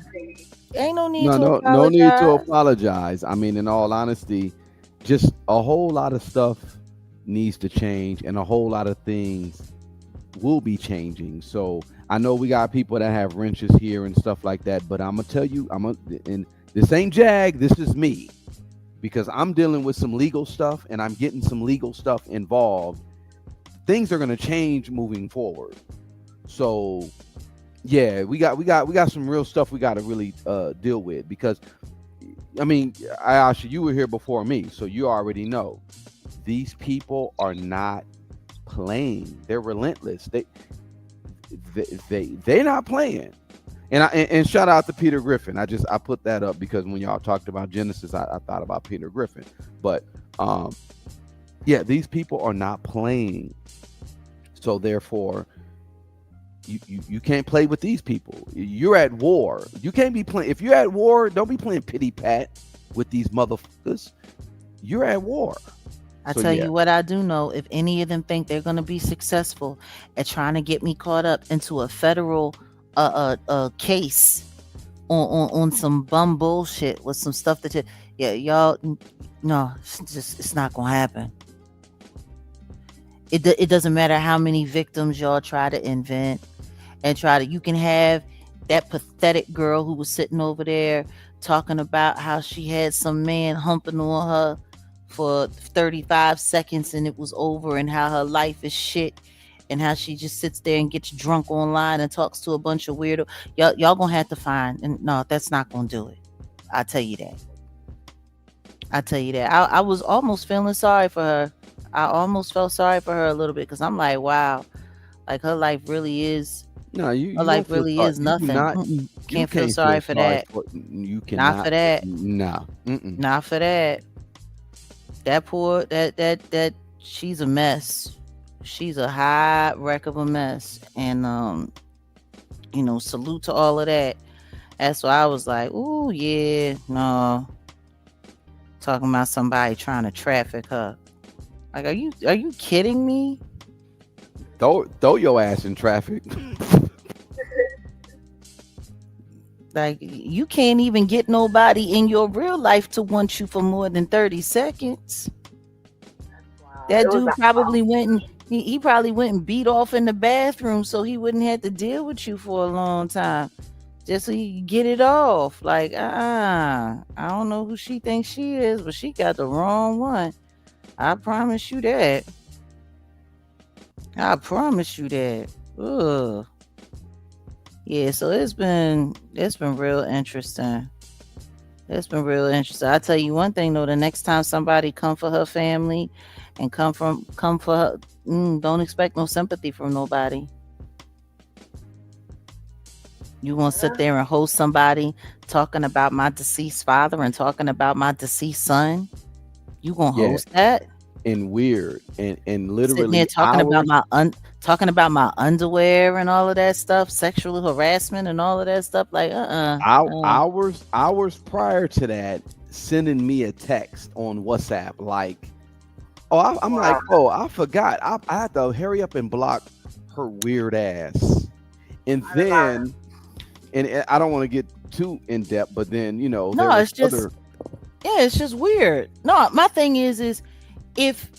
ain't no need No, to no need to apologize. apologize. I mean, in all honesty, just a whole lot of stuff needs to change, and a whole lot of things will be changing. So I know we got people that have wrenches here and stuff like that, but I'm gonna tell you, and this ain't Jag. This is me because I'm dealing with some legal stuff, and I'm getting some legal stuff involved. Things are gonna change moving forward. So yeah, we got some real stuff we got to really deal with because I mean, Ayasha, you were here before me, so you already know these people are not playing. They're relentless. They're not playing. And shout out to Peter Griffin. I put that up because when y'all talked about Genesis, I thought about Peter Griffin. But yeah, these people are not playing. So therefore, you can't play with these people. You're at war. You can't be playing. If you're at war, don't be playing pity pat with these motherfuckers. You're at war. I So tell yeah, you what, I do know. If any of them think they're gonna be successful at trying to get me caught up into a federal case on some bum bullshit with some stuff that yeah, y'all, no, it's not gonna happen. It doesn't matter how many victims y'all try to invent and you can have that pathetic girl who was sitting over there talking about how she had some man humping on her for 35 seconds and it was over, and how her life is shit, and how she just sits there and gets drunk online and talks to a bunch of weirdo. Y'all gonna have to find, and no, that's not gonna do it. I tell you that. I was almost feeling sorry for her. I almost felt sorry for her a little bit because I'm like, wow, like her life really is no, her you don't life feel really sorry. is You do nothing. not. You Can't feel can't feel sorry for sorry that. for. You Not cannot. for that. No. Mm-mm. Not for that. That poor that she's a mess. She's a high wreck of a mess. And salute to all of that. That's why I was like, ooh, yeah, no. Talking about somebody trying to traffic her. Like, are you kidding me? Throw your ass in traffic. Like, you can't even get nobody in your real life to want you for more than 30 seconds. Wow. It That was dude probably went and he probably went and beat off in the bathroom so he wouldn't have to deal with you for a long time. Just so he could get it off. Like, I don't know who she thinks she is, but she got the wrong one. I promise you that. I promise you that. Ugh. Yeah, so it's been real interesting. It's been real interesting. I tell you one thing though, the next time somebody come for her family and come for her, don't expect no sympathy from nobody. You gonna sit there and host somebody talking about my deceased father and talking about my deceased son? You gonna Yeah, host that? and weird and Sitting there literally hours. talking about my underwear and all of that stuff, sexual harassment and all of that stuff. Like, Hours prior to that, sending me a text on WhatsApp like, oh, I'm like, oh, I forgot. I had to hurry up and block her weird ass. And then, and I don't want to get too in depth, but then there no, was it's just other. yeah, it's just weird. No, my thing is if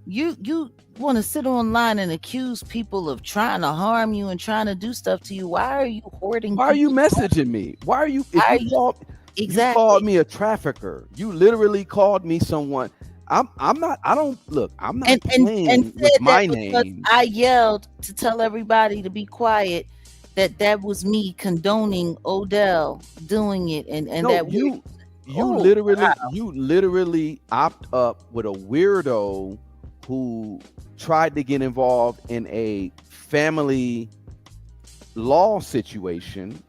you want to sit online and accuse people of trying to harm you and trying to do stuff to you, why are you hoarding Why are you people's messaging me? Why are you? why If are you you called, you exactly called me a trafficker. You literally called me someone. I'm not. I don't look. I'm not and playing with said that my because name. I yelled to tell everybody to be quiet, that was me condoning Odell doing it, and No, that we're oh you literally opt up with a weirdo who tried to get involved in a family law situation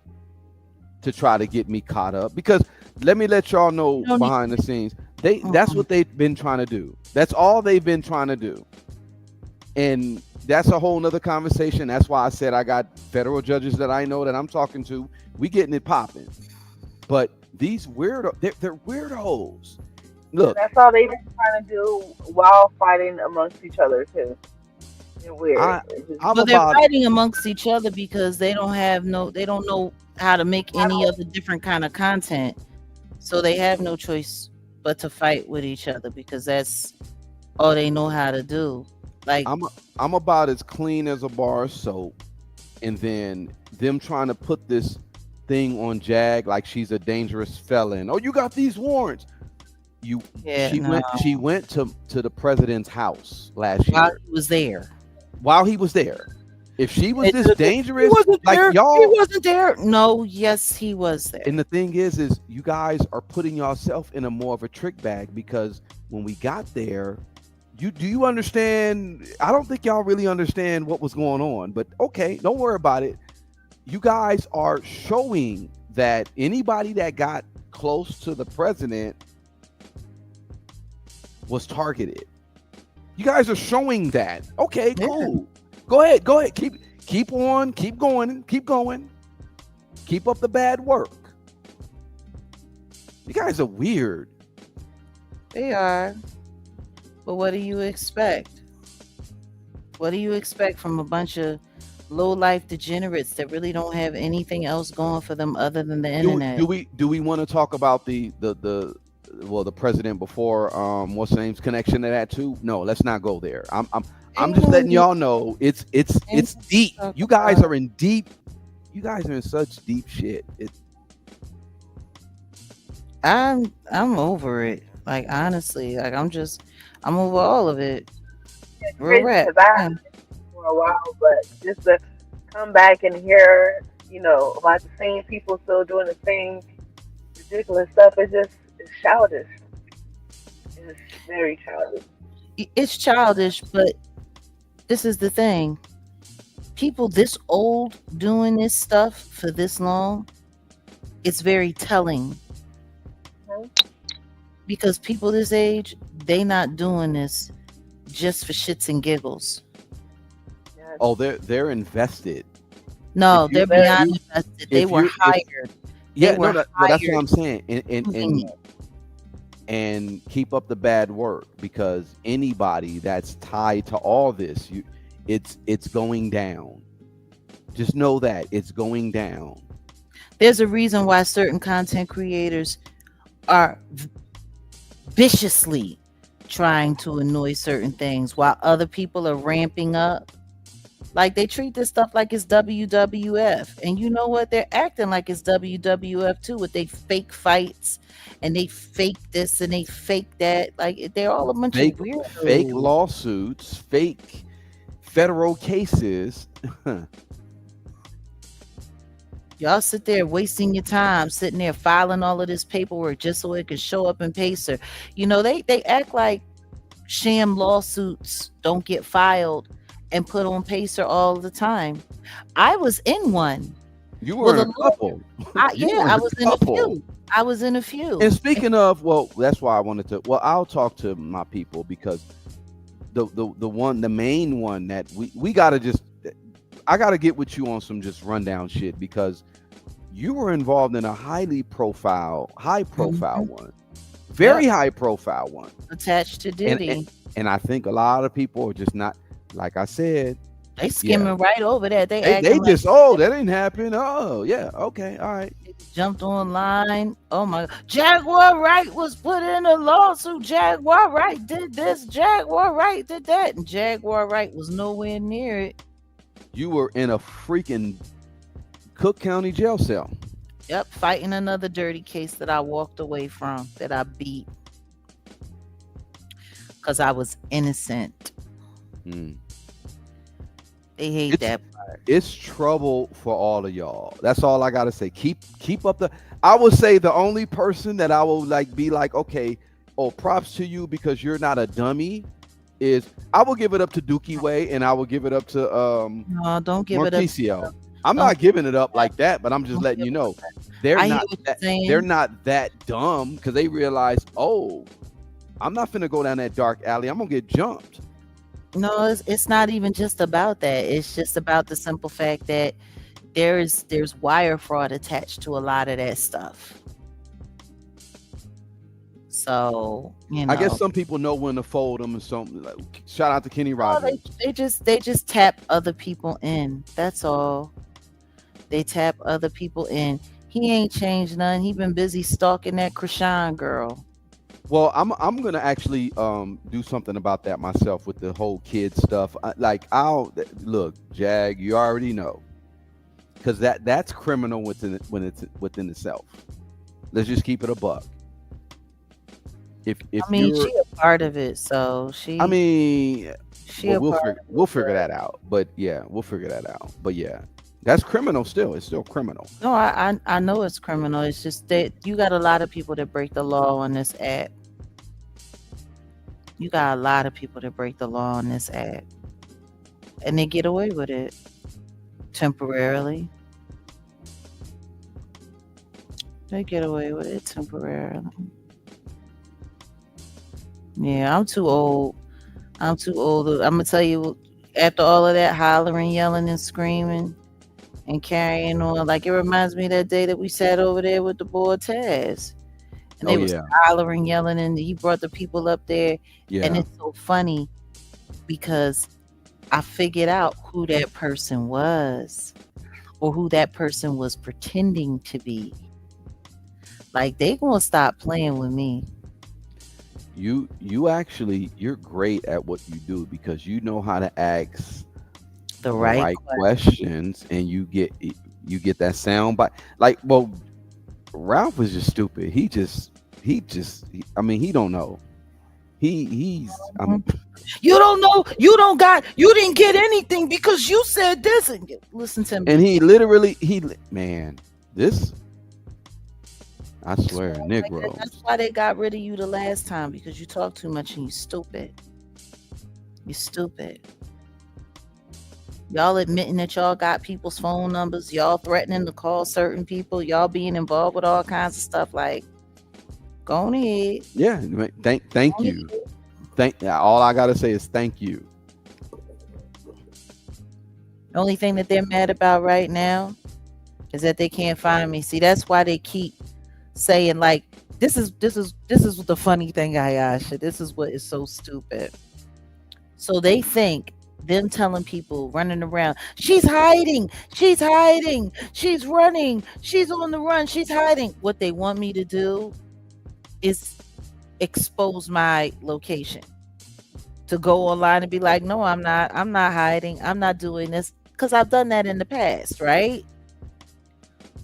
to try to get me caught up, because let me let y'all you know don't need behind the scenes, that's mm-mm. what they've been trying to do. That's all they've been trying to do. And that's a whole nother conversation. That's why I said I got federal judges that I know that I'm talking to. We getting it popping. But these they're weirdos. And Look, that's all they've been trying to do while fighting amongst each other too. They're weird. I It's just, I'm Well, they're about fighting amongst each other because they don't know how to make any other different kind of content. So they have no choice but to fight with each other because that's all they know how to do. Like, I'm about as clean as a bar of soap. And then them trying to put this thing on Jag like she's a dangerous felon. Oh, you got these warrants. You yeah, no, she went to the president's house last while year he was there. while he was there. If she was He this dangerous, wasn't like there. He y'all, wasn't there. No, yes, he was there. and the thing is you guys are putting yourself in a more of a trick bag, because when we got there, you understand? I don't think y'all really understand what was going on, but okay, don't worry about it. You guys are showing that anybody that got close to the president was targeted. You guys are showing that. Okay, Yeah. cool. Go ahead. Keep on, keep going. Keep up the bad work. You guys are weird. They are. But what do you expect? What do you expect from a bunch of low life degenerates that really don't have anything else going for them other than the internet? Do we want to talk about the president before what's the name's connection to that too? No, let's not go there. I'm just letting y'all know it's deep. You guys are in deep. You guys are in such deep shit. I'm over it. Like, honestly, like I'm over all of it. it's Real crazy rap. because I Yeah. haven't for a while, but just to come back and hear, about the same people still doing the same ridiculous stuff, it's childish. It's very childish. It's childish, but this is the thing. People this old doing this stuff for this long, it's very telling. Mhm. Because people this age, they not doing this just for shits and giggles. Yes. Oh, they're invested. No, If they're you if beyond you invested. They if were you if hired. They Yeah, no, were but that's what hired I'm saying. And using it. and keep up the bad work, because anybody that's tied to all this, it's going down. Just know that it's going down. There's a reason why certain content creators are viciously trying to annoy certain things while other people are ramping up. Like they treat this stuff like it's WWF. And you know what? They're acting like it's WWF too with they fake fights and they fake this and they fake that. Like they're all a bunch of Fake weirdos. lawsuits, fake federal cases. Y'all sit there wasting your time sitting there filing all of this paperwork just so it could show up in Pacer. You know, they act like sham lawsuits don't get filed and put on Pacer all the time. I was in one. You were Well, in the a lawyer, couple. You yeah, were I in was a in a couple. few. I was in a few. And speaking of, well, that's why I wanted to. Well, I'll talk to my people, because the main one that we gotta just, I gotta get with you on some just rundown shit, because you were involved in a high profile Mhm. one, Yep, very high profile one, attached to and Diddy. and I think a lot of people are just not, like I said, They yeah, skimming right over that. They they acting like just, oh, that didn't happen. Oh yeah, okay, all right. they jumped online. Oh my God. Jaguar Wright was put in a lawsuit. Jaguar Wright did this. Jaguar Wright did that. And Jaguar Wright was nowhere near it. You were in a freaking Cook County jail cell. Yep, fighting another dirty case that I walked away from, that I beat because I was innocent. Hmm. They hate that. It's trouble for all of y'all. That's all I gotta say. Keep up the. I would say the only person that I will like be like, okay, oh, props to you because you're not a dummy, is I will give it up to Dookie Way, and I will give it up to No, don't give it up. Marquisio. I'm Don't not giving it up like that, but I'm just don't letting give you it know up. they're I hear not what you're that saying. they're not that dumb, because they realize, oh, I'm not finna go down that dark alley. I'm gonna get jumped. No, it's not even just about that. It's just about the simple fact that there's wire fraud attached to a lot of that stuff. So, I guess some people know when to fold them, and some like, shout out to Kenny no, Rogers. they just tap other people in. That's all. They tap other people in. He ain't changed none. He been busy stalking that Krishan girl. Well, I'm gonna actually do something about that myself with the whole kid stuff. I'll look, Jag, you already know, because that's criminal when it's within itself. Let's just keep it a buck. If I mean, you're, she a part of it, so she I mean, she well, a part. we'll figure that out. But yeah, we'll figure that out. But yeah, that's criminal still. It's still criminal. No, I know it's criminal. It's just that you got a lot of people that break the law on this app. You got a lot of people that break the law on this app, and they get away with it temporarily. They get away with it temporarily. Yeah, I'm too old. I'm too old. I'm gonna tell you, after all of that hollering, yelling, and screaming and carrying on, like it reminds me of that day that we sat over there with the boy Taz, and Oh they was yeah, hollering, yelling, and he brought the people up there, and yeah. it's so funny because I figured out who that person was, or who that person was pretending to be. Like they gonna stop playing with me. You actually, you're great at what you do, because you know how to ask The the right right question. questions, and you get that sound. But like, well, Ralph was just stupid. I mean, he don't know. He's You don't know. You don't got. You didn't get anything because you said this. And listen to me. and he literally, man, this, I swear, That's Negroes. why they got rid of you the last time, because you talk too much and you stupid. You stupid. Y'all admitting that y'all got people's phone numbers. Y'all threatening to call certain people. Y'all being involved with all kinds of stuff. Like, go on ahead. Yeah, thank Go on you. ahead. All I gotta say is thank you. The only thing that they're mad about right now is that they can't find me. See, that's why they keep saying like this is the funny thing, Ayasha. This is what is so stupid. So they think them telling people running around, she's hiding, she's running, she's on the run, she's hiding. What they want me to do is expose my location. To go online and be like, no, I'm not hiding, I'm not doing this. Because I've done that in the past, right?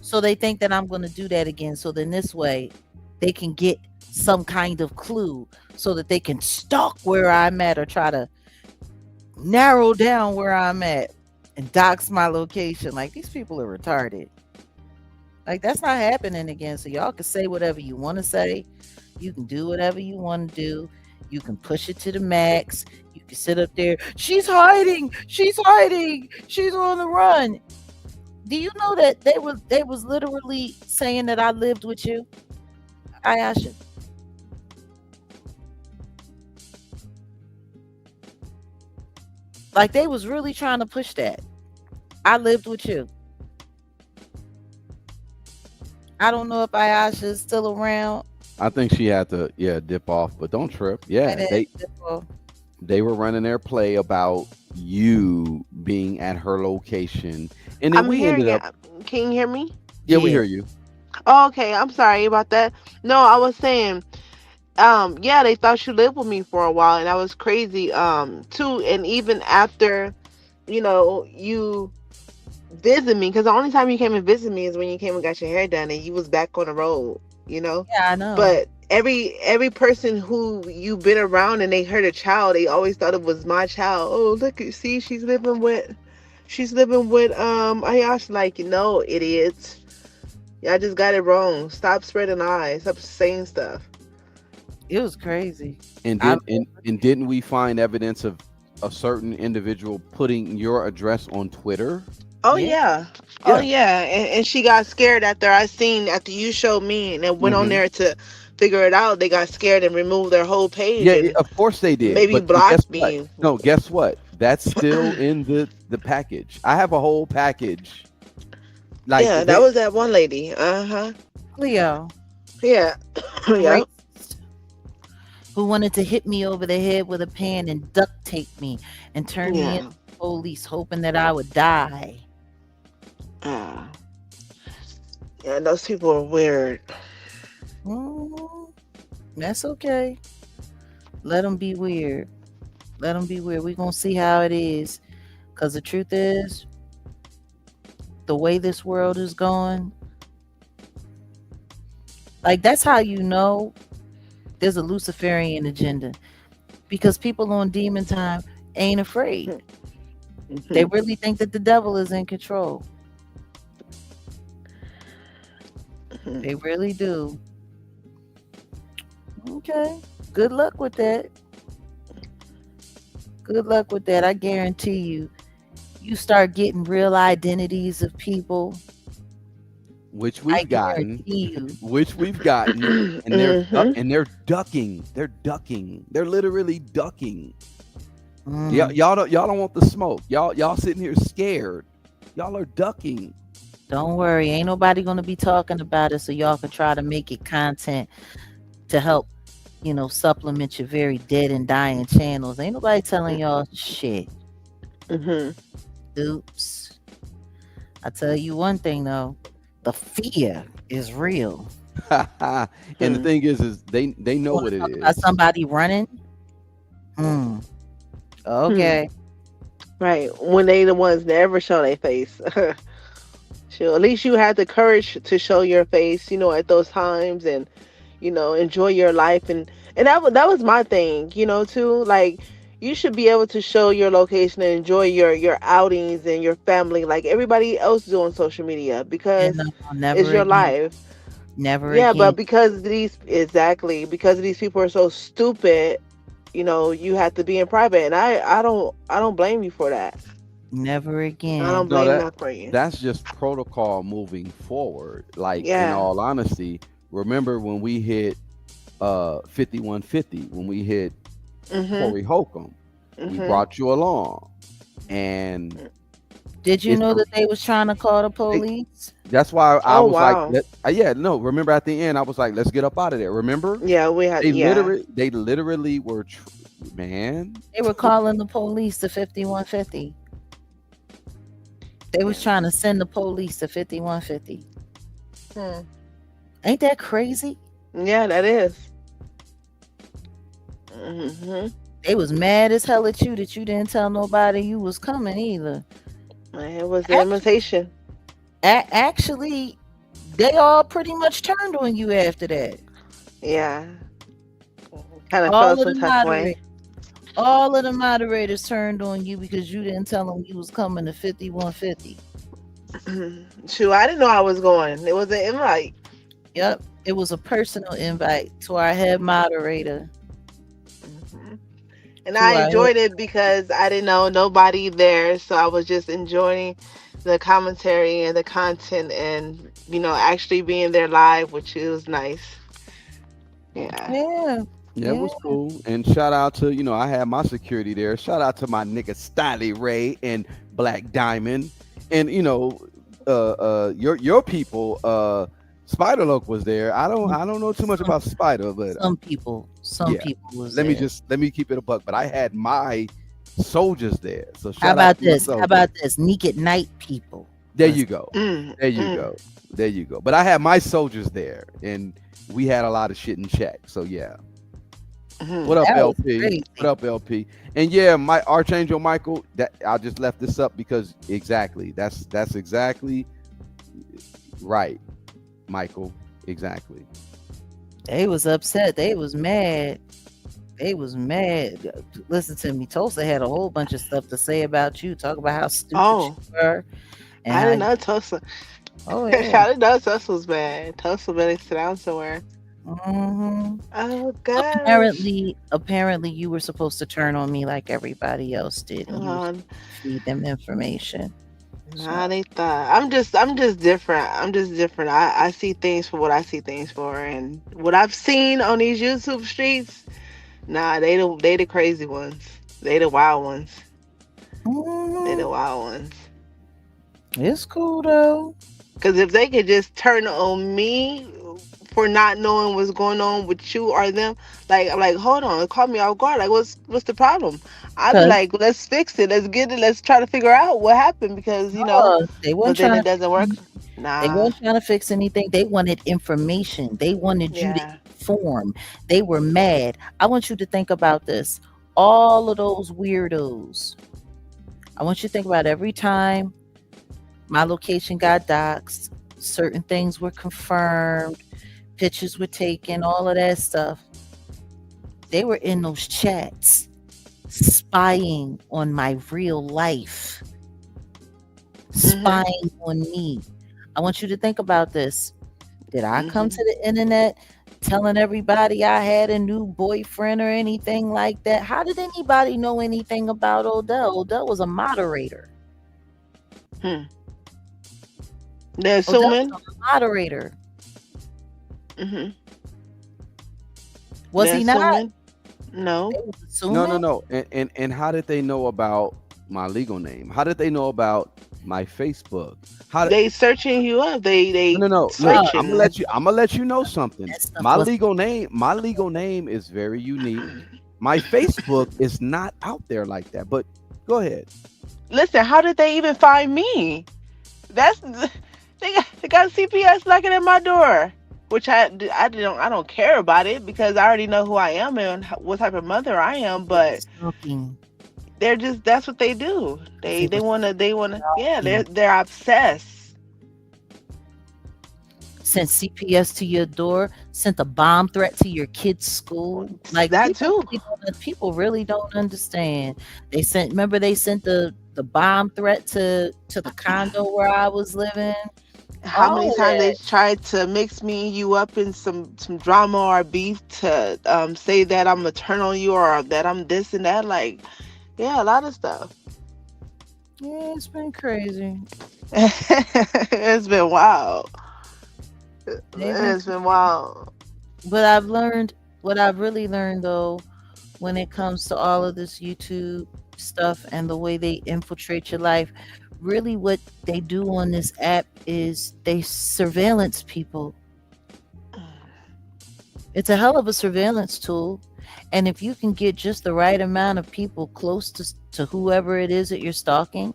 So they think that I'm going to do that again. So then this way they can get some kind of clue so that they can stalk where I'm at or try to narrow down where I'm at and dox my location. Like, these people are retarded. Like, that's not happening again. So y'all can say whatever you want to say. You can do whatever you want to do. You can push it to the max. You can sit up there. She's hiding. She's hiding. She's on the run. Do you know that they was literally saying that I lived with you, Ayasha? Like, they was really trying to push that. I lived with you. I don't know if Ayasha is still around. I think she had to, dip off, but don't trip. Yeah, they were running their play about you being at her location, and then I'm we hearing ended it. up. Can you hear me? Yeah, we Yeah. hear you. Oh, okay. I'm sorry about that. No, I was saying, yeah, they thought you lived with me for a while, and that was crazy, too. And even after, you visit me, because the only time you came and visit me is when you came and got your hair done, and you was back on the road, Yeah, I know. But every person who you've been around and they heard a child, they always thought it was my child. Oh, look, you see, she's living with Ayash. Like, no, idiots. Y'all just got it wrong. Stop spreading lies. Stop saying stuff. It was crazy. And I did and didn't we find evidence of a certain individual putting your address on Twitter? Oh Yeah. yeah. Oh Yeah. yeah. And she got scared after you showed me and then went on Hmm. there to figure it out. They got scared and removed their whole page Yeah, and of course they did. maybe But guess blocked what? me. No, guess what? That's still in the package. I have a whole package. Like Yeah, that they, was that one lady. Uh-huh. Leo, Yeah. Yeah. racist, who wanted to hit me over the head with a pan and duct tape me and turn me into Yeah. police, hoping that I would die. Uh, yeah, those people are weird. Mhm. That's okay. Let them be weird. Let them be weird. We're going to see how it is. Because the truth is, the way this world is going, like, that's how you know there's a Luciferian agenda. Because people on demon time ain't afraid. They Mhm. really think that the devil is in control. Mhm. They really do. Okay. Good luck with that. Good luck with that. I guarantee you, you start getting real identities of people. which I we've gotten, guarantee you. which we've gotten, and Mhm. they're ducking. They're ducking. They're literally ducking. Yeah, Mm, y'all don't want the smoke. Y'all sitting here scared. Y'all are ducking. don't worry. Ain't nobody going to be talking about it, so y'all can try to make it content to help, supplement your very dead and dying channels. Ain't nobody telling y'all shit. Mhm. Oops. I tell you one thing though, the fear is real. And the Mhm. thing is they You know want what to it talk about is. somebody running? Hmm. Hmm. Okay. Right. When they the ones that ever show their face. Sure. At least you had the courage to show your face, at those times and enjoy your life and that was my thing, too. Like you should be able to show your location and enjoy your outings and your family like everybody else do on social media And because no, it's never your again. life. Never Yeah, again. but because these people are so stupid, you have to be in private and I don't blame you for that. Never I don't again. No, blame that that for you. that's just protocol moving forward. Like in Yeah. all honesty, remember when we hit 5150, when we hit Mhm. Corey Holcomb, we Mhm. brought you along, and Did you It's know a, that they was trying to call the they, police? that's why I Oh was like, wow. yeah, no. Remember at the end, I was like, let's get up out of there. Remember, Yeah, we had yeah. they literally were, man. They were calling the police to 5150. They was Yeah. trying to send the police to 5150. Hmm. Ain't that crazy? Yeah, that is. Mm-hmm. They was mad as hell at you that you didn't tell nobody you was coming either. It was the Actually, imitation. actually, they all pretty much turned on you after that. Yeah. Kind of All felt of some the type of moderators, way. all of the moderators turned on you because you didn't tell them you was coming to 5150. Shoot, I didn't know I was going. It was an invite. Yep, it was a personal invite to our head moderator. Mhm. And To I our head. enjoyed it because I didn't know nobody there, so I was just enjoying the commentary and the content, and actually being there live, which was nice. Yeah. Yeah, Yeah, it yeah. was cool. And shout out to, I had my security there. Shout out to my nigga Stylie Ray and Black Diamond. And your people, Spider Loc was there. I don't know too much Some about Spider, but some yeah. people was Let me there. keep it a buck. But I had my soldiers there. So How shout out about to my this? How soldiers. about this? Neek at night people. There Was you go. Mm, There you mm. go. There you go. But I had my soldiers there and we had a lot of shit in check. So yeah. What Mhm. up, that was LP? What crazy. up, LP? And yeah, my Archangel Michael. That I just left this up because exactly that's exactly right, Michael. Exactly. They was upset. They was mad. They was mad. Listen to me. Tulsa had a whole bunch of stuff to say about you. Talk about how stupid you Oh, were and I how didn't you. know Tulsa. Oh I yeah. didn't know Tulsa was bad. Tulsa better sit down somewhere. hmm Oh gosh. Apparently, you were supposed to turn on me like everybody else did, and you were Uh, supposed to feed them information. nah, So, they thought I'm just different. I'm just different. I see things for what I see things for, and what I've seen on these YouTube streets. Nah, they the crazy ones. They the wild ones. They mhm, the wild ones. it's cool though. Because if they could just turn on me for not knowing what's going on with you or them, like I'm like, hold on, call me off guard. Like, what's the problem? I'd be Cause like, let's fix it. Let's get it. Let's try to figure out what happened because they but weren't then trying it to doesn't work. They Nah. weren't trying to fix anything. They wanted information. They wanted you to Yeah. inform. They were mad. I want you to think about this. All of those weirdos. I want you to think about every time my location got doxxed, certain things were confirmed, pictures were taken, all of that stuff. They were in those chats spying on my real life, Mhm. spying on me. I want you to think about this. Did I come to Mhm. the internet telling everybody I had a new boyfriend or anything like that? How did anybody know anything about Odell? Odell was a moderator. Hmm. They're Odell assuming. was a moderator. Mhm. Was They're he not? assuming. No. They was No, no, assuming. no. And how did they know about my legal name? How did they know about my Facebook? How did They searching you up. They no, no, no. Look, Oh, searching. I'm gonna let you know something. that stuff was My legal name is very unique. My Facebook is not out there like that. But go ahead. Listen, how did they even find me? That's they got CPS knocking at my door, which I don't care about it because I already know who I am and what type of mother I am. they were But stalking. they're just that's what they do. They They were they wanna yeah they're stalking. they're obsessed. Sent CPS to your door, sent a bomb threat to your kid's school. Like That too. people really don't understand. Remember they sent the bomb threat to the condo where I was living. How All many of times they that. tried to mix me and you up in some drama or beef to say that I'm gonna turn on you or that I'm this and that. Like yeah, a lot of stuff. Yeah, it's been crazy. It's been wild. They've been It's been crazy. wild. But I've learned what I've really learned though, when it comes to all of this YouTube stuff and the way they infiltrate your life. really what they do on this app is they surveillance people. It's a hell of a surveillance tool. And if you can get just the right amount of people close to whoever it is that you're stalking,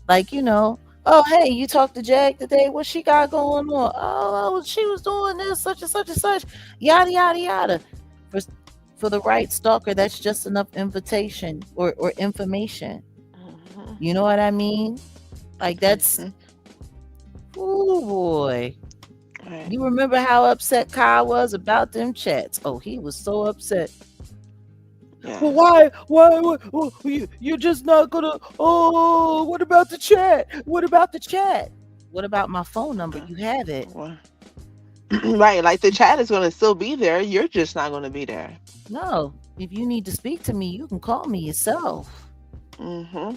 like, oh, hey, you talked to Jag today. What she got going on? Oh, she was doing this, such and such and such, yada, yada, yada. For, for the right stalker, that's just enough invitation or information. Mhm. You know what I mean? Like, that's, Mhm. oh boy. Right. You remember how upset Kyle was about them chats? Oh, he was so upset. Well, Yeah. why you're just not gonna, oh, what about the chat? What about the chat? What about my phone number? Uh, You have it. well, right. Like the chat is going to still be there. You're just not going to be there. No, if you need to speak to me, you can call me yourself. Mm-hmm.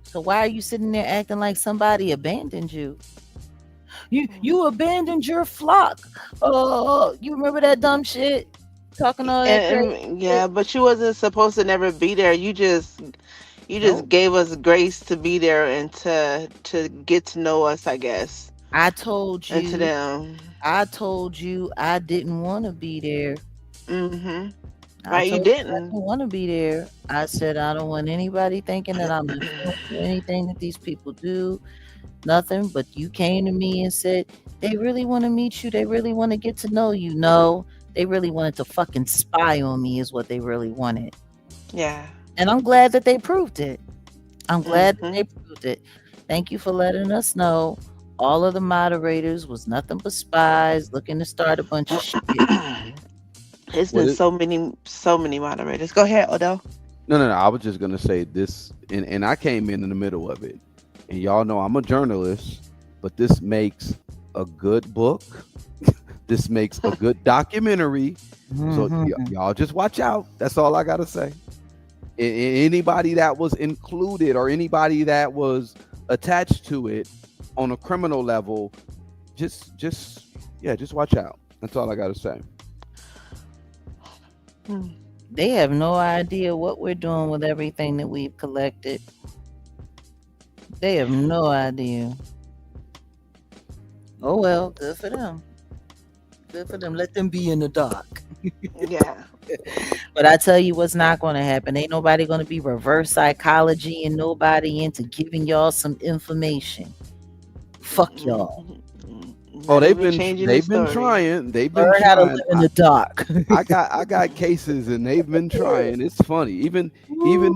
So why are you sitting there acting like somebody abandoned you? You abandoned your flock. Oh, you remember that dumb shit? Talking all that crazy shit? Yeah, but you wasn't supposed to never be there. You just No. gave us grace to be there and to get to know us, I guess. I told And to you, them. I told you I didn't want to be there. Mm-hmm. I Right, you told you I didn't. didn't want to be there. I said I don't want anybody thinking that I'm influencing anything that these people do. Nothing. But you came to me and said they really want to meet you. They really want to get to know you. No, they really wanted to fucking spy on me is what they really wanted. Yeah. And I'm glad that they proved it. I'm glad that Mm-hmm. they proved it. Thank you for letting us know. All of the moderators was nothing but spies looking to start a bunch of shit. It's What been it? so many moderators. Go ahead, Odell. No, no, no. I was just gonna say this, and I came in the middle of it, and y'all know I'm a journalist, but this makes a good book. This makes a good documentary. So Mhm. y'all just watch out. That's all I gotta say. Anybody that was included or anybody that was attached to it on a criminal level, just yeah, just watch out. That's all I gotta say. Hmm. They have no idea what we're doing with everything that we've collected. They have no idea. Oh well, good for them. Good for them. Let them be in the dark. Yeah. But I tell you what's not going to happen. Ain't nobody going to be reverse psychology and nobody into giving y'all some information. Fuck y'all. Oh, Not even changing the they've been story. trying. They've been Learn how to trying. live in the dark. I got cases and they've been trying. It's funny. Even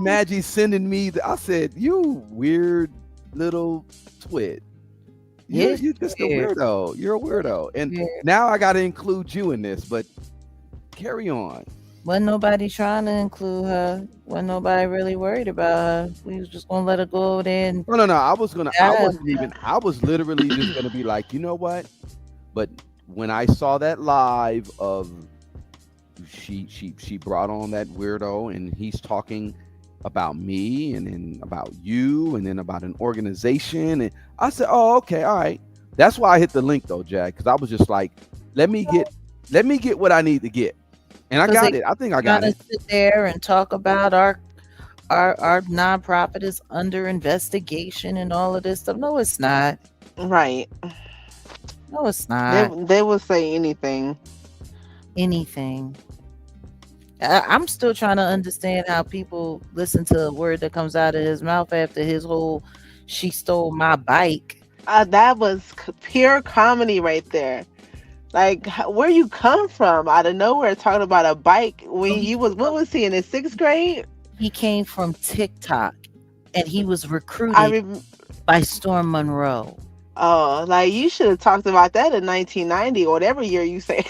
Maggie sending me. I said, "You weird little twit. It's You're just a weird. weirdo. You're a weirdo." And Weird. now I got to include you in this. But carry on. Wasn't nobody trying to include her. Wasn't nobody really worried about her. We was just gonna let her go over there and No, no, no. I was gonna. I die. wasn't even. I was literally just gonna be like, you know what? But when I saw that live of she brought on that weirdo and he's talking about me and then about you and then about an organization and I said, oh, okay, all right. That's why I hit the link though, Jack, because I was just like, let me get what I need to get, and I Because got they it. I think I trying got to it. sit there and talk about our nonprofit is under investigation and all of this stuff. No, it's not. Right. No, it's They not they will say anything. anything. I'm still trying to understand how people listen to a word that comes out of his mouth after his whole "she stole my bike." That was pure comedy right there. Like, where you come from out of nowhere talking about a bike So when he you was, what was he, in the sixth grade? he came from TikTok, and he was I recruited rem- by Storm Monroe. oh, like you should have talked about that in 1990 or whatever year you say.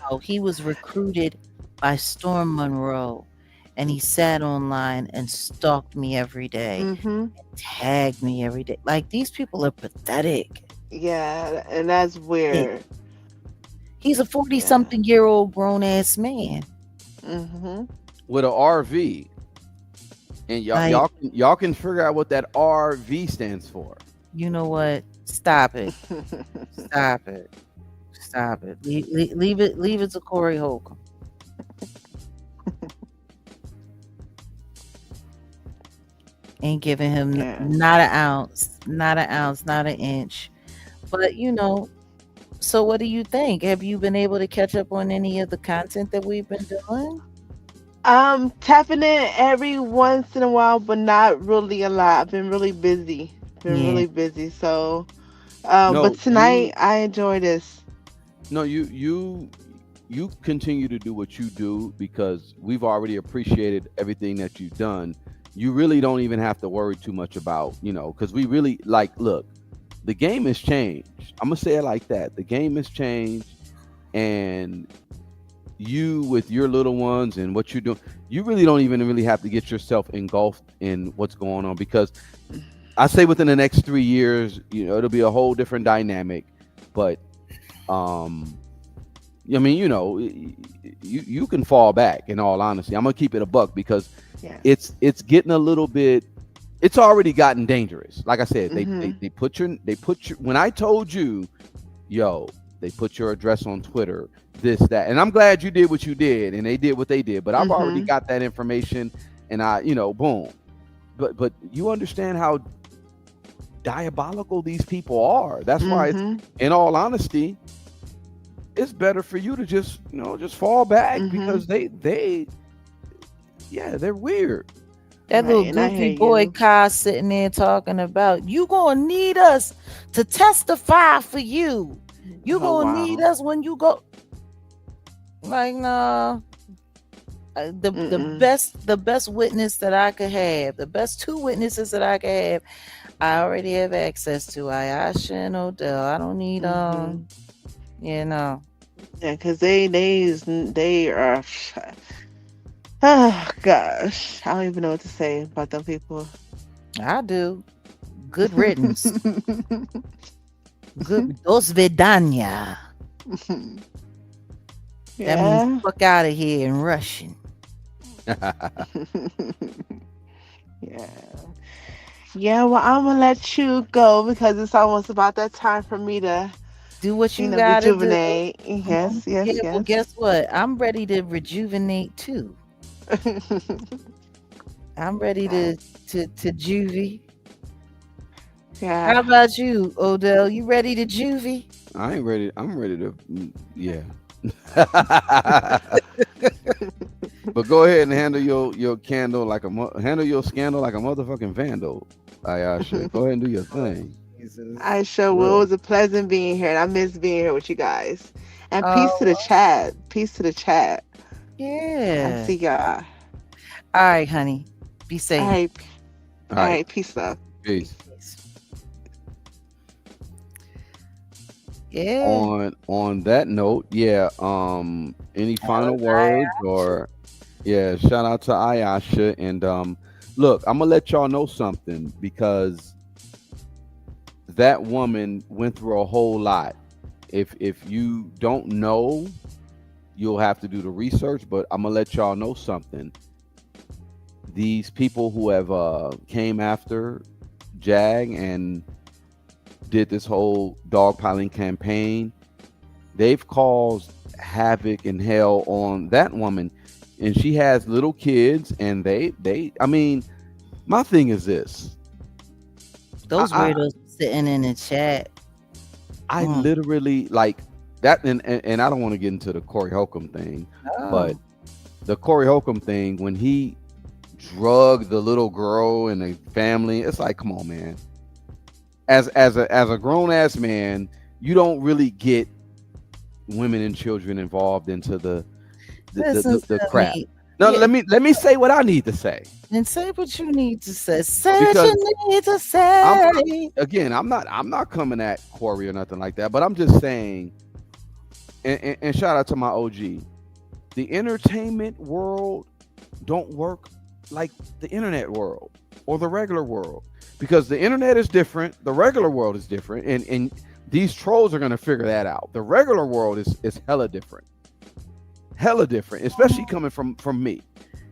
No, he was recruited by Storm Monroe, and he sat online and stalked me every day, Mm-hmm. tagged me every day. Like, these people are pathetic. Yeah, and that's Pathetic. weird. He's a Yeah. 40-something-year-old grown-ass man. Mm-hmm. With a RV, and Like, y'all can figure out what that RV stands for. you know what? Stop it. Stop it. Stop it. Leave it. Leave it to Corey Holcomb. Ain't giving him Yeah. not an ounce, not an ounce, not an inch. But so what do you think? Have you been able to catch up on any of the content that we've been doing? Tapping in every once in a while, but not really a lot. I've been really busy. Been Yeah. really busy. So, but No, tonight I enjoy this. no, you continue to do what you do because we've already appreciated everything that you've done. You really don't even have to worry too much about, because we really like, look, the game has changed. I'm gonna say it like that. The game has changed, and you with your little ones and what you're doing, you really don't even really have to get yourself engulfed in what's going on because I say within the next 3 years, it'll be a whole different dynamic. But um, I mean, you can fall back. In all honesty, I'm gonna keep it a buck because Yeah. it's getting a little bit. It's already gotten dangerous. Like I said, Mhm. they put your when I told you, yo, they put your address on Twitter, this that, and I'm glad you did what you did, and they did what they did. But I've already Mhm. got that information, and boom. But you understand how diabolical these people are. That's why it's, Mhm. in all honesty, it's better for you to just fall back Mhm. because yeah, they're weird. That little Right, and I hear goofy boy you. Kai sitting there talking about you gonna need us to testify for you. You Oh gonna need wow. us when you go. Like, nah. The Mm-mm. best witness that I could have, the best two witnesses that I could have, I already have access to Ayasha and Odell. I don't need Mhm. you know. Yeah, because they are. Oh gosh, I don't even know what to say about them people. I do. Good riddance. Good dos vedanya. That means Yeah. fuck out of here in Russian. Yeah. Yeah, well, I'm gonna let you go because it's almost about that time for me to, Do what you gotta do. rejuvenate. Yes, yes, Yeah, well, yes. guess what? I'm ready to rejuvenate too. I'm ready Yeah, to juvie. How yeah. about you, Odell? You ready to juvie? I ain't ready. I'm ready to, yeah. But go ahead and handle your candle like handle your scandal like a motherfucking vandal. Ayasha, go ahead and do your thing. Jesus. I sure For will. It real. was a pleasant being here, and I miss being here with you guys. And peace to the Oh, chat. Peace to the chat. I yeah. see y'all. All right, honey. Be All safe. right, All all right. right. Peace, love. Peace. Yeah. On that note, yeah. Any That final was I. words or yeah? Shout out to Ayasha and look, I'm gonna let y'all know something because that woman went through a whole lot. If you don't know, you'll have to do the research. But I'm gonna let y'all know something. These people who have came after Jag and did this whole dogpiling campaign, they've caused havoc and hell on that woman, and she has little kids, and they I mean, my thing is this. Those I weirdos sitting in the chat. I literally like that, and I don't want to get into the Corey Holcomb thing, but Oh. the Corey Holcomb thing when he drugged the little girl and the family, it's like, come on, man. As a grown ass man, you don't really get women and children involved into Listen the to crap. me. No, Yeah, let me say what I need to say and say what you need to say. Say what because you need to I'm say. again, I'm not coming at Corey or nothing like that, but I'm just saying, and shout out to my OG. The entertainment world don't work like the internet world or the regular world because the internet is different, the regular world is different, and these trolls are gonna figure that out. The regular world is hella different, especially coming from me.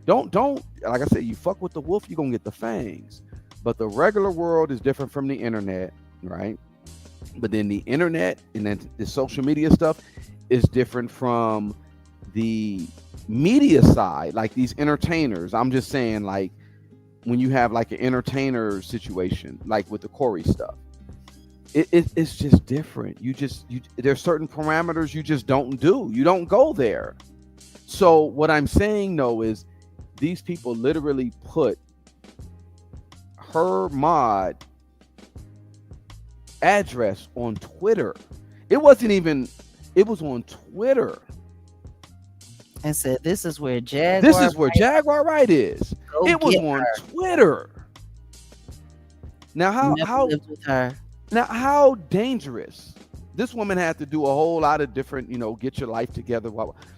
Don't like I said, you fuck with the wolf, you're gonna get the fangs. But the regular world is different from the internet, right? But then the internet and then the social media stuff is different from the media side, like these entertainers. I'm just saying, like when you have like an entertainer situation, like with the Corey stuff. It's just different. There's certain parameters you just don't do. You don't go there. So what I'm saying though is these people literally put her mod address on Twitter. It wasn't even, it was on Twitter. And said, this is where Jaguar. This is where Jaguar Wright is. Go It was get on her. Twitter. Now Never lived with her. how dangerous? This woman had to do a whole lot of different, get your life together.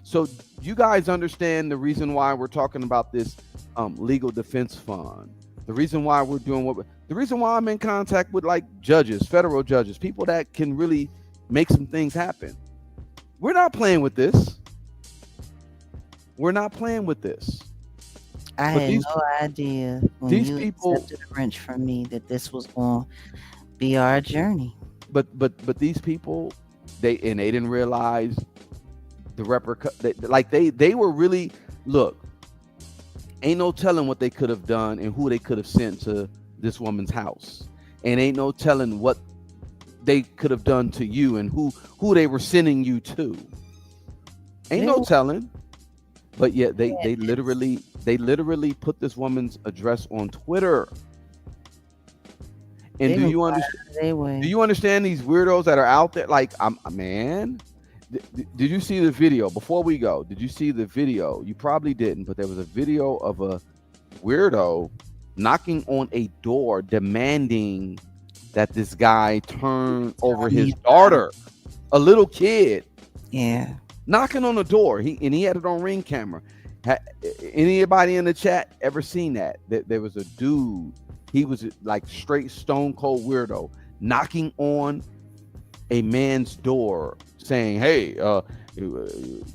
So you guys understand the reason why we're talking about this legal defense fund. The reason why we're doing the reason why I'm in contact with like judges, federal judges, people that can really make some things happen. We're not playing with this. We're not playing with this. I had no idea when these you people accepted a wrench from me that this was going to be our journey. But these people, they didn't realize the they were really, look, ain't no telling what they could have done and who they could have sent to this woman's house, and ain't no telling what they could have done to you and who they were sending you to. Ain't no telling. But yet they literally put this woman's address on Twitter. And do you understand these weirdos that are out there? Like, man, did you see the video before we go? Did you see the video? You probably didn't, but there was a video of a weirdo knocking on a door demanding that this guy turn over his daughter, a little kid. Yeah. Knocking on the door. He had it on Ring camera. Anybody in the chat ever seen that? There was a dude. He was like straight stone cold weirdo knocking on a man's door saying, "Hey,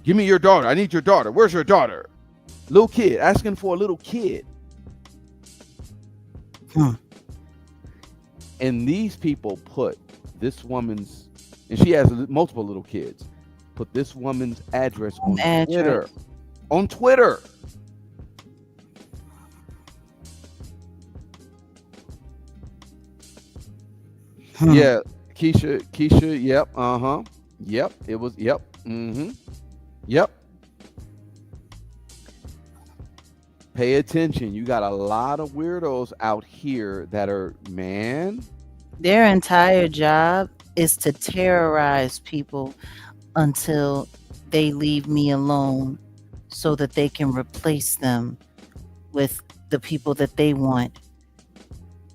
give me your daughter. I need your daughter. Where's your daughter?" Little kid asking for a little kid. And these people put this woman's, and she has multiple little kids, put this woman's address on Twitter. On Twitter. Yeah, Keisha, yep, yep, it was, yep, yep. Pay attention. You got a lot of weirdos out here that are, man. Their entire job is to terrorize people until they leave me alone so that they can replace them with the people that they want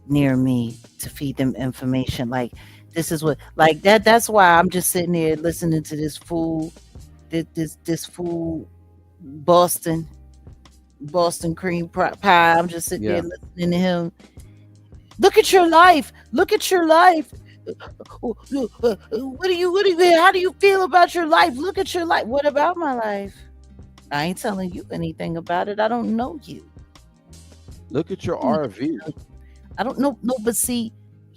near me to feed them information. Like, this is what, like that's why I'm just sitting there listening to this fool, this fool Boston cream pie. I'm just sitting there listening to him. Look at your life. Look at your life. What do you how do you feel about your life? Look at your life. What about my life? I ain't telling you anything about it. I don't know you. Look at your RV. I don't know. No, but see,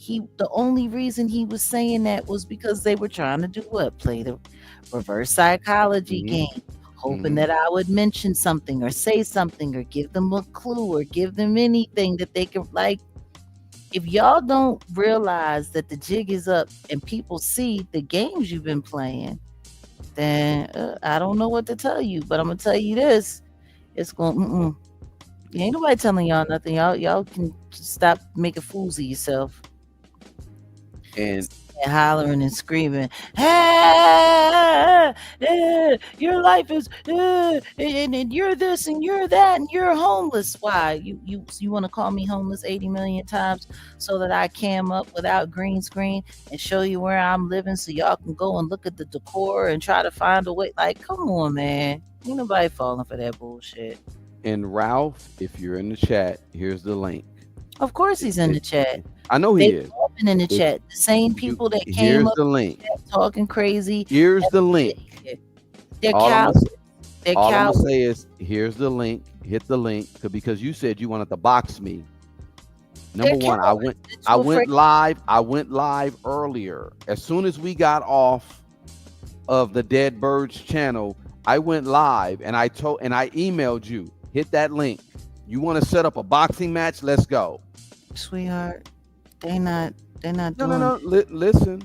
the only reason he was saying that was because they were trying to do what? Play the reverse psychology game, hoping that I would mention something or say something or give them a clue or give them anything that they can, like. If y'all don't realize that the jig is up and people see the games you've been playing, then I don't know what to tell you. But I'm gonna tell you this: it's going. Ain't nobody telling y'all nothing. Y'all can stop making fools of yourself. And hollering and screaming, your life is, and you're this and you're that and you're homeless. Why? You want to call me homeless 80 million times so that I cam up without green screen and show you where I'm living so y'all can go and look at the decor and try to find a way. Like, come on, man. Ain't nobody falling for that bullshit. And Ralph, if you're in the chat, here's the link. Of course he's in the chat. I know he is. Been in the chat. The same people that came up the link. Talking crazy. Here's the link. They're cowards. All I'm gonna say is, here's the link. Hit the link because you said you wanted to box me. Number one, I went live. I went live earlier. As soon as we got off of the Dead Birds channel, I went live and I emailed you. Hit that link. You want to set up a boxing match? Let's go. Sweetheart, they not they not No, no, doing no. Listen,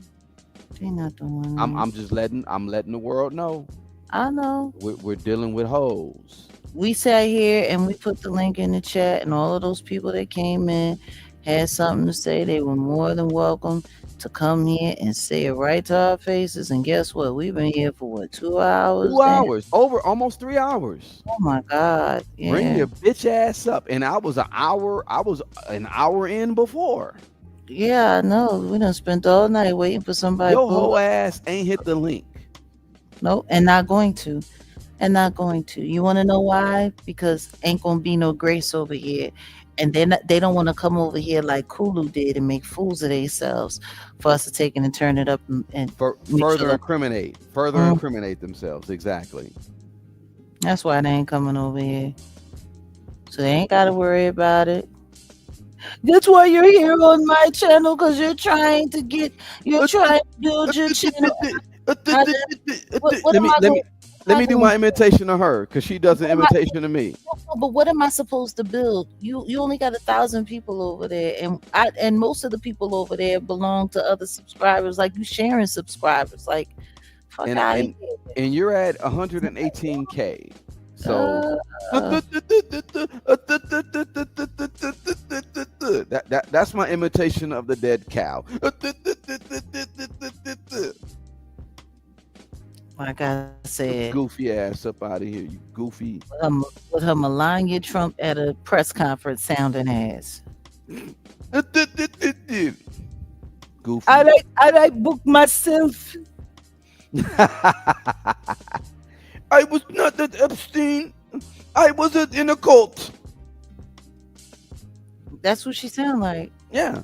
they not doing I'm that. just letting the world know I know. we're dealing with hoes. We sat here and we put the link in the chat, and all of those people that came in had something to say. They were more than welcome to come here and say it right to our faces. And guess what? We've been here for what, 2 hours? Two Then, hours, over almost 3 hours. oh my God, Bring yeah, your bitch ass up. And I was an hour in before. yeah. I know. We done spent all night waiting for somebody to Your pull whole up. ass ain't hit the link. Nope, and not going to. And not going to. You want to know why? Because ain't gonna be no grace over here, and they don't want to come over here like Kulu did and make fools of themselves for us to take it and turn it up and make sure that. Further Mm, incriminate themselves. Exactly. that's why they ain't coming over here. So they ain't got to worry about it. That's why you're here on my channel, because you're trying to build your channel. How what Let am me I let me going? let Am I me do going? my imitation of her because she does an What am I? imitation of me. No, but what am I supposed to build? You only got 1,000 people over there, and most of the people over there belong to other subscribers. Like you sharing subscribers. Like fuck and out of and here. and you're at 118K. So Uh, that's my imitation of the dead cow. like I said, Goofy ass up out of here, you goofy. with her Melania Trump at a press conference sounding ass. Goofy. I like book myself. I was not at Epstein. I was in a cult. That's what she sound like. Yeah.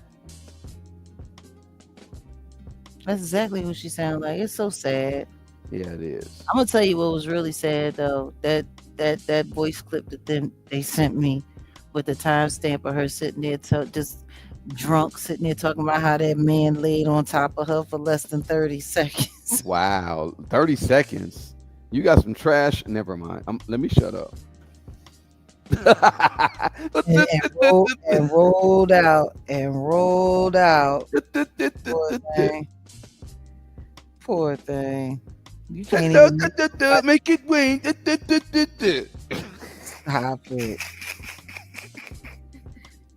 That's exactly what she sound like. It's so sad. Yeah, it is. I'm gonna tell you what was really sad though. That voice clip that they sent me with the timestamp of her sitting there just drunk, sitting there talking about how that man laid on top of her for less than 30 seconds. Wow. 30 seconds. You got some trash. Never mind. Let me shut up. And rolled out and rolled out. Poor thing. Poor thing. You can't even Make it wing. stop it.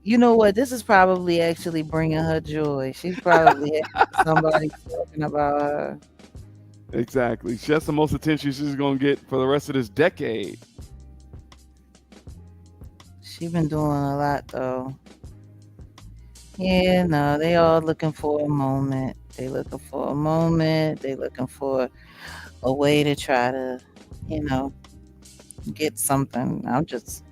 You know what? This is probably actually bringing her joy. She's probably happy somebody talking about her. Exactly. That's the most attention she's gonna get for the rest of this decade. She been doing a lot though. Yeah, no, they all looking for a moment. They looking for a moment. They looking for a way to try to, you know, get something. I'm just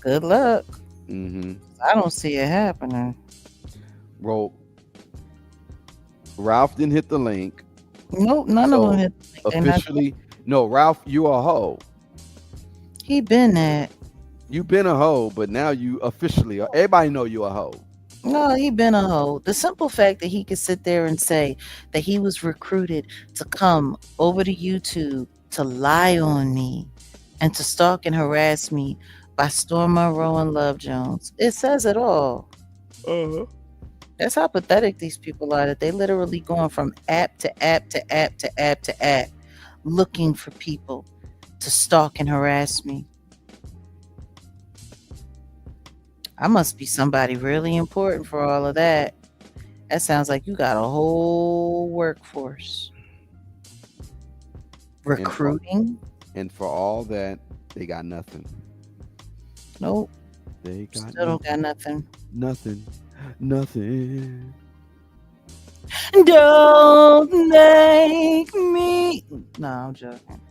good luck. Mm-hmm. I don't see it happening. Well, Ralph didn't hit the link. Nope, none of them So hit. They not. officially, no, Ralph, you a hoe. He been that. You been a hoe, but now you officially are. Everybody know you a hoe. No, he been a hoe. The simple fact that he could sit there and say that he was recruited to come over to YouTube to lie on me and to stalk and harass me by Storm Monroe and Love Jones. It says it all. Uh-huh. That's how pathetic these people are, that they literally going from app to app to app to app to app looking for people to stalk and harass me. I must be somebody really important for all of that. That sounds like you got a whole workforce. Recruiting? And for all that, they got nothing. Nope. They got Still don't got nothing. nothing. Nothing. Don't make me. No, I'm joking.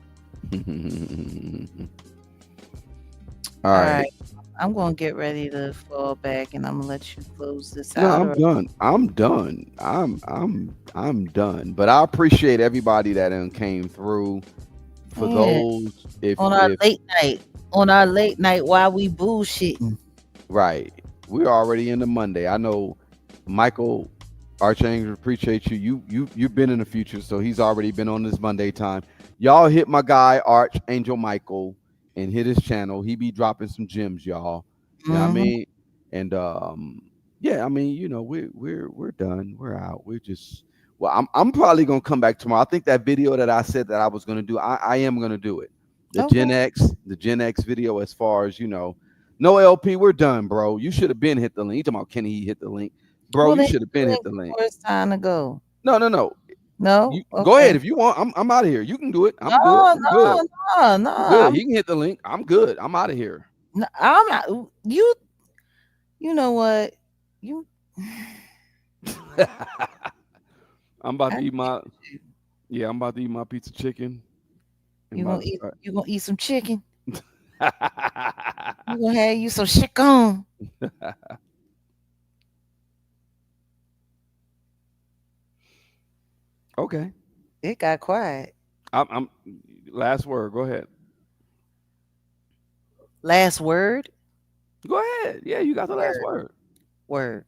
All right. I'm going to get ready to fall back and I'm going to let you close this No, out. I'm done. I'm done. I'm done. But I appreciate everybody that came through. For Yeah. those, On our late night while we bullshitting. right, we're already into Monday. I know Michael Archangel, appreciate you. You've been in the future, so he's already been on this Monday time. Y'all hit my guy Archangel Michael and hit his channel. He be dropping some gems, y'all. You know what I Mm-hmm. mean? And yeah, I mean, we're done. We're out. We're just well, I'm probably gonna come back tomorrow. I think that video that I said that I was gonna do, I am gonna do it. Okay. The Gen X video, as far as no LP, we're done, bro. You should have been hit the link. You talking about Kenny? He hit the link, bro. Well, You then should hit have the been hit link the link. before it's time to go. No, no, no. No? You go ahead Okay. if you want. I'm out of here. You can do it. No, I'm good. I'm good. no, no, no. I'm good. He can hit the link. I'm good. I'm out of here. I'm not. You know what? You. I'm about I to eat get my with you. yeah. I'm about to eat my pizza chicken. And You about gonna to eat? start. You gonna eat some chicken? You gonna have you some chicken? Okay. It got quiet. I'm last word. Go ahead. Last word. Go ahead. Yeah, you got the last Word. word. Word.